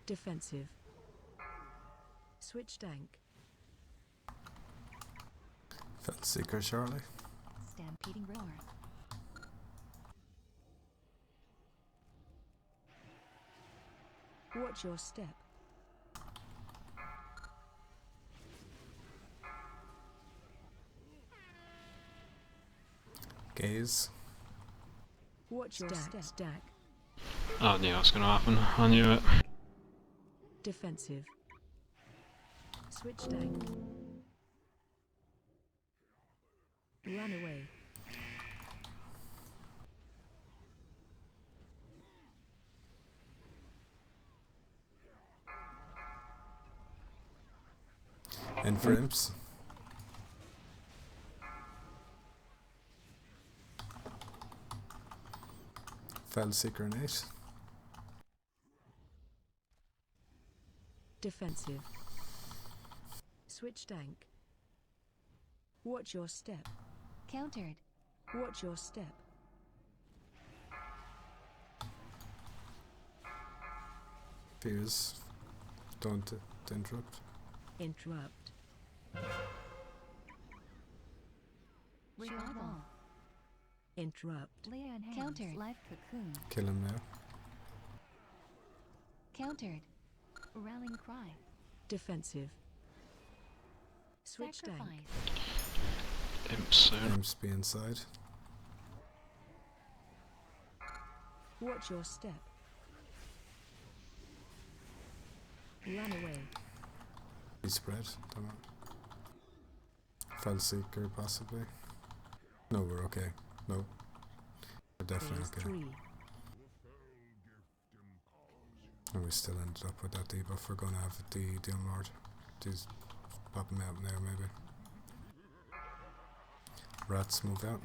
Defensive. Switch tank. Felseeker, Charlie. Stampeding roar. Watch your step. Gaze. Watch your stack. I knew that was going to happen. I knew it. Defensive. Switch tank. Run away. And for imps. Felseeker and 8. Defensive. Switch tank. Watch your step. Countered. Watch your step. Fears. Don't interrupt. Interrupt. Revival. Interrupt. Lay on hands. Countered. Life cocoon. Kill him now. Countered. Rallying cry. Defensive. Switch tank. Imps soon. Imps be inside. Watch your step. Run away. Be spread. Don't know. Felseeker possibly. No, we're okay. No. We're definitely Phase okay. 3. And we still ended up with that debuff. We're gonna have the Unlord. Just pop him out now maybe. Rats move out.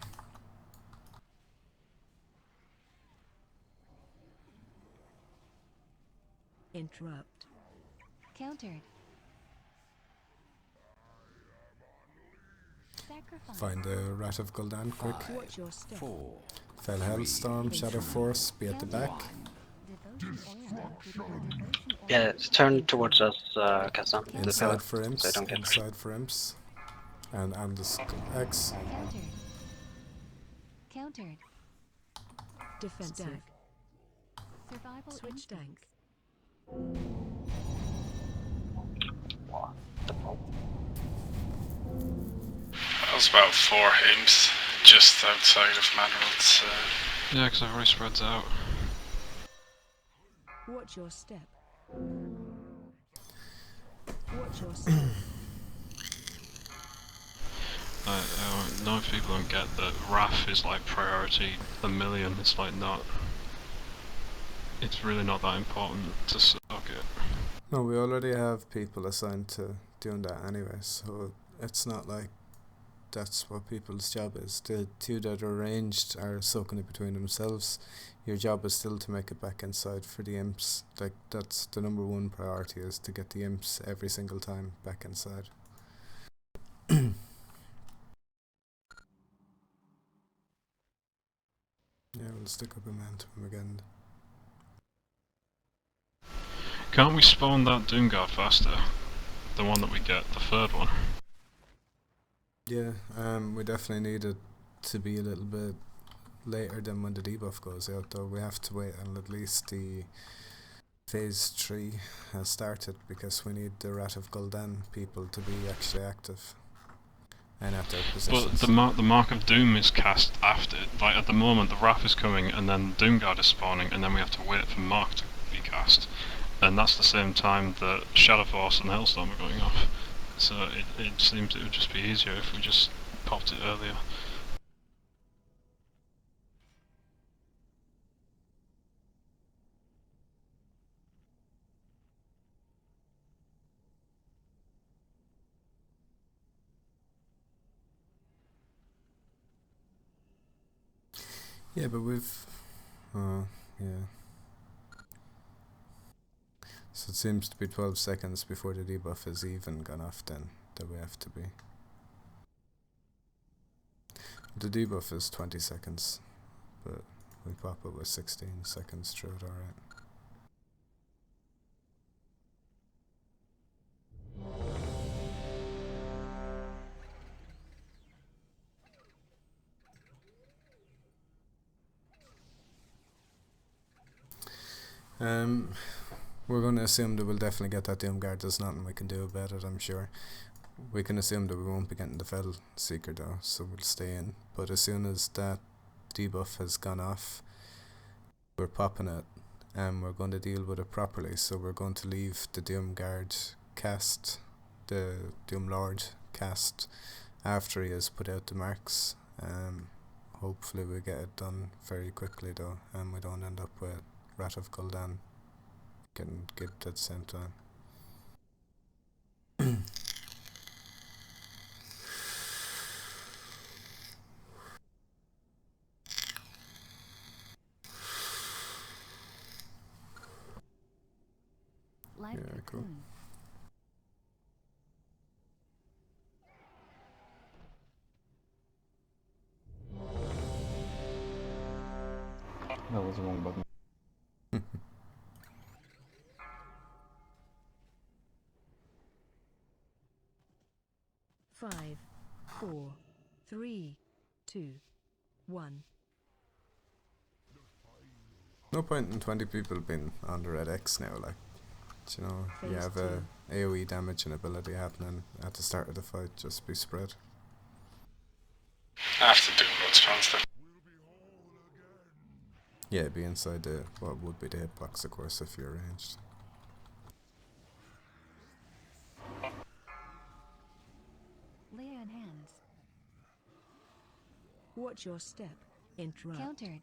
Interrupt. Countered. Sacrifice. Find the Rat of Gul'dan quick. Watch your step. 4, Fell Hellstorm, Shadow Force, be at the back. Yeah, turn towards us, Kessa. Inside for So I imps. don't get Inside for imps. And the X. Countered. Countered. Defensive. Survival Switch instinct. tank. That was about 4 imps just outside of Manrold's. Yeah, because I've already spread out. Watch your step. Watch your step. No know if people don't get that RAF is like priority a million. It's like not. It's really not that important to suck it. No, we already have people assigned to doing that anyway, so it's not like that's what people's job is. The two that are ranged are soaking it between themselves. Your job is still to make it back inside for the imps. Like, that's the number one priority, is to get the imps every single time back inside. Yeah, we'll stick up momentum again. Can't we spawn that Doomguard faster? The one that we get, the third one. Yeah, we definitely need it to be a little bit later than when the debuff goes out, though. We have to wait until at least the phase 3 has started, because we need the Rat of Gul'dan people to be actually active and at their positions. But the Mark of Doom is cast after. Like, at the moment, the RAF is coming, and then Doomguard is spawning, and then we have to wait for Mark to be cast. And that's the same time that Shadow Force and Hellstorm are going off. So it seems it would just be easier if we just popped it earlier. Yeah, but we've... yeah. So it seems to be 12 seconds before the debuff is even gone off then, that we have to be. The debuff is 20 seconds, but we pop it with 16 seconds through it, alright. We're going to assume that we'll definitely get that Doomguard. There's nothing we can do about it, I'm sure. We can assume that we won't be getting the Fell Seeker though, so we'll stay in. But as soon as that debuff has gone off, we're popping it, and we're going to deal with it properly. So we're going to leave the Doomguard cast, the Doom Lord cast, after he has put out the marks. Hopefully we get it done very quickly though, and we don't end up with Rat of Gul'dan getting gibbed at the same time. Live Yeah, cool. cocoon. That was the wrong button. Five, 4, 3, 2, 1. No point in 20 people being on the red X now, like, you know, you Phase have a AoE damage and ability happening at the start of the fight, just be spread. After doing what's faster. Yeah, be inside the, what would be the hitbox, of course, if you're ranged. Lay on hands. Watch your step. Interrupt. Countered.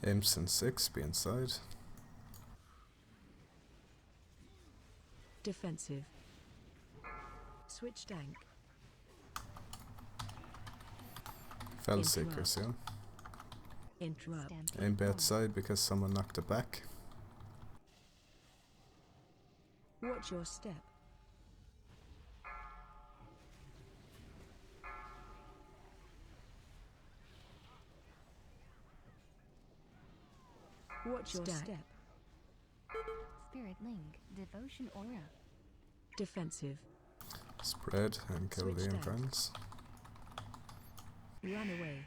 Imps and 6, be inside. Defensive. Switch tank. Fell Seeker soon. Interrupt. Aim outside because someone knocked it back. Watch your step. Watch your step. Spirit link. Devotion aura. Defensive. Spread and kill the Switch tank. Infernals. Run away.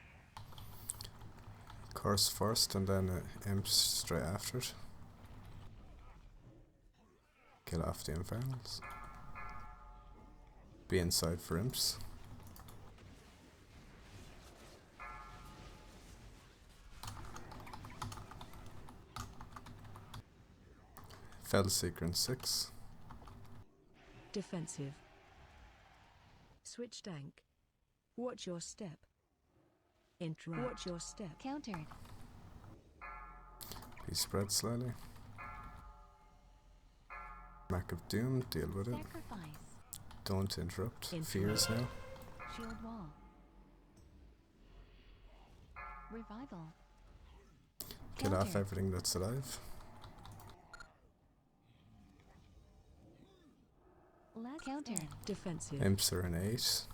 Curse first and then Imps straight after it. Kill off the Infernals. Be inside for Imps. Felseeker in 6. Defensive. Switch tank. Watch your step. Interrupt. Watch your step. Countered. Be spread slightly. Mark of Doom, deal with it. Sacrifice. Don't interrupt. Fears now. Shield wall. Revival. Kill off everything that's alive. Last counter. Defensive. Imps are an 8.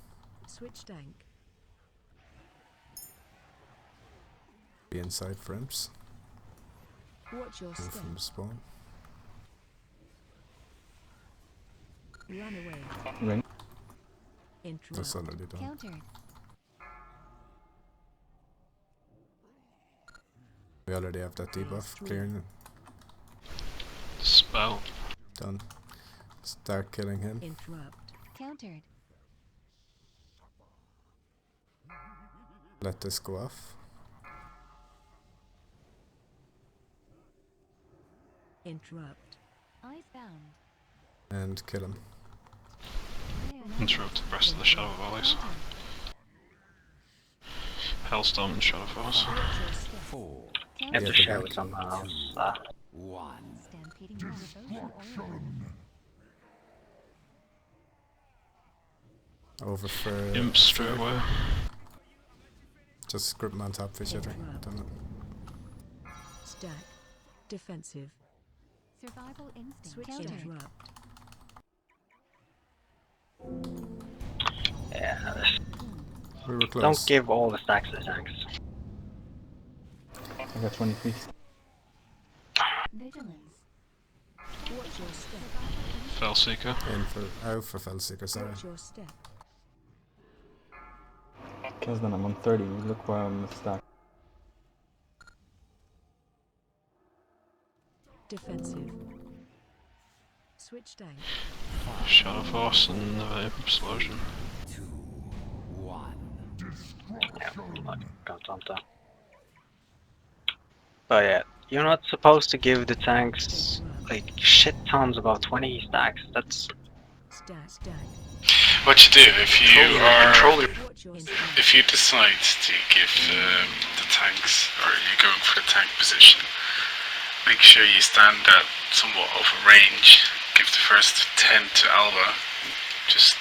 Switch tank. Be inside for imps. Watch your Move step. from spawn. Run away. Ring. Interrupt. That's already done. Countered. We already have that debuff clearing. Spell. Done. Start killing him. Interrupt. Countered. Let this go off. Interrupt. Icebound. And kill him. Interrupt the rest of the Shadow Volleys. Hellstorm and Shadow Force. Have to share with someone else. Stampeding my devotion aura. Over for Imps straight away. Just grip him on top for each other. Done it. Stack. Defensive. Survival instinct. Switch Countered. interrupt. Yeah. We were close. Don't give all the stacks to the tanks. I got 20 feet. Vigilance. Watch your step. Felseeker. In for out for Felseeker, sorry. Watch your step. Kesden, I'm on 30. Look where I'm stacked. Defensive. Switch tank. Shadow Force and Explosion. Yeah, got something. But yeah, you're not supposed to give the tanks like shit tons above 20 stacks. That's Stack. What you do if you are Watch your step. if you decide to give the tanks, or you're going for the tank position, make sure you stand at somewhat of a range. Give the first 10 to Alba. Just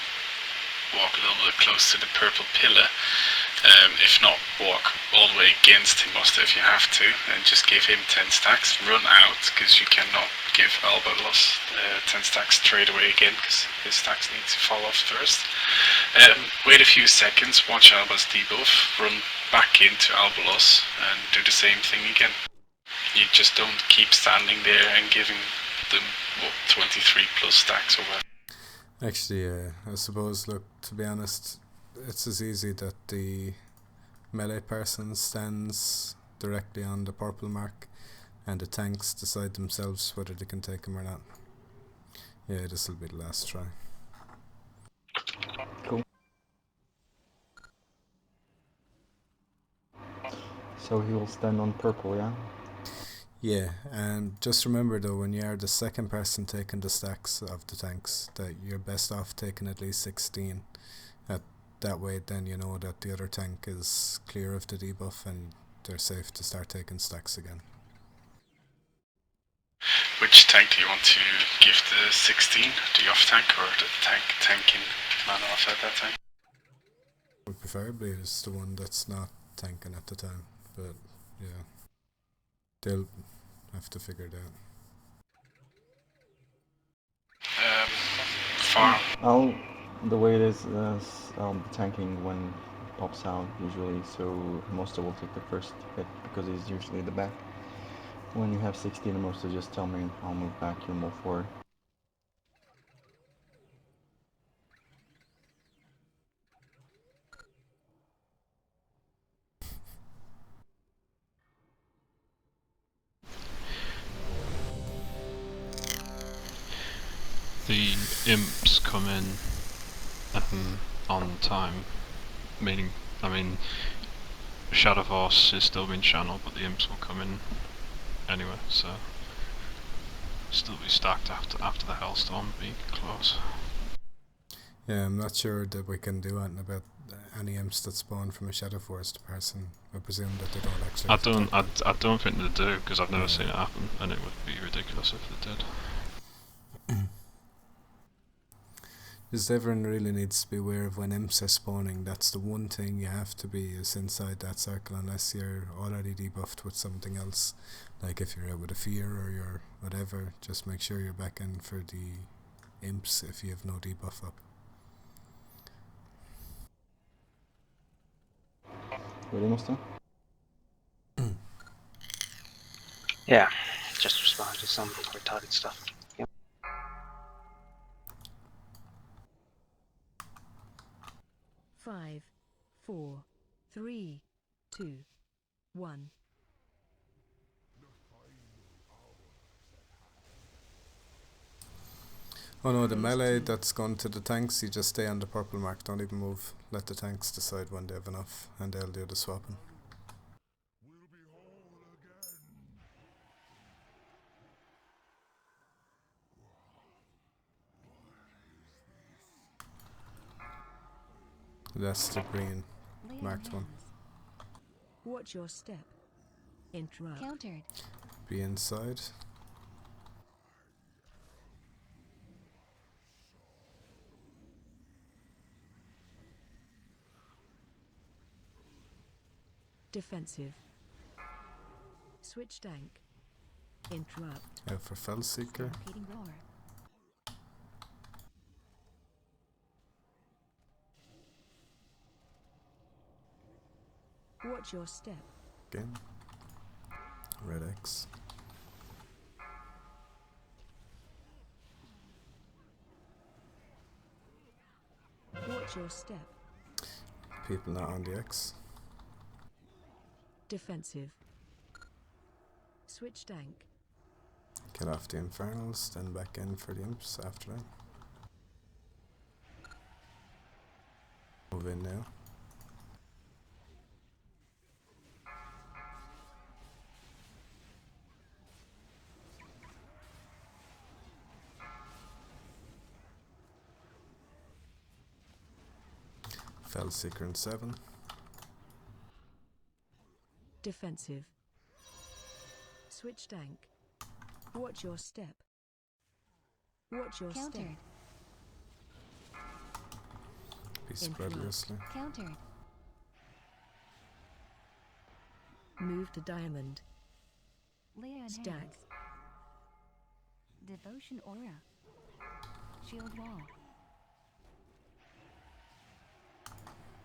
walk a little bit close to the purple pillar. If not, walk all the way against him if you have to, and just give him 10 stacks. Run out, because you cannot give Alba loss 10 stacks straight away again, because his stacks need to fall off first. Wait a few seconds, watch Alba's debuff, run back into Alba loss, and do the same thing again. You just don't keep standing there and giving them, 23 plus stacks or whatever. Actually, I suppose, look, to be honest, it's as easy that the melee person stands directly on the purple mark and the tanks decide themselves whether they can take him or not. Yeah, this will be the last try. Cool. So he will stand on purple, yeah? Yeah, and just remember though, when you are the second person taking the stacks of the tanks, that you're best off taking at least 16. That way then you know that the other tank is clear of the debuff and they're safe to start taking stacks again. Which tank do you want to give the 16? The off tank or the tanking man off at that time? Well, preferably is the one that's not tanking at the time, but yeah, they'll have to figure it out. Farm. The way it is tanking when it pops out usually, so Mosta will take the first hit because he's usually the back. When you have 16, Mosta just tell me I'll move back, you move forward. The imps come in on time, meaning, Shadow Force is still being channeled, but the imps will come in anyway, so still be stacked after the Hellstorm be close. Yeah, I'm not sure that we can do anything about any imps that spawn from a Shadow Forest person. I presume that they don't actually. I don't think they do, because I've never seen it happen, and it would be ridiculous if they did. Just everyone really needs to be aware of when imps are spawning. That's the one thing you have to be is inside that circle, unless you're already debuffed with something else. Like if you're out with a fear or you're whatever, just make sure you're back in for the imps if you have no debuff up. Ready, Musta? Yeah, just respond to some retarded stuff. Yep. 5, 4, 3, 2, 1. Oh no, the melee that's gone to the tanks, you just stay on the purple mark, don't even move. Let the tanks decide when they have enough, and they'll do the swapping. That's the green marked one. Watch your step. Interrupt. Countered. Be inside. Defensive. Switch tank. Interrupt. Out for Fellseeker. Stampeding roar. Watch your step. Again. Red X. Watch your step. People not on the X. Defensive. Switch tank. Kill off the Infernals, then back in for the Imps after that. Move in now. Fellseeker in 7. Defensive. Switch tank. Watch your step. Watch your Countered. step. Be spread loosely. Countered. Move to diamond. Leah Stack. enhance. Devotion aura. Shield wall.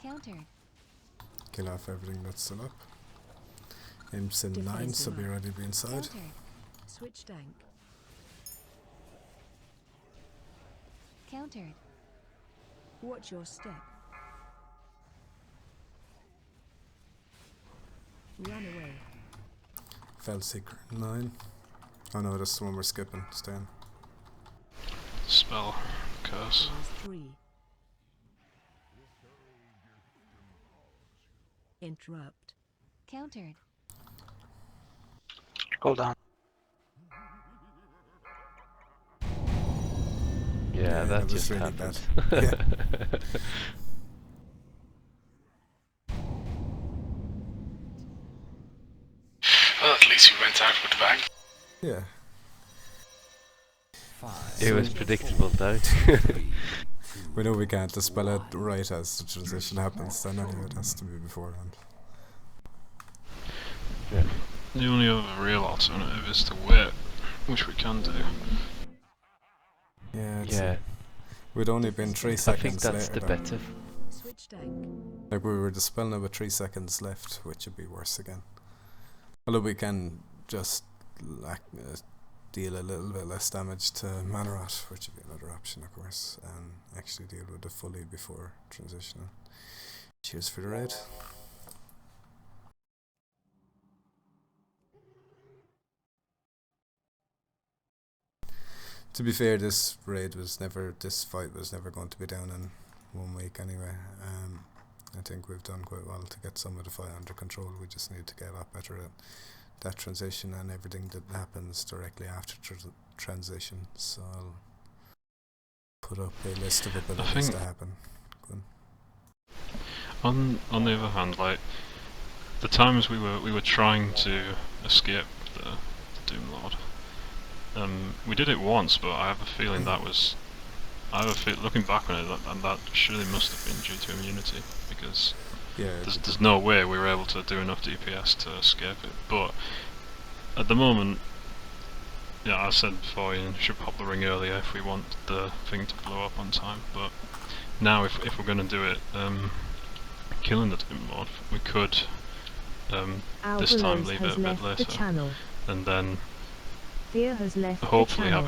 Countered. Kill off everything that's still up. Imps in 9, Defensive so be ready to be inside. Countered. Switch tank. Countered. Watch your step. Run away. Fellseeker 9. Oh no, that's the one we're skipping. Stay in. Spell. Curse. Class 3. Interrupt. Countered. Go down. Yeah, that was just really happened. bad. Yeah. Well, at least we went out with a bang. Yeah. It was predictable though. We know we can't dispel it right as the transition happens, then anyway it has to be beforehand. Yeah. The only other real alternative is to wait, which we can do. Yeah, Yeah. we'd only been 3 I seconds think that's later the then. better. Switch tank. Like we were dispelling it with 3 seconds left, which would be worse again. Although we can just deal a little bit less damage to Manarot, which would be another option of course, and actually deal with it fully before transitioning. Cheers for the raid. To be fair, this fight was never going to be down in 1 week anyway. I think we've done quite well to get some of the fight under control. We just need to get a lot better at that transition and everything that happens directly after transition. So I'll put up a list of abilities to happen. On the other hand, like the times we were trying to escape the Doom Lord, we did it once, but I have a feeling that was. Looking back on it, that surely must have been due to immunity, because there's no way we were able to do enough DPS to escape it. But at the moment, yeah, I said before, you should pop the ring earlier if we want the thing to blow up on time. But now, if we're going to do it, killing the Doom Lord, we could this time leave it a bit later, and then Thea has left hopefully the channel. have